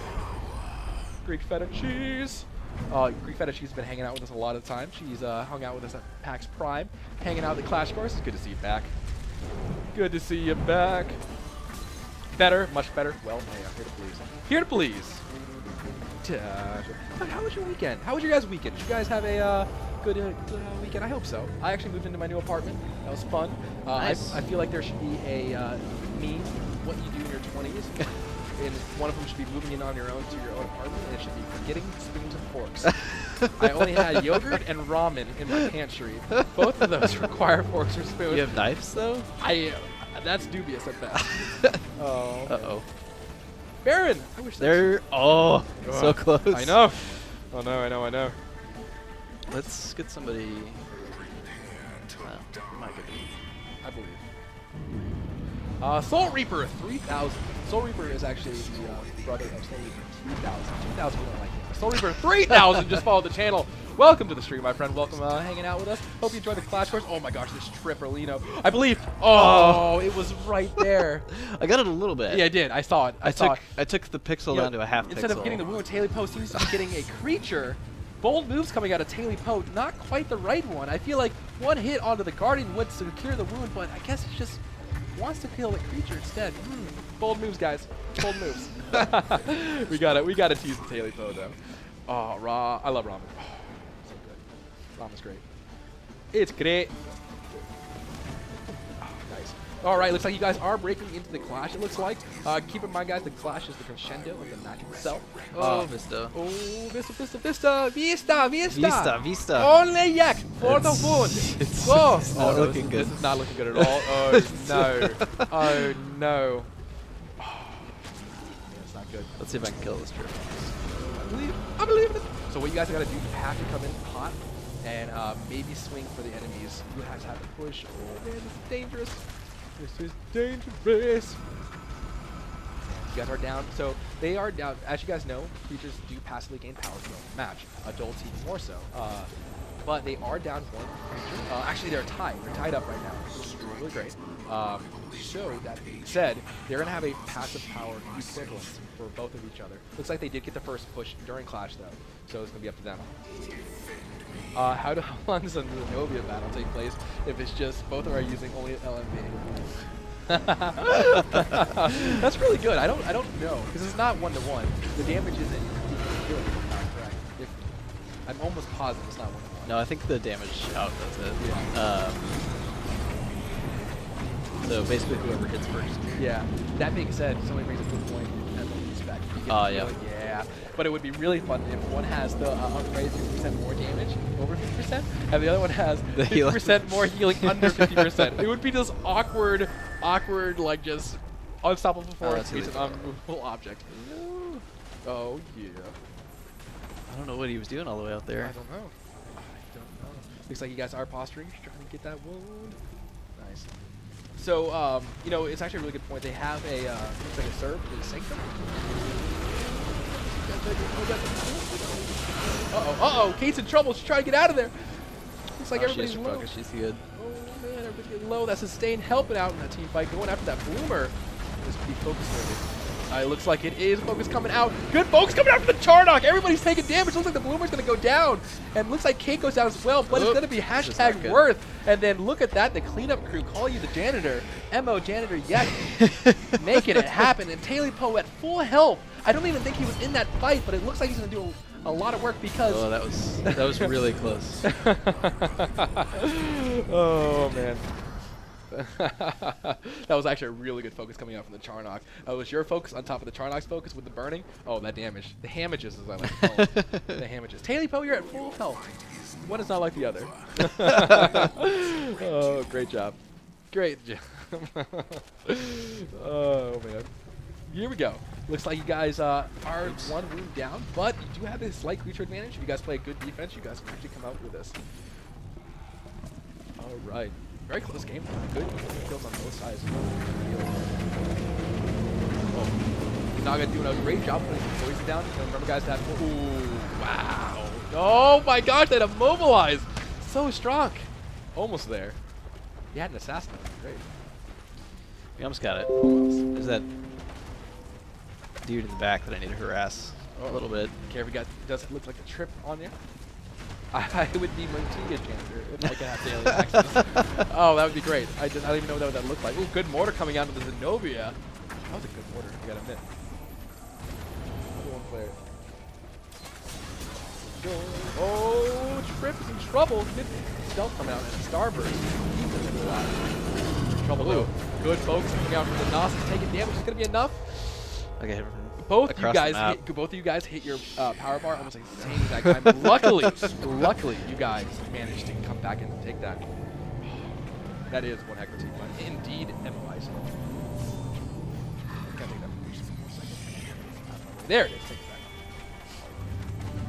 Greek feta cheese. Greek feta cheese has been hanging out with us a lot of the time. She's hung out with us at PAX Prime, hanging out at the Clash course. It's good to see you back. Good to see you back. Better, much better. Well, hey, I'm here to please. Here to please. How was your weekend? How was your guys' weekend? Did you guys have a good weekend? I hope so. I actually moved into my new apartment. That was fun. Nice. I feel like there should be a me, what you do in your 20s. And one of them should be moving in on your own to your own apartment, and it should be forgetting spoons and forks. I only had yogurt and ramen in my pantry. Both of those require forks or spoons. You have knives, though? That's dubious at best. Oh. Uh-oh. Baron! I wish They're... Oh, so Ugh. close. I know. Oh no, I know. Let's get somebody... Well, might get I believe. Soul Reaper 3000. Soul Reaper is actually the brother of Soul Reaper 2000. 2000 we don't like him. Soul Reaper 3000 just followed the channel. Welcome to the stream, my friend. Welcome hanging out with us. Hope you enjoyed the Clash course. Oh my gosh, this Tripperlino. I believe. Oh, it was right there. I got it a little bit. Yeah, I did. I saw it. I saw it. I took the pixel You know, down to a half instead pixel. of getting the wound, Taily Poe seems to be getting a creature. Bold moves coming out of Taily Poe. Not quite the right one. I feel like one hit onto the Guardian would secure the wound, but I guess he just wants to kill the creature instead. Bold moves, guys. Bold moves. we got to tease the Taily Poe though. Oh, raw. I love ramen. Oh, so good. Ramen's great. It's great. Oh, nice. All right, looks like you guys are breaking into the Clash, it looks like. Keep in mind, guys, the Clash is the crescendo of the match itself. Oh, Vista. Oh, Vista. Vista. Only yak for the wound. It's Go. not looking good. This is not looking good at all. Oh, no. Oh, no. Oh, yeah, it's not good. Let's see if I can kill this trip. I believe in it. So what you guys got to do, you have to come in hot and maybe swing for the enemies. You guys have to push. Oh, man, this is dangerous. This is dangerous. You guys are down. So they are down. As you guys know, creatures do passively gain power throughout the match. Adults even more so. But they are down one creature. Actually, they're tied. They're tied up right now, which is really great. So that being said, they're going to have a passive power equivalent for both of each other. Looks like they did get the first push during Clash, though. So it's going to be up to them. How long does a Xenobia battle take place if it's just both are using only LMB? That's really good. I don't know because it's not 1-to-1. The damage isn't really correct. I'm almost positive it's not 1-to-1. No, I think the damage out does it. Yeah. So basically whoever hits first. Yeah. That being said, somebody brings a good point. As a respect. Yeah. Yeah. But it would be really fun if one has the upgrade 50% more damage over 50%, and the other one has The 50% more healing under 50%. It would be this awkward, like just unstoppable force that's meets really an unmovable object. Oh, yeah. I don't know what he was doing all the way out there. I don't know. Looks like you guys are posturing, trying to get that wound. Nice. So, you know, it's actually a really good point. They have a, looks like a serve with a Sanctum. Uh-oh, Kate's in trouble. She's trying to get out of there. Looks like everybody's low. Focus. She's good. Oh, man, everybody's getting low. That Sustain helping out in that team fight, going after that Bloomer. This could be focus maybe. It looks like it is. Focus coming out. Good focus coming out from the Charnock. Everybody's taking damage. Looks like the Bloomer's going to go down. And looks like Kate goes down as well, but it's going to be hashtag worth. And then look at that. The cleanup crew call you the janitor. MO janitor, yes. Making it happen. And Taylor Poe at full health. I don't even think he was in that fight, but it looks like he's going to do a lot of work because... Oh, that was really close. Oh, man. That was actually a really good focus coming out from the Charnock. It was your focus on top of the Charnock's focus with the burning. Oh, that damage. The hamages, as I like to call it. The hamages. Taylor Poe, you're at full health. One is not like the other. Oh, great job. Great job. Oh, man. Here we go. Looks like you guys are one wound down, but you do have a slight creature advantage. If you guys play a good defense, you guys can actually come out with this. All right. Very close game. Good kills on both sides. Oh. Naga doing a great job putting the poison down. Remember, guys, that. Ooh, wow. Oh my gosh, that immobilized. So strong. Almost there. He had an assassin. That was great. We almost got it. There's that dude in the back that I need to harass a little bit. Okay, we got. Does it look like a trip on there? I would be Montiga janitor if I could have daily access. Oh, that would be great. I don't even know what that looked like. Ooh, good mortar coming out of the Xenobia. That was a good mortar, I gotta admit. Another one player. Oh, Trip is in trouble. Good stealth coming out and a Starburst. Trouble though. Good folks coming out from the Gnosis, taking damage. Is gonna be enough. Okay. Both of you guys hit your power bar almost like the same exact time. Luckily, you guys managed to come back and take that. That is one heck of a team fight. Indeed, MOIs. Can't take that for a second. There it is. Take it back.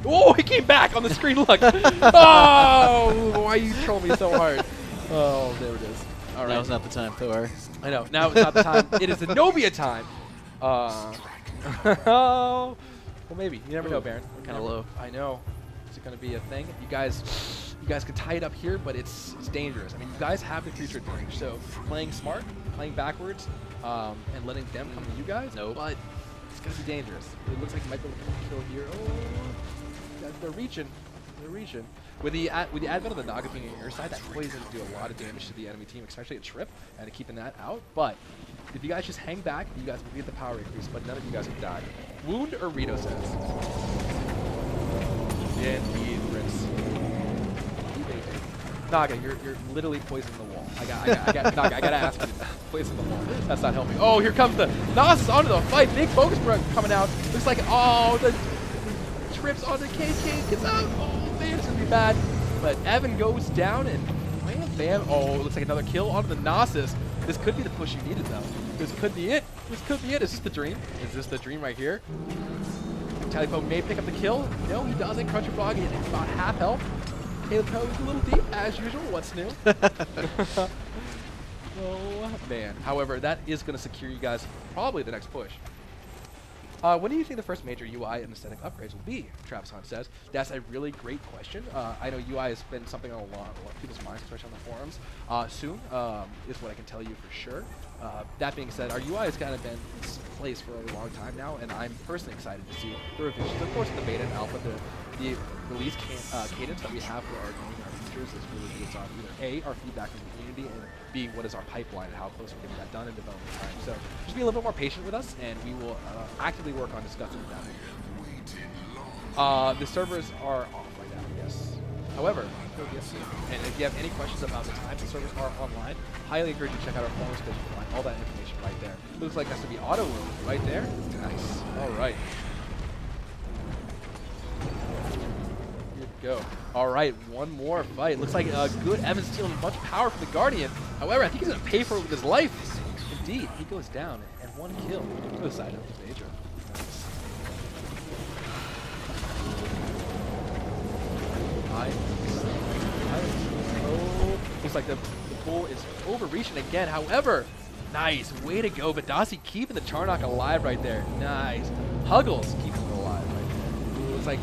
Oh, he came back on the screen. Look. Oh, why you troll me so hard? Oh, there it is. All right. Now is not the time, Thor. I know. Now is not the time. It is Xenobia time. Oh, well, maybe. You never know, Baron. We're kind of low. I know. Is it going to be a thing? You guys can tie it up here, but it's dangerous. I mean, you guys have the creature advantage, so playing smart, playing backwards, and letting them come to you guys. No, but it's going to be dangerous. It looks like you might be able to kill here. Oh, they're reaching. They're reaching. With the advent of the Naga being on your side, that poison do a lot of damage to the enemy team, especially a Trip, and keeping that out. But if you guys just hang back, you guys will get the power increase, but none of you guys have died. Wound or Rito says. Indeed, Prince. Naga, you're literally poisoning the wall. Naga, I gotta ask you to poison the wall. That's not helping. Oh, here comes the Gnosis onto the fight. Big focus coming out. Looks like, oh, the Trips onto KK gets out. Oh, man, it's gonna be bad. But Evan goes down and bam. Oh, it looks like another kill onto the Gnosis. This could be the push you needed, though. This could be it. This could be it. Is this the dream? Is this the dream right here? Talipo may pick up the kill. No, he doesn't. Cruncher Frog is about half health. Caleb Poe is a little deep, as usual. What's new? Oh, man. However, that is going to secure you guys probably the next push. When do you think the first major UI and aesthetic upgrades will be? Travis Hunt says. That's a really great question. I know UI has been something on a lot of people's minds, especially on the forums. Soon is what I can tell you for sure. That being said, our UI has kind of been in place for a long time now, and I'm personally excited to see the revisions. Of course, in the beta and alpha, the release cadence that we have for our game, our features is really based on either A, our feedback from the community, and B, what is our pipeline and how close we're getting that done in development time. So just be a little bit more patient with us, and we will actively work on discussing that. The servers are off right now, yes. However, and if you have any questions about the time the servers are online, highly encourage you to check out our forums because you can find all that information right there. Looks like that's to be auto wound right there. Nice. All right. Here we go. All right, one more fight. Looks like good Evan's stealing a bunch of power from the Guardian. However, I think he's going to pay for it with his life. Indeed, he goes down and one kill to the side of the Major. Looks like the bull is overreaching again. However, nice. Way to go. Vadasi keeping the Charnock alive right there. Nice. Huggles keeping it alive right there. Looks like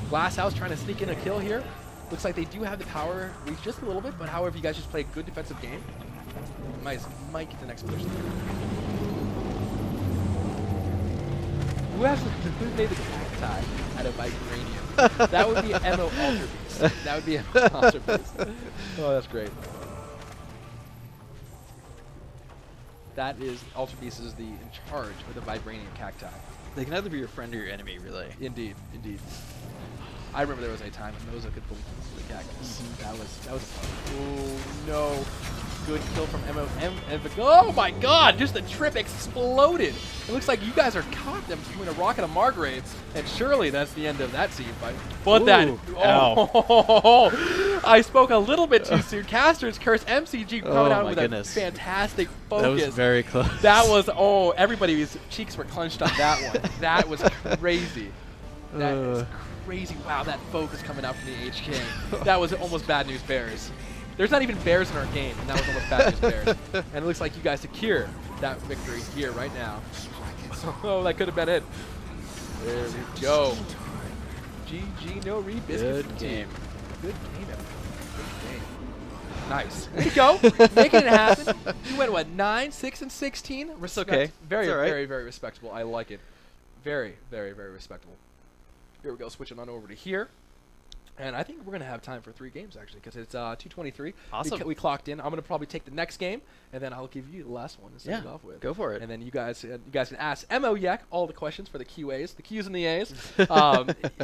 Glass House trying to sneak in a kill here. Looks like they do have the power reach just a little bit, but however, you guys just play a good defensive game, might get the next push. Who made the cacti out of vibranium? That would be Emo Ultra Beast. That would be Emo Ultra Beast. Oh, that's great. That is Ultra Beast is in charge of the vibranium cacti. They can either be your friend or your enemy, really. Indeed, indeed. I remember there was a time when Moza could pull the cactus. That was. Oh no! Good kill from Mo. Oh my God! Just the trip exploded. It looks like you guys are caught them between a rock and a Margrave, and surely that's the end of that scene fight. But I spoke a little bit too soon. Caster's Curse MCG coming out with a fantastic focus. That was very close. That was everybody's cheeks were clenched on that one. That was crazy. That is crazy. Wow, that focus coming out from the HK. That was almost Bad News Bears. There's not even bears in our game, and that was almost Bad News Bears. And it looks like you guys secure that victory here right now. Oh, that could have been it. There we go. GG, no re-biscuit. Good game. Good game, everyone. Good game. Nice. There you go. Making it happen. You went, what, 9, 6, and 16? Respect. Okay. Very, right. very, very respectable. I like it. Very, very, very respectable. Here we go, switching on over to here. And I think we're going to have time for 3 games, actually, because it's 2:23. Awesome. We clocked in. I'm going to probably take the next game, and then I'll give you the last one to start it off with. Go for it. And then you guys can ask Mo Yek all the questions for the QAs, the Qs and the As.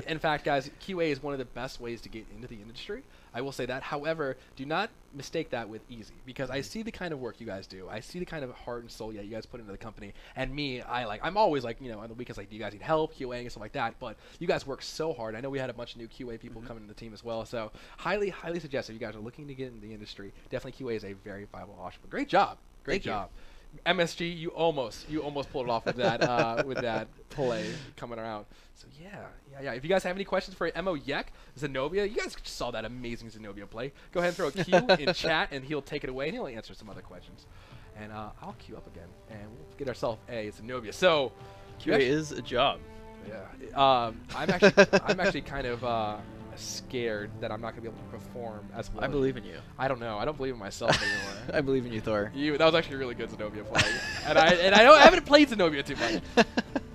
In fact, guys, QA is one of the best ways to get into the industry. I will say that. However, do not mistake that with easy, because I see the kind of work you guys do. I see the kind of heart and soul you guys put into the company. And me, I'm always like, on the weekends, like, do you guys need help, QAing and stuff like that? But you guys work so hard. I know we had a bunch of new QA people coming to the team as well. So highly, highly suggest if you guys are looking to get into the industry, definitely QA is a very viable option. But great job. Great job. MSG, you almost pulled it off with that with that play coming around. So yeah. If you guys have any questions for Mo Yek, Xenobia, you guys just saw that amazing Xenobia play. Go ahead and throw a Q in chat, and he'll take it away, and he'll answer some other questions. And I'll queue up again, and we'll get ourselves a Xenobia. So QA is a job. Yeah. I'm actually kind of scared that I'm not gonna be able to perform as well. I believe in you. I don't know. I don't believe in myself anymore. I believe in you, Thor. That was actually a really good Xenobia play. and I haven't played Xenobia too much.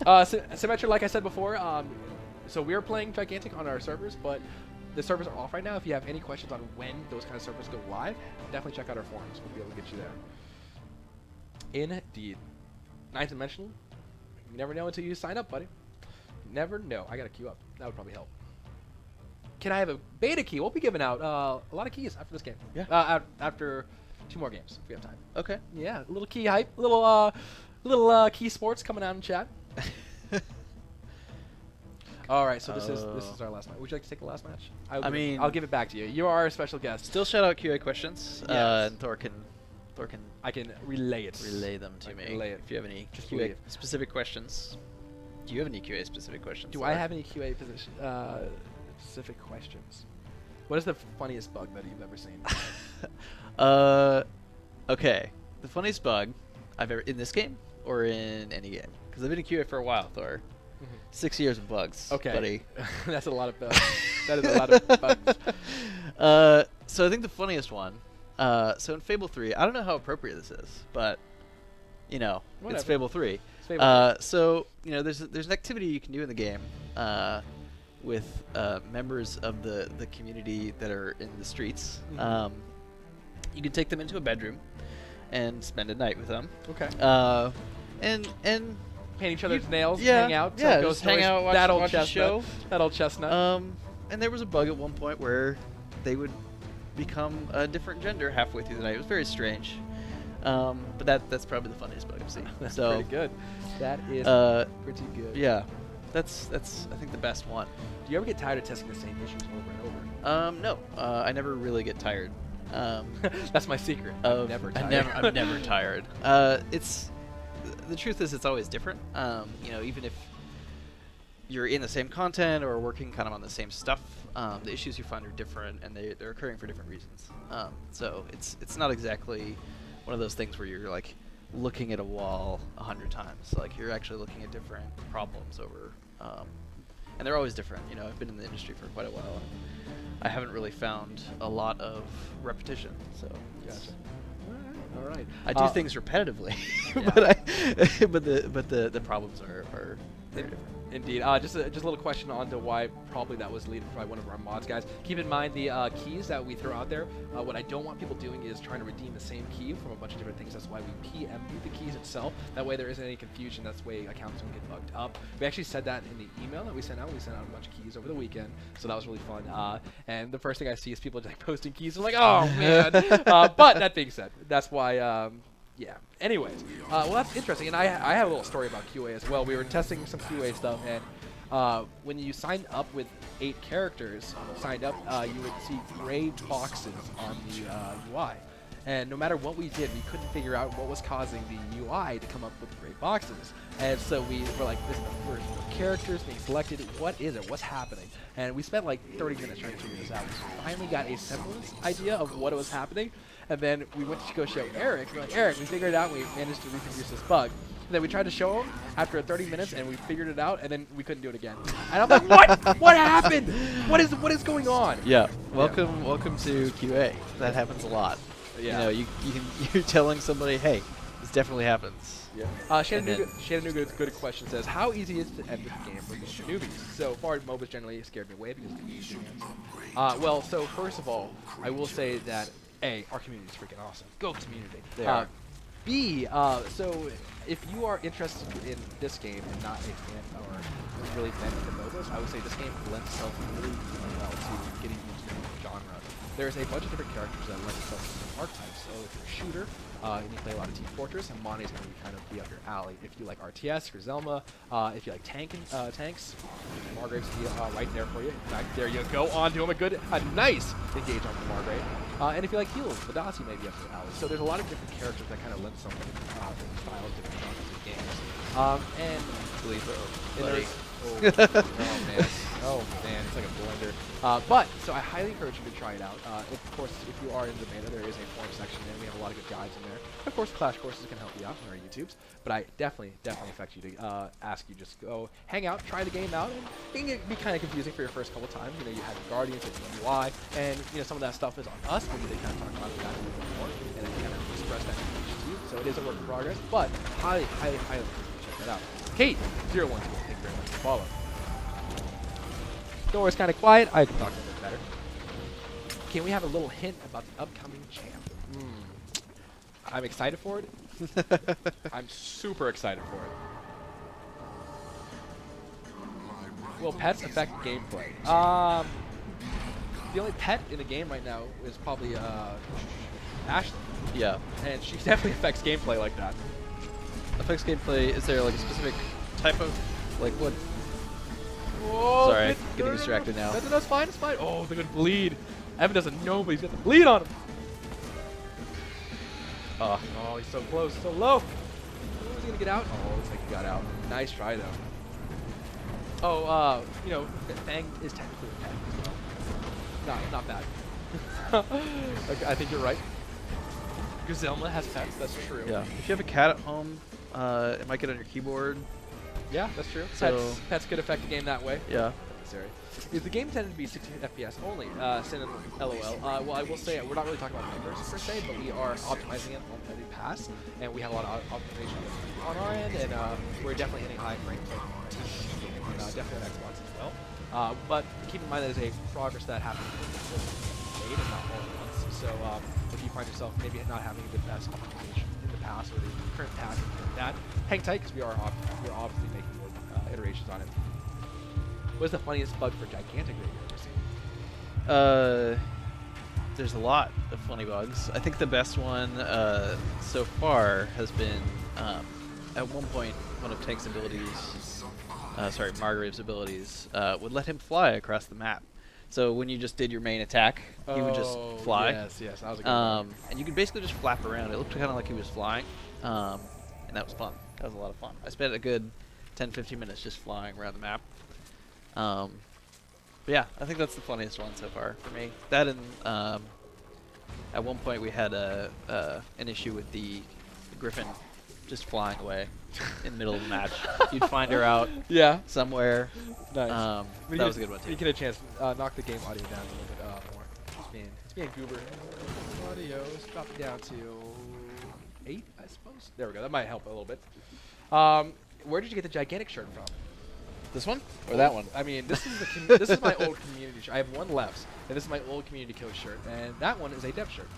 Symmetra, like I said before, so we're playing Gigantic on our servers, but the servers are off right now. If you have any questions on when those kind of servers go live, definitely check out our forums. We'll be able to get you there. Indeed. 9th Dimensional. You never know until you sign up, buddy. Never know. I gotta queue up. That would probably help. Can I have a beta key? We'll be giving out a lot of keys after this game. Yeah. After 2 more games, if we have time. Okay. Yeah, a little key hype, little key sports coming out in chat. All right, so this is our last match. Would you like to take the last match? I'll give it back to you. You are our special guest. Still shout out QA questions. Yes. And Thor can. I can relay it. Relay them to me. Relay it. If you have any Just QA specific questions. Do you have any QA specific questions? Do I have any QA specific questions? What is the funniest bug that you've ever seen? Okay. The funniest bug I've ever in this game or in any game? Because I've been in QA for a while, Thor. 6 years of bugs. Okay. Buddy. That's a lot of bugs. That is a lot of bugs. So I think the funniest one. So in Fable 3, I don't know how appropriate this is, but it's Fable 3. It's Fable 3. So there's an activity you can do in the game with members of the community that are in the streets. You can take them into a bedroom and spend a night with them. Okay. And paint each other's nails, yeah, hang out, yeah, tell just hang out, watch, that old watch chestnut. a show. That old chestnut. And there was a bug at one point where they would become a different gender halfway through the night. It was very strange. But that's probably the funniest bug I've seen. That's so pretty good. That is pretty good. Yeah, that's I think the best one. Do you ever get tired of testing the same issues over and over? No, I never really get tired. That's my secret. I'm never tired. I'm never tired. The truth is, it's always different. Even if you're in the same content or working kind of on the same stuff, the issues you find are different, and they're occurring for different reasons. So it's not exactly one of those things where you're like looking at a wall 100 times. Like you're actually looking at different problems over, and they're always different. You know, I've been in the industry for quite a while, and I haven't really found a lot of repetition. So Gotcha. All right. I do things repetitively, but the problems are very different. Indeed. Just a little question on to why probably that was leading by one of our mods, guys. Keep in mind the keys that we throw out there. What I don't want people doing is trying to redeem the same key from a bunch of different things. That's why we PM the keys itself. That way there isn't any confusion. That's the way accounts don't get bugged up. We actually said that in the email that we sent out. We sent out a bunch of keys over the weekend, so that was really fun. And the first thing I see is people just like posting keys. I'm like, oh man. But that being said, that's why. Yeah. Anyways, well, that's interesting, and I have a little story about QA as well. We were testing some QA stuff, and when you signed up with 8 characters signed up, you would see gray boxes on the UI. And no matter what we did, we couldn't figure out what was causing the UI to come up with gray boxes. And so we were like, this is the first characters being selected. What is it? What's happening? And we spent like 30 minutes trying to figure this out. We finally got a semblance idea of what was happening. And then we went to go show Eric. We're like, Eric, we figured it out. And we managed to reproduce this bug. And then we tried to show him after 30 minutes, and we figured it out. And then we couldn't do it again. And I'm like, what? What happened? What is going on? Yeah. Welcome to QA. That happens a lot. Yeah. You know, you're telling somebody, hey, this definitely happens. Yeah. Shannon Nugget's good question says, how easy is it to end this game for newbies? So far, MOBAs generally scared me away because of the easy games. Well, so first of all, I will say that A, our community is freaking awesome. Go community. They are. B, so if you are interested in this game and not a fan or really fan of the MOBAs, I would say this game lends itself really well to getting into the genre. There's a bunch of different characters that lend themselves to different archetypes. So if you're a shooter, and you play a lot of Team Fortress, and Monty is going to be kind of be up your alley. If you like RTS, or Zelma, if you like tanks, Margrave's be right there for you. In fact, there you go on to him. A nice engage on the Margrave. And if you like heals, Vadasi may be up your alley. So there's a lot of different characters that kind of lend themselves to different styles, different genres of games. And Buddy. Oh man, it's like a blender. But so I highly encourage you to try it out. Of course, if you are in the beta, there is a forum section, and we have a lot of good guides in there. Of course, Clash courses can help you out on our YouTubes, but I definitely expect you to ask you just go hang out, try the game out, and it can be kind of confusing for your first couple times. You know, you have the Guardians and the UI, and you know some of that stuff is on us. Maybe they kind of talk about that a little bit more, and then kind of express that information to you. So it is a work in progress, but highly encourage you to check that out. Kate 012, thank you very much for follow. Door is kind of quiet. I can talk a little bit better. Can we have a little hint about the upcoming champ? I'm excited for it. I'm super excited for it. Will pets affect gameplay? The only pet in the game right now is probably Ashley. Yeah. And she definitely affects gameplay like that. Affects gameplay. Is there like a specific type of like what? Whoa, Sorry, getting distracted now. No, it's fine, it's fine. Oh, they're gonna bleed. Evan doesn't know, but he's got the bleed on him. Oh, he's so close, so low. Oh, is he gonna get out? Oh, looks like he got out. Nice try, though. Oh, you know, Fang is technically a pet as well. Not bad. Okay, I think you're right. Gazelma has pets, that's true. Yeah. If you have a cat at home, it might get on your keyboard. Yeah, that's true. So pets could affect the game that way. Yeah. Necessary. If the game tended to be 60 FPS only, send an LOL. Well, I will say we're not really talking about numbers per se, but we are optimizing it on every pass, and we have a lot of optimization on our end, and we're definitely hitting high frames and definitely on Xbox as well. But keep in mind that is a progress that happens in and not all at once. So if you find yourself maybe not having the best optimization in the past or the current pass like that, hang tight because we're obviously making more iterations on it. What's the funniest bug for Gigantic that you've ever seen? There's a lot of funny bugs. I think the best one so far has been at one point one of Tank's abilities, Margrave's abilities, would let him fly across the map. So when you just did your main attack, he would just fly. Yes, that was a good one. And you could basically just flap around. It looked kind of like he was flying, and that was fun. That was a lot of fun. I spent a good 10-15 minutes just flying around the map. But yeah, I think that's the funniest one so far for me. That and at one point we had an issue with the Griffin just flying away in the middle of the match. You'd find her out somewhere. Nice. That was a good one too. You get a chance knock the game audio down a little bit more. It's being goober. Audio is dropping down to 8, I suppose. There we go. That might help a little bit. Where did you get the gigantic shirt from? This one or that one? I mean, this is the this is my old community shirt. I have one left, and this is my old community coach shirt, and that one is a dev shirt.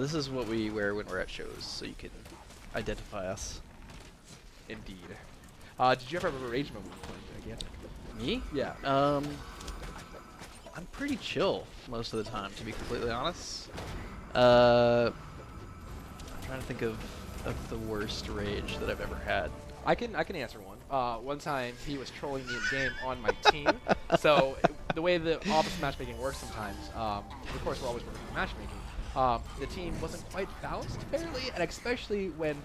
This is what we wear when we're at shows, so you can identify us. Indeed. Did you ever have a rage moment playing gigantic? Me? Yeah. I'm pretty chill most of the time, to be completely honest. I'm trying to think of the worst rage that I've ever had. I can answer one. One time he was trolling me in game on my team. So the way the office matchmaking works sometimes, of course we're always working on matchmaking. The team wasn't quite balanced fairly, and especially when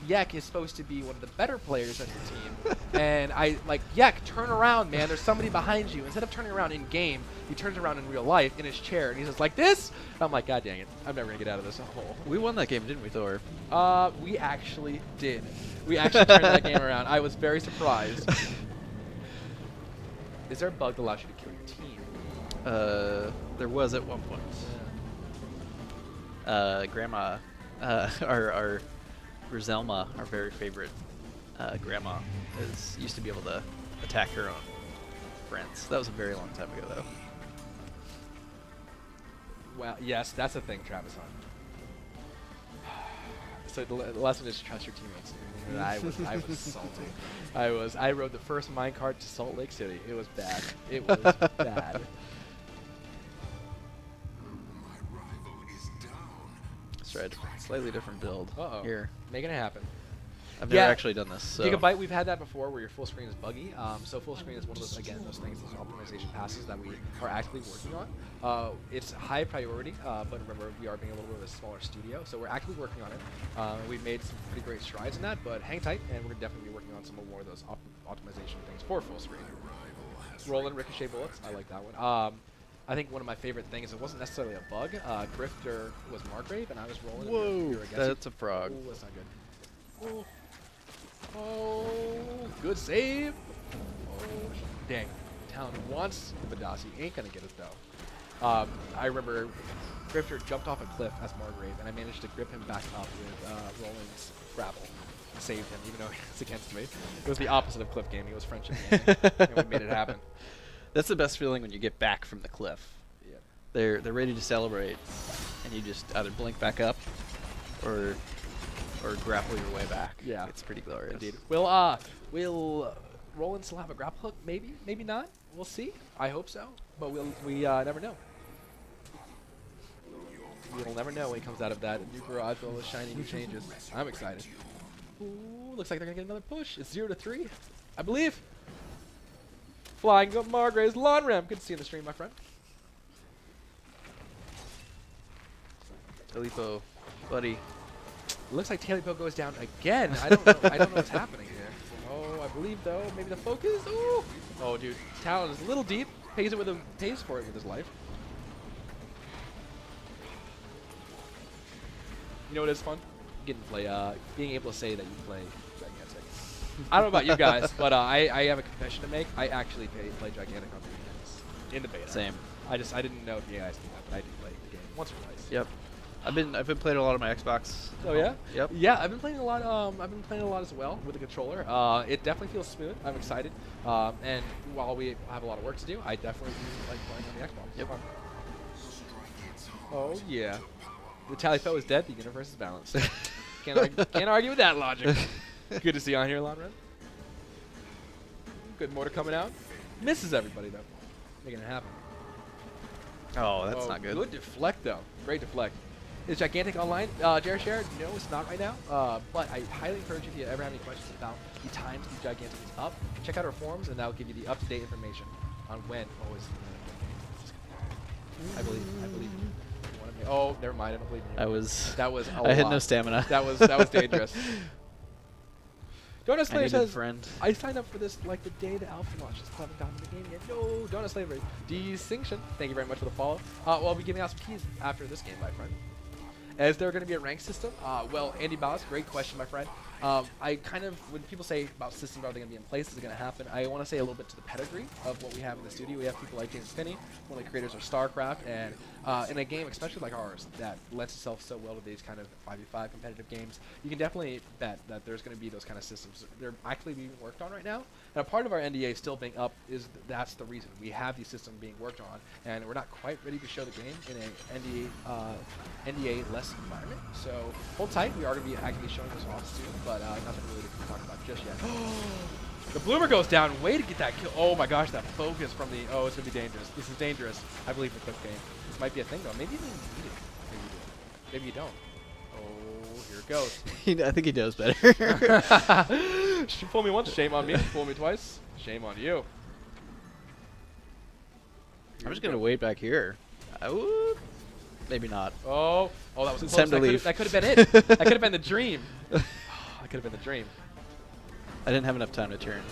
Yek is supposed to be one of the better players of the team. And I like, Yek, turn around, man. There's somebody behind you. Instead of turning around in game, he turns around in real life in his chair, and he's just like this. And I'm like, God dang it, I'm never gonna get out of this hole. We won that game, didn't we, Thor? We actually did. We actually turned that game around. I was very surprised. Is there a bug that allows you to kill your team? There was at one point. Grandma, our Griselma, our very favorite grandma, used to be able to attack her own friends. That was a very long time ago, though. Well, yes, that's a thing, Travis. So the lesson is trust your teammates. I was salty. I rode the first minecart to Salt Lake City. It was bad. It was bad. Let's try a slightly different build here. Making it happen. I've never actually done this. So. Gigabyte, we've had that before where your full screen is buggy. So full screen is one of those, again, those things, those optimization passes that we are actively working on. It's high priority, but remember, we are being a little bit of a smaller studio, so we're actively working on it. We've made some pretty great strides in that, but hang tight, and we're definitely working on some more of those optimization things for full screen. Rolling ricochet bullets, I like that one. I think one of my favorite things, it wasn't necessarily a bug. Grifter was Margrave, and I was rolling. Whoa, that's a frog. Ooh, that's not good. Ooh. Oh, good save. Oh, dang. Talon wants Badasi. Ain't gonna get it though. I remember Grifter jumped off a cliff as Margrave, and I managed to grip him back up with Roland's grapple. And saved him, even though it's against me. It was the opposite of cliff gaming. It was friendship gaming, and we made it happen. That's the best feeling when you get back from the cliff. Yeah. They're ready to celebrate, and you just either blink back up, or grapple your way back. Yeah, it's pretty glorious. Indeed. Will Roland still have a grapple hook? Maybe, maybe not. We'll see. I hope so, but we never know. We'll never know when he comes out of that new garage with all those shiny new changes. I'm excited. Ooh, looks like they're gonna get another push. It's 0-3, I believe. Flying up Margrave's lawn ramp. Good to see you in the stream, my friend. Talipo, buddy. Looks like Talipo goes down again. I don't know. I don't know what's happening here. Oh, I believe though. Maybe the focus. Ooh. Oh, dude. Talon is a little deep. Pays for it with his life. You know what is fun? Getting to play. Being able to say that you play Gigantic. I don't know about you guys, but I have a confession to make. I actually play Gigantic on the weekends in the beta. Same. I didn't know if you guys knew that, but I did play the game once or twice. Yep. I've been playing a lot on my Xbox. Oh yeah. Yep. Yeah, I've been playing a lot. I've been playing a lot as well with the controller. It definitely feels smooth. I'm excited. And while we have a lot of work to do, I definitely do like playing on the Xbox. Yep. Oh yeah. The Talipo is dead. The universe is balanced. Can't argue with that logic. Good to see you on here, Lonren. Good mortar coming out. Misses everybody though. Making it happen. Oh, that's not good. Good deflect though. Great deflect. Is Gigantic online? Jared Share? No, it's not right now. But I highly encourage you if you ever have any questions about the times the Gigantic is up, check out our forums and that'll give you the up-to-date information on when. Oh, it's I believe. Oh, never mind. I don't believe in you. That was. I had no stamina. That was dangerous. Donut Slayer says, friend. I signed up for this like the day the alpha launch. Just haven't gotten the game yet. No, Donut Slavery. Distinction. Thank you very much for the follow. Well, I'll be giving out some keys after this game, my friend. Is there going to be a rank system? Well, Andy Ballas, great question, my friend. I kind of, when people say about systems, are they going to be in place? Is it going to happen? I want to say a little bit to the pedigree of what we have in the studio. We have people like James Finney, one of the creators of StarCraft, and in a game, especially like ours, that lends itself so well to these kind of 5v5 competitive games, you can definitely bet that there's going to be those kind of systems. They're actually being worked on right now, and a part of our NDA still being up is that's the reason. We have these systems being worked on, and we're not quite ready to show the game in an NDA-less environment. So hold tight. We are going to be actively showing this off soon, but nothing really to talk about just yet. The bloomer goes down. Way to get that kill. Oh my gosh, that focus from the... Oh, it's going to be dangerous. This is dangerous. I believe in quick game. This might be a thing, though. Maybe you didn't need it. Maybe you do. Maybe you don't. Oh, here it goes. I think he knows better. She fooled me once. Shame on me. Fooled me twice. Shame on you. I'm just going to wait back here. Maybe not. Oh, that was It's close. time to leave. That could have been it. That could have been the dream. That could have been the dream. I didn't have enough time to turn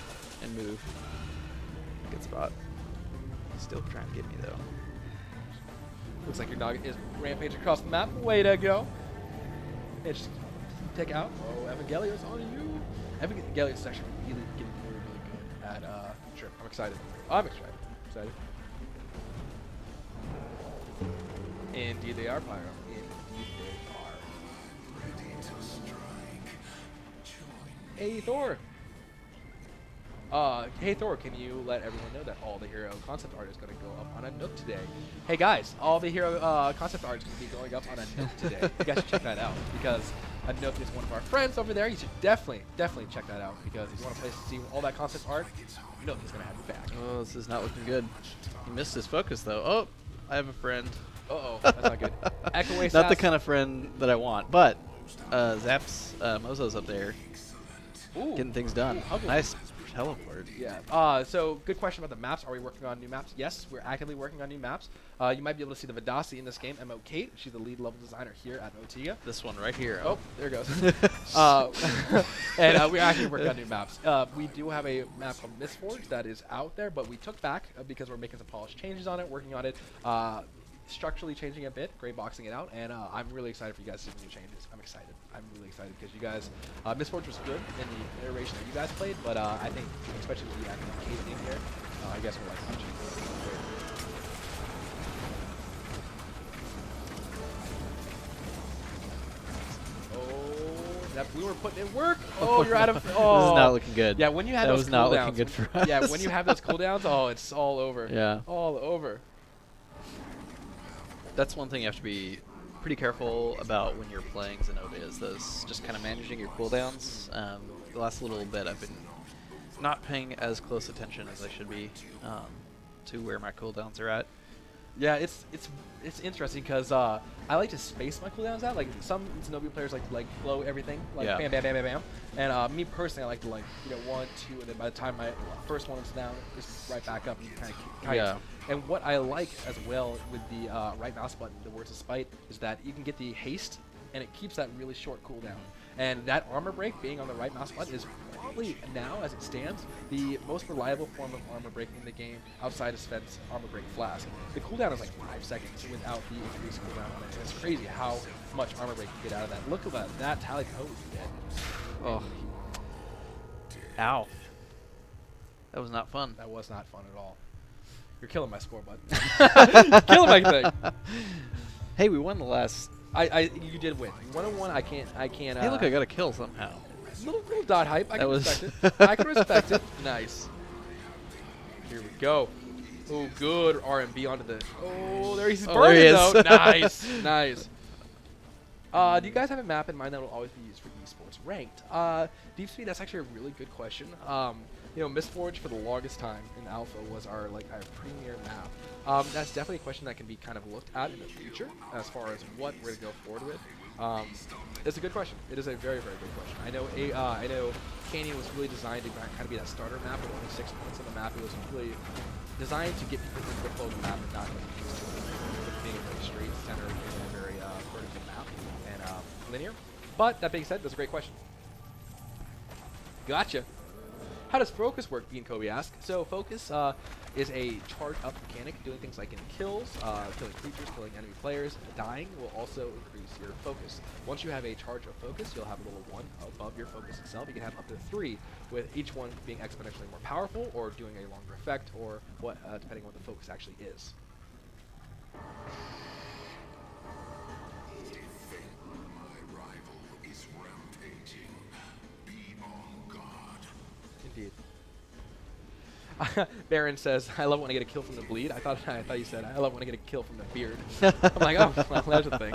and move. Good spot. Still trying to get me, though. Looks like your dog is rampaging across the map. Way to go. It's take out. Oh, Evangelio's on you. Evangelio's is actually really getting really, really good at Trip. I'm excited. I'm excited. Indeed they are, Pyro. Indeed they are. Hey, Thor. Hey Thor, can you let everyone know that all the hero concept art is going to go up on a Nook today? Hey guys, all the hero concept art is going to be going up on a Nook today. You guys should check that out because a Nook is one of our friends over there. You should definitely check that out because if you want a place to see all that concept art, Nook is going to have you back. Oh, this is not looking good. He missed his focus, though. Oh, I have a friend. Uh-oh, that's not good. Echoing Not the kind of friend that I want, but Zap's Mozo's up there. Ooh. Getting things done. Ooh, Nice teleport. Yeah. So good question about the maps. Are we working on new maps? Yes, we're actively working on new maps. You might be able to see the Vidasi in this game, MO Kate. She's the lead level designer here at Motiga. This one right here. Oh, there it goes. And we're actually working on new maps. We do have a map called Mistforge that is out there, but we took back because we're making some polished changes on it, working on it. Structurally changing a bit, gray boxing it out, and I'm really excited for you guys to see the new changes. I'm excited. I'm really excited because you guys, Mistforge was good in the iteration that you guys played, but I think, especially with the active Kate thing here, I guess we're like punching. Oh, that bloomer putting in work. Oh, you're out of. Oh, this is not looking good. Yeah, when you have that those was not cooldowns. looking good for us. Yeah, when you have those cooldowns, oh, it's all over. Yeah. All over. That's one thing you have to be pretty careful about when you're playing Xenobia, is those just kind of managing your cooldowns. The last little bit I've been not paying as close attention as I should be to where my cooldowns are at. Yeah, it's interesting because I like to space my cooldowns out. Like some Xenobia players like blow everything, like Yeah. bam, bam, bam, bam, bam. And me personally, I like to 1, 2, and then by the time my first one is down, it's right back up and you kind of kite. Yeah. And what I like as well with the right mouse button, the Words of Spite, is that you can get the haste, and it keeps that really short cooldown. And that armor break being on the right mouse button is probably now, as it stands, the most reliable form of armor breaking in the game outside of Sven's armor break flask. The cooldown is like 5 seconds without the increased cooldown on it. And it's crazy how much armor break you get out of that. Look at that tally code you get. Oh. Ow. That was not fun. That was not fun at all. You're killing my score, bud. Killing my thing. Hey, we won the last. You did win. 1-1. I can't. Hey, look, I got a kill somehow. Little dot hype. I That can was- respect it. I can respect it. Nice. Here we go. Oh, good R&B onto the. Oh, there he's Oh, burning there he is. though. Nice, nice. Do you guys have a map in mind that will always be used for esports ranked? Deep Speed. That's actually a really good question. Mistforge for the longest time in Alpha was our premier map. That's definitely a question that can be kind of looked at in the future as far as what we're gonna go forward with. It's a good question. It is a very, very good question. I know Canyon was really designed to kind of be that starter map with only 6 points on the map. It was really designed to get people into the flow of the map and not get used to it. With being a very straight center and a very vertical map and linear. But that being said, that's a great question. Gotcha. How does focus work, Bean Kobe asks? So focus is a charge up mechanic, doing things like getting kills, killing creatures, killing enemy players. Dying will also increase your focus. Once you have a charge of focus, you'll have a little 1 above your focus itself. You can have up to 3, with each one being exponentially more powerful or doing a longer effect, or what, depending on what the focus actually is. Indeed. Baron says, "I love when I get a kill from the bleed." I thought you said, "I love when I get a kill from the beard." I'm like, oh, well, that's a thing.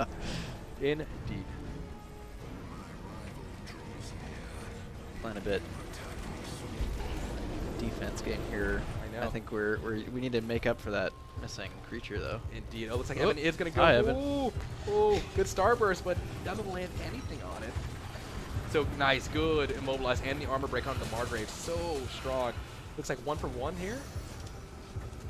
Indeed. Playing a bit defense game here. I know. I think we need to make up for that missing creature though. Indeed. Oh, looks like Evan is gonna go. Hi, Evan. Ooh, ooh, good starburst, but doesn't land anything on it. So nice, good immobilize, and the armor break on the Margrave. So strong. Looks like 1 for 1 here.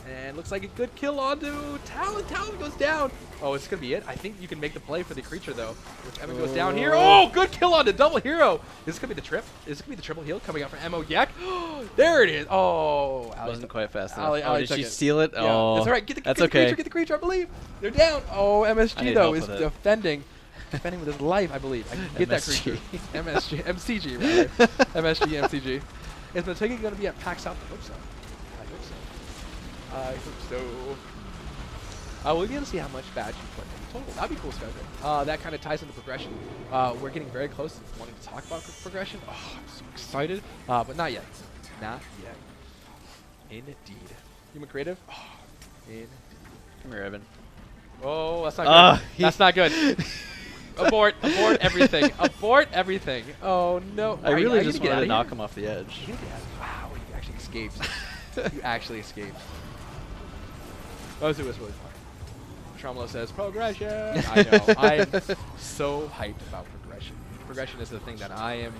And looks like a good kill onto Talon. Talon goes down. Oh, it's going to be it. I think you can make the play for the creature, though. If Evan goes down here. Oh, good kill onto double hero. Is this going to be the trip? Is this going to be the triple heal coming out from Mo Yak? There it is. Oh, Wasn't quite fast enough. Ali Did took she it. steal it? Yeah. Oh, That's all right. Get the that's creature. okay. Get the creature, I believe. They're down. Oh, I MSG, need though, help is with it. defending with his life, I believe. I can get that MSG. creature. MSG. MCG, rather. MSG, MCG. Is Mategi going to be at PAX South? I hope so. I hope so. We'll be able to see how much badge you put in total. That'd be cool, Skyler. That kind of ties into progression. We're getting very close to wanting to talk about progression. Oh, I'm so excited. But not yet. Not yet. Indeed. Human creative? Oh, indeed. Come here, Evan. Oh, that's not good. That's not good. Abort. Abort everything. Abort everything. Oh, no. I really need just to get wanted out to of knock here. him off the edge. Wow, you actually escaped. You actually escaped. It was really fun. Tromolo says, progression! I know. I am so hyped about progression. Progression is the thing that I am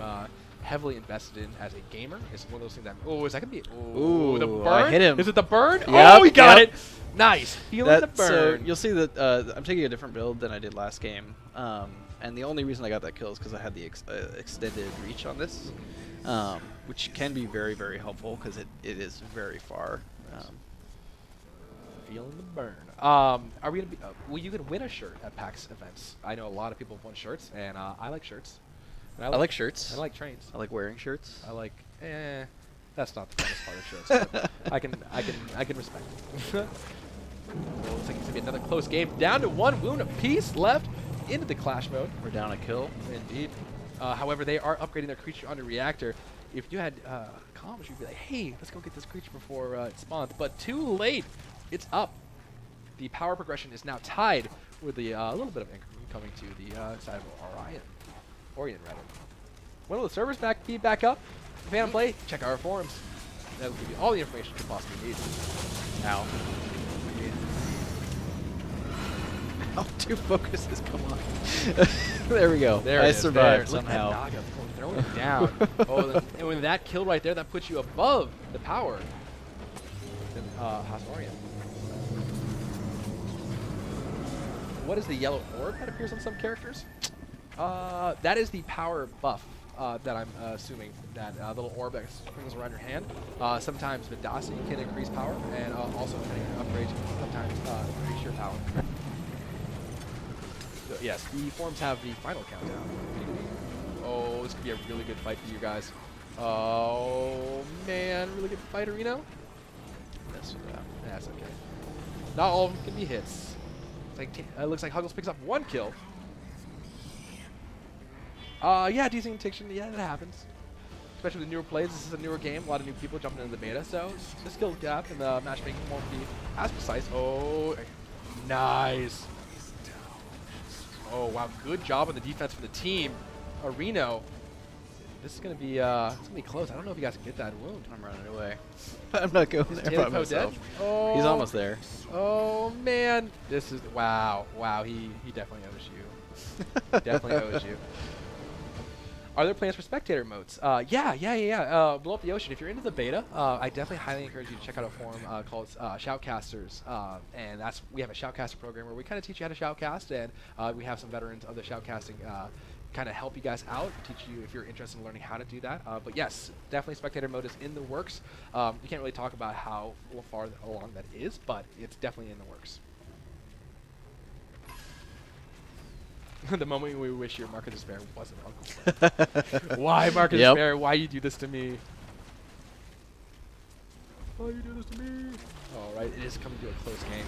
heavily invested in as a gamer. It's one of those things that, oh, is that going to be, oh, the Ooh, burn? I hit him. Is it the burn? Yep, Oh, we got yep. it! Nice! Healing the So burn. you'll see that I'm taking a different build than I did last game. And the only reason I got that kill is because I had the extended reach on this, which can be very, very helpful because it is very far. Feeling the burn. Are we gonna be? Well, you can win a shirt at PAX events. I know a lot of people have won shirts, and I like shirts. And I like shirts. I like trains. I like wearing shirts. I like. That's not the funnest part of shirts. But I can respect it. Well, looks like it's gonna be another close game. Down to 1 wound apiece left into the clash mode. We're down a kill. Indeed. However, they are upgrading their creature under reactor. If you had comms, you'd be like, hey, let's go get this creature before it spawns. But too late. It's up. The power progression is now tied with the little bit of increment coming to the side of Orion, rather. When will the servers be back up? Phantom Play, check our forums. That will give you all the information you possibly need. Ow. Oh, 2 focuses, come on. There we go. There I it is. survived There. somehow. Look at Naga throwing it down. And with that kill right there, that puts you above the power. Hasmorian. What is the yellow orb that appears on some characters? That is the power buff that I'm assuming. That little orb that swings around your hand. Sometimes Vidasi can increase power, and also depending on upgrades, sometimes increase your power. So, yes, the forms have the final countdown. Oh, this could be a really good fight for you guys. Oh man, really good fight, Reno. That's okay. Not all of them can be hits. It looks like Huggles picks up 1 kill. Yeah, decent intimidation. Yeah, that happens. Especially with newer plays. This is a newer game. A lot of new people jumping into the beta. So the skill gap and the matchmaking won't be as precise. Oh, nice. Oh, wow. Good job on the defense for the team. Reno. This is going to be close. I don't know if you guys can get that wound. I'm running away. I'm not going there by myself. Oh. He's almost there. Oh, man. This is, wow. Wow, he definitely owes you. Definitely owes you. Are there plans for spectator modes? Yeah. Blow Up the Ocean. If you're into the beta, I definitely highly encourage you to check out a forum called Shoutcasters. And we have a Shoutcaster program where we kind of teach you how to shoutcast, and we have some veterans of the shoutcasting kind of help you guys out, teach you if you're interested in learning how to do that. But yes, definitely spectator mode is in the works. You can't really talk about how far along that is, but it's definitely in the works. The moment we wish your Mark of Despair wasn't Uncle. Why, Mark of Despair? Why you do this to me? Why you do this to me? All right, it is coming to a close game.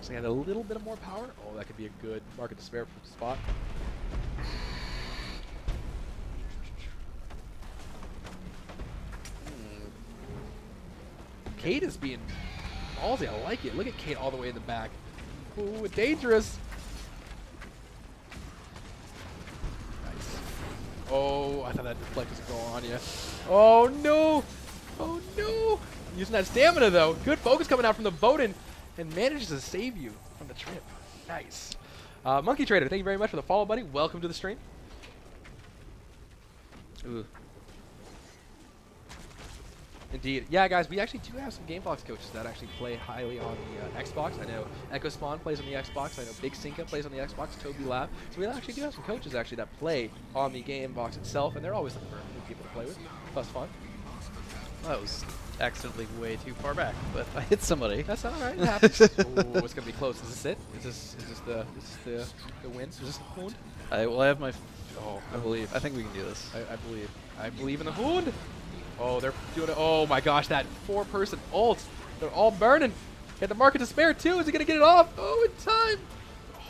So he had a little bit of more power. Oh, that could be a good Mark of Despair spot. Kate is being ballsy. I like it. Look at Kate all the way in the back. Ooh, dangerous. Nice. Oh, I thought that deflect was going on you. Oh, no. Oh, no. Using that stamina, though. Good focus coming out from the Bowden and manages to save you from the trip. Nice. Monkey Trader, thank you very much for the follow, buddy. Welcome to the stream. Ooh. Indeed. Yeah, guys, we actually do have some Gamebox coaches that actually play highly on the Xbox. I know Echo Spawn plays on the Xbox. I know Big Sinka plays on the Xbox, Toby Lab. So we actually do have some coaches actually that play on the Gamebox itself, and they're always looking for new people to play with. Plus fun. That was accidentally way too far back, but I hit somebody. That's all right. It happens. Ooh, it's gonna be close. Is this it? Is this the win? Is this the wound? I have my. Oh, I believe. I think we can do this. I believe in the wound. Oh, they're doing it. Oh my gosh, that 4-person ult. They're all burning. Get the Mark of Despair too. Is he gonna get it off? Oh, in time. Oh,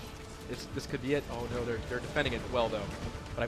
this could be it. Oh no, they're defending it well though. But I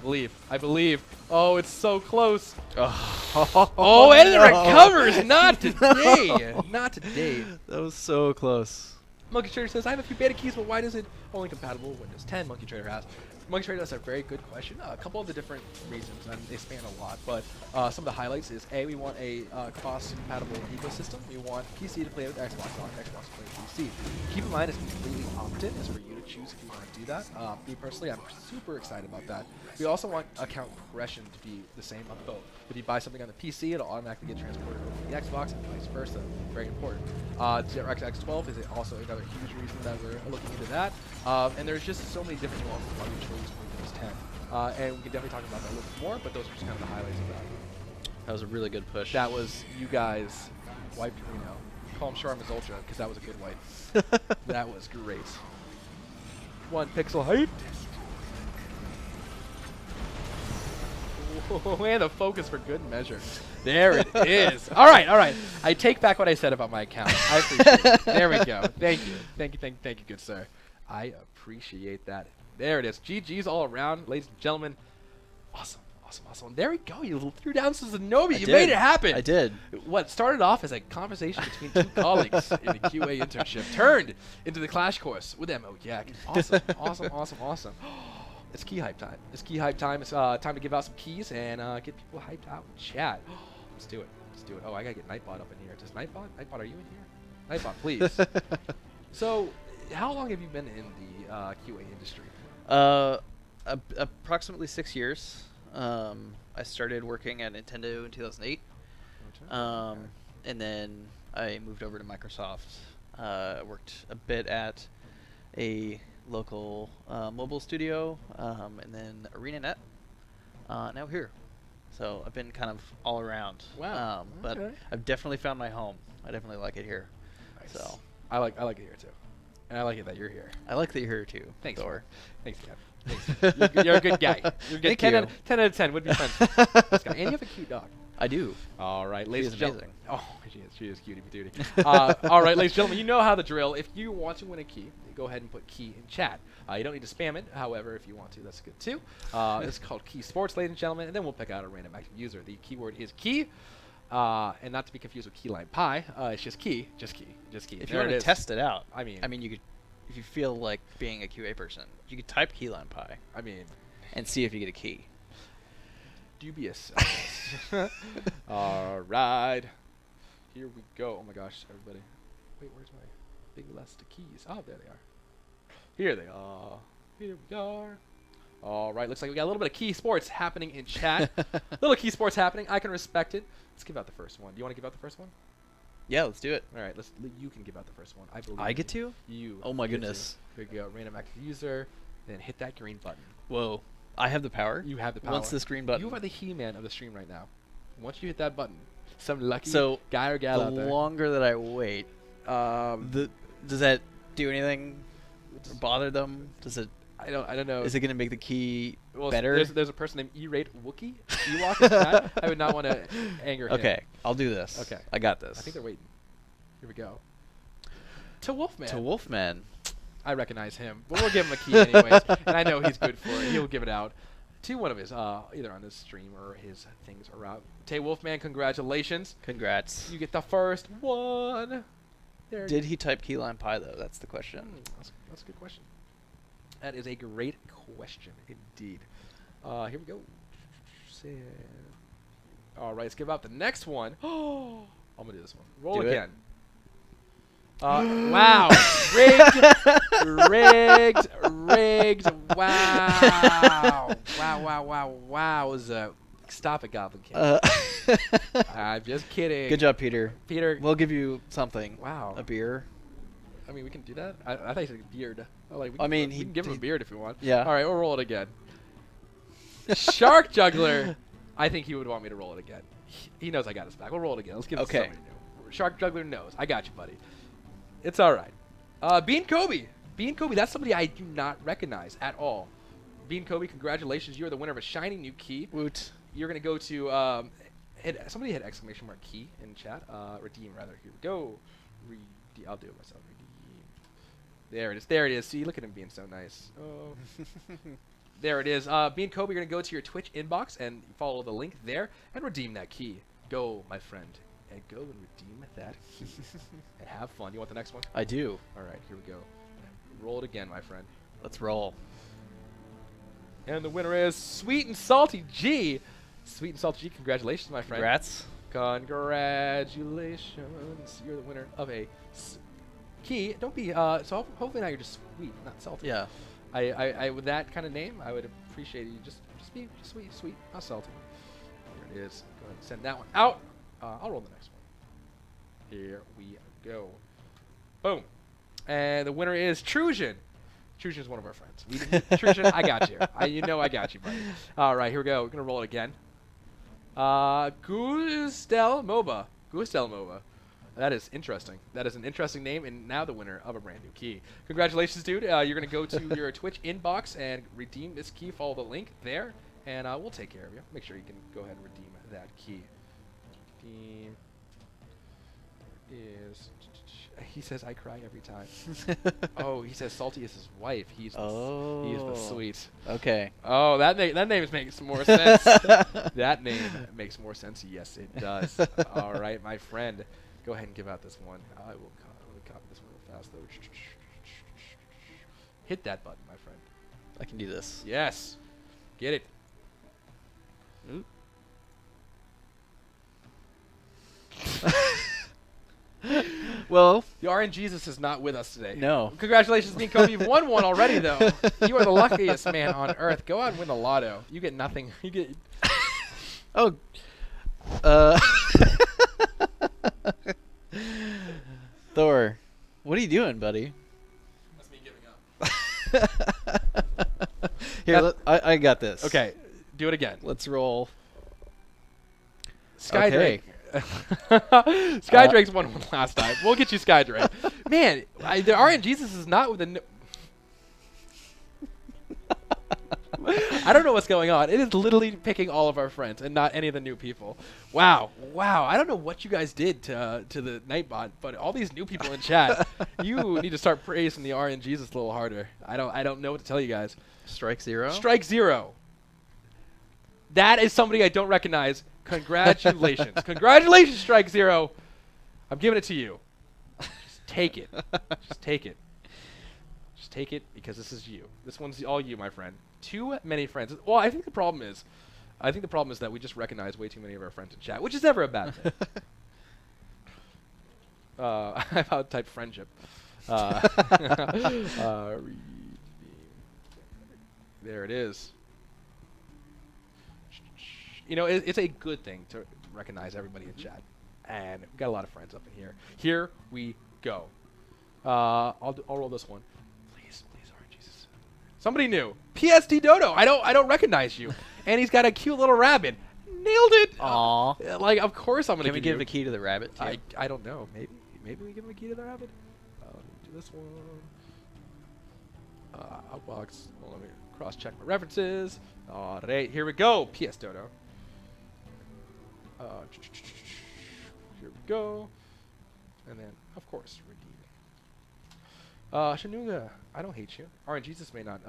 believe. Oh, it's so close. Oh, and it recovers. Not today. Not today. That was so close. Monkey Trader says, I have a few beta keys, but why is it only compatible with Windows 10? Monkey Trader has. Monkey Trader, that's a very good question. A couple of the different reasons, and they span a lot, but some of the highlights is, A, we want a cross-compatible ecosystem. We want PC to play with Xbox on, Xbox to play with PC. Keep in mind, it's completely opted. It's for you to choose if you want to do that. Me personally, I'm super excited about that. We also want account progression to be the same on both. If you buy something on the PC, it'll automatically get transported over to the Xbox and vice versa. Very important. DirectX 12 is also another huge reason that we're looking into that. And there's just so many different nuances why we chose Windows 10. And we can definitely talk about that a little bit more, but those are just kind of the highlights of that. That was a really good push. That was you guys wiped Reno. Call him Sharma's Ultra, because that was a good wipe. That was great. 1 pixel height. And the focus for good measure. There it is. All right. I take back what I said about my account. I appreciate it. There we go. Thank you, good sir. I appreciate that. There it is. GG's all around, ladies and gentlemen. Awesome. And there we go. You threw down some Xenobia. You made it happen. I did. What started off as a conversation between 2 colleagues in the QA internship turned into the Clash course with Mo Yak. Awesome. It's key hype time. It's time to give out some keys and get people hyped out in chat. Let's do it. Oh, I gotta get Nightbot up in here. Does Nightbot? Nightbot, are you in here? Nightbot, please. So, how long have you been in the QA industry? Approximately 6 years. I started working at Nintendo in 2008. And then I moved over to Microsoft. Worked a bit at a local mobile studio, and then ArenaNet. Now here. So I've been kind of all around. Wow. But I've definitely found my home. I definitely like it here. Nice. So I like it here too. And I like it that you're here. I like that you're here too. Thanks, Thor. Thanks, Ken. Thanks. You're a good guy. You're a good 10 out of 10 would be friends with this guy. And you have a cute dog. I do. All right, ladies and gentlemen. Amazing. Oh, she is cutie patootie. All right, ladies and gentlemen, you know how the drill. If you want to win a key, go ahead and put key in chat. You don't need to spam it. However, if you want to, that's good too. It's called Key Sports, ladies and gentlemen, and then we'll pick out a random active user. The keyword is key, and not to be confused with Keyline Pie. It's just key. If you want to test it out, I mean, you could, if you feel like being a QA person, you could type Keyline Pie. And see if you get a key. Dubious. All right. Here we go. Oh my gosh, everybody. Wait, where's my big list of keys? Oh, there they are. Here they are. Here we are. All right, looks like we got a little bit of key sports happening in chat. Little key sports happening. I can respect it. Let's give out the first one. Do you want to give out the first one? Yeah, let's do it. All right, you can give out the first one. I believe I get to? You. Oh my goodness. Here we go. Random active user. Then hit that green button. Whoa. I have the power. You have the power. Once this green button. You are the He-Man of the stream right now. Once you hit that button, some lucky So guy or gal out the there. longer that I wait, does that do anything? Or bother them? Does it? I don't know. Is it going to make the key Well, better? There's a person named E-Rate Wookie. Ewok in chat. I would not want to anger him. Okay, I'll do this. Okay. I got this. I think they're waiting. Here we go. To Wolfman. To Wolfman. I recognize him, but we'll give him a key anyways, and I know he's good for it. He'll give it out to one of his, either on his stream or his things are out. Tay Wolfman, congratulations. Congrats. You get the first one. There. Did he type keyline pie though? That's the question. That's a good question. That is a great question indeed. Here we go. All right, let's give out the next one. Oh, I'm gonna do this one. Roll Do it. again. Wow. Rigged. Wow. Stop it, Goblin King. I'm just kidding. Good job, Peter. Peter. We'll give you something. Wow. A beer. I mean, we can do that. I thought you said beard. We can give him a beard if we want. Yeah. All right, we'll roll it again. Shark Juggler. I think he would want me to roll it again. He knows I got his back. We'll roll it again. Let's give it to somebody new. Shark Juggler knows. I got you, buddy. It's all right. Bean Kobe. That's somebody I do not recognize at all. Bean Kobe, congratulations. You are the winner of a shiny new key. Woot. You're going to go to... somebody hit exclamation mark key in chat. Redeem, rather. Here we go. I'll do it myself. Redeem. There it is. See, look at him being so nice. Oh. There it is. Bean Kobe, you're going to go to your Twitch inbox and follow the link there and redeem that key. Go, my friend. And go and redeem that key. And have fun. You want the next one? I do. All right, here we go. Roll it again, my friend. Let's roll. And the winner is Sweet and Salty G. Sweet and Salty G, congratulations, my friend. Congrats. Congratulations. You're the winner of a key. Don't be, so hopefully now you're just sweet, not salty. Yeah. I with that kind of name, I would appreciate you just be sweet, not salty. Here it is. Go ahead and send that one out. I'll roll the next one. Here we go. Boom. And the winner is Trujan. Trujan's one of our friends. Trujan, I got you. You know I got you, buddy. All right, here we go. We're going to roll it again. Gustel MOBA. That is interesting. That is an interesting name, and now the winner of a brand new key. Congratulations, dude. You're going to go to your Twitch inbox and redeem this key. Follow the link there, and we'll take care of you. Make sure you can go ahead and redeem that key. Redeem. Is he says I cry every time. Oh, he says Salty is his wife. He's the sweet. Okay. Oh, that name makes more sense. That name makes more sense. Yes, it does. All right, my friend. Go ahead and give out this one. I will copy this one real fast, though. Hit that button, my friend. I can do this. Yes. Get it. Oop. Well, The RNGesus is not with us today. no. Congratulations, Bean Kobe. You've won one already, though. You are the luckiest man on earth. Go out and win the lotto. You get nothing. You get... Oh. Thor, what are you doing, buddy? That's me giving up. Here, I got this. Okay, do it again. Let's roll. Skydrake. Skydrake's won one last time. We'll get you Skydrake. Man, the RNGesus is not with the... I don't know what's going on. It is literally picking all of our friends and not any of the new people. Wow. I don't know what you guys did to the Nightbot, but all these new people in chat, you need to start praising the RNGesus a little harder. I don't know what to tell you guys. Strike zero. Strike zero. That is somebody I don't recognize. Congratulations. Congratulations, Strike Zero. I'm giving it to you. Just take it. Just take it. Just take it because this is you. This one's all you, my friend. Too many friends. Well, I think the problem is that we just recognize way too many of our friends in chat, which is never a bad thing. I've typed friendship. There it is. You know, it's a good thing to recognize everybody in chat. And we've got a lot of friends up in here. Here we go. I'll roll this one. Please, RNGesus. Somebody new. PSD Dodo. I don't recognize you. And he's got a cute little rabbit. Nailed it. Aw. Like, of course I'm gonna. Can we give a key to the rabbit too? I don't know. Maybe we give him a key to the rabbit. Let me do this one. Outbox. Well, let me cross-check my references. All right, here we go. PS Dodo. Here we go. And then, of course, redeem. Shanuga, I don't hate you. RNGesus may not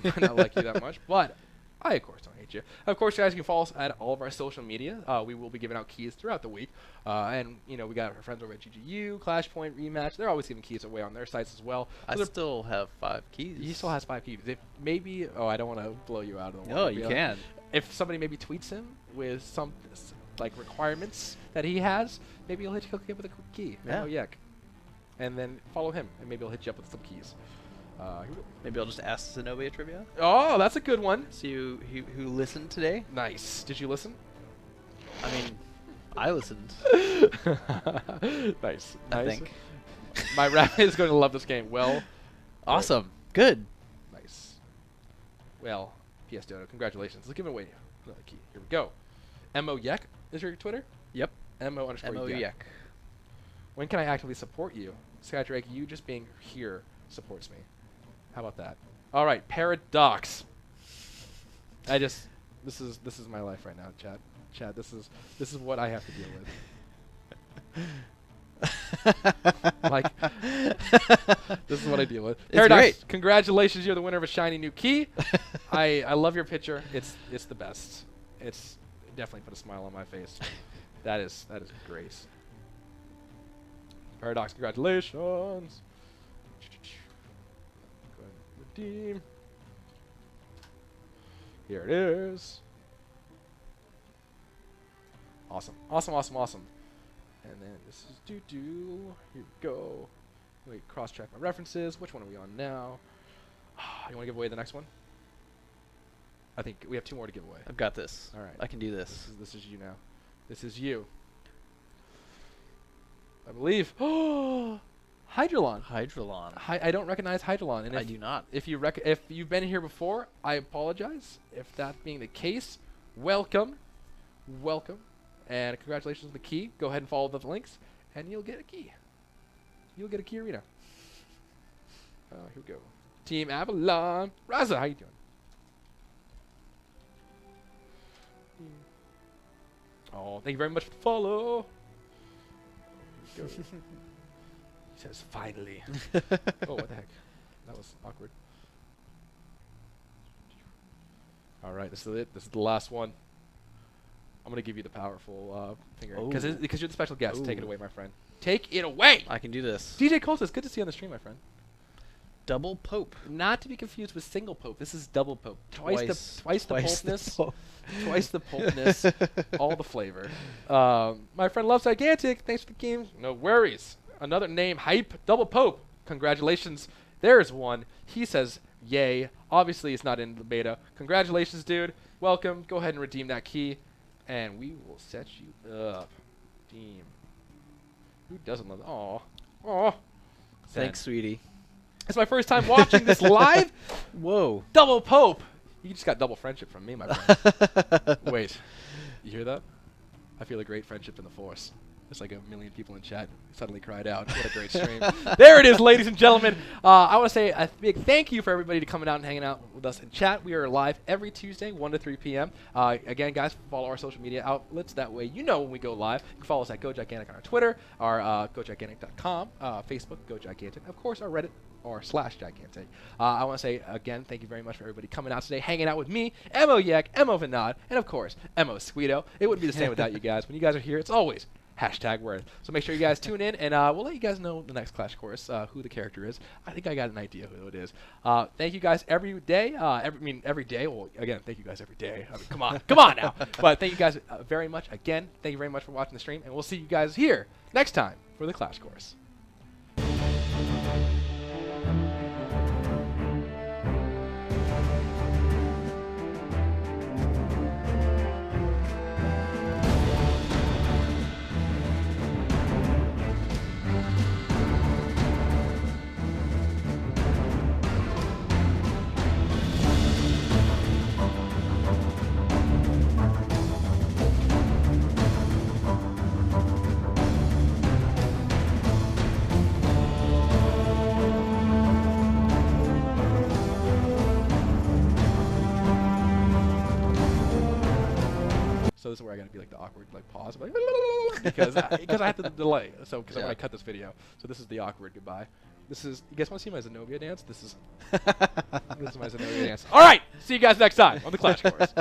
might not like you that much, but I, of course, don't hate you. Of course, you guys can follow us at all of our social media. We will be giving out keys throughout the week. And, you know, we got our friends over at GGU, Clashpoint, Rematch. They're always giving keys away on their sites as well. I still have 5 keys. He still has 5 keys. If maybe, I don't want to blow you out of the water. No, you can. If somebody maybe tweets him with some, like, requirements that he has, maybe he'll hit you up with a quick key. Yeah. And then follow him, and maybe he'll hit you up with some keys. Maybe I'll just ask Xenobia trivia. Oh, that's a good one. See who listened today. Nice. Did you listen? I mean, I listened. Nice. I think. My rabbit is going to love this game. Well, awesome. Good. Nice. Well, PS Dodo, congratulations. Let's give away another key. Here we go. Mo Yek is your Twitter? Yep. Mo_Yek. Yek. When can I actively support you? Skydrake, you just being here supports me. How about that? All right, Paradox. This is my life right now, chat. Chat, this is what I have to deal with. Like, this is what I deal with. It's Paradox, great. Congratulations, you're the winner of a shiny new key. I love your picture. It's the best. It's definitely put a smile on my face. That is great. Paradox, congratulations. Go ahead and redeem. Here it is. Awesome. Awesome. And then this is doo-doo. Here we go. Let me cross-check my references. Which one are we on now? You want to give away the next one? I think we have 2 more to give away. I've got this. All right. I can do this. This is you now. This is you. I believe. Oh, Hydrolon. I don't recognize Hydrolon. And I do not. If you've been here before, I apologize. If that being the case, welcome. And congratulations on the key. Go ahead and follow the links, and you'll get a key. You'll get a key arena. Here we go. Team Avalon. Raza, how you doing? Oh, thank you very much for the follow. Here we go. He says, finally. Oh, what the heck? That was awkward. All right, this is it. This is the last one. I'm going to give you the powerful finger. Because you're the special guest. Take it away, my friend. Take it away! I can do this. DJ Coles, it's good to see you on the stream, my friend. Double Pope. Not to be confused with single Pope. This is double Pope. Twice the Popeness. Twice the Popeness. All the flavor. My friend Loves Gigantic. Thanks for the game. No worries. Another name, Hype. Double Pope. Congratulations. There's one. He says, yay. Obviously, it's not in the beta. Congratulations, dude. Welcome. Go ahead and redeem that key. And we will set you up. Team. Who doesn't love that? Aw. Thanks, sweetie. It's my first time watching this live. Whoa. Double Pope. You just got double friendship from me, my friend. Wait. You hear that? I feel a great friendship in the Force. It's like 1 million people in chat suddenly cried out. What a great stream. There it is, ladies and gentlemen. I want to say a big thank you for everybody to coming out and hanging out with us in chat. We are live every Tuesday, 1 to 3 p.m. Again, guys, follow our social media outlets. That way you know when we go live. You can follow us at GoGigantic on our Twitter, our GoGigantic.com, Facebook, GoGigantic, of course, our Reddit, or /Gigantic. I want to say, again, thank you very much for everybody coming out today, hanging out with me, Mo Yek, Mo Vinod, and, of course, Mo Squito. It wouldn't be the same without you guys. When you guys are here, it's always #worth. So make sure you guys tune in, and we'll let you guys know the next Clash course, who the character is. I think I got an idea who it is. Thank you guys every day. Every day. Well, again, thank you guys every day. I mean, come on now. But thank you guys very much. Again, thank you very much for watching the stream, and we'll see you guys here next time for the Clash course. where I gotta be like the awkward like pause, like because I have to delay. So because I want to cut this video. So this is the awkward goodbye. This is, you guys want to see my Xenobia dance? This is my Xenobia dance. All right, see you guys next time on the Clash Course.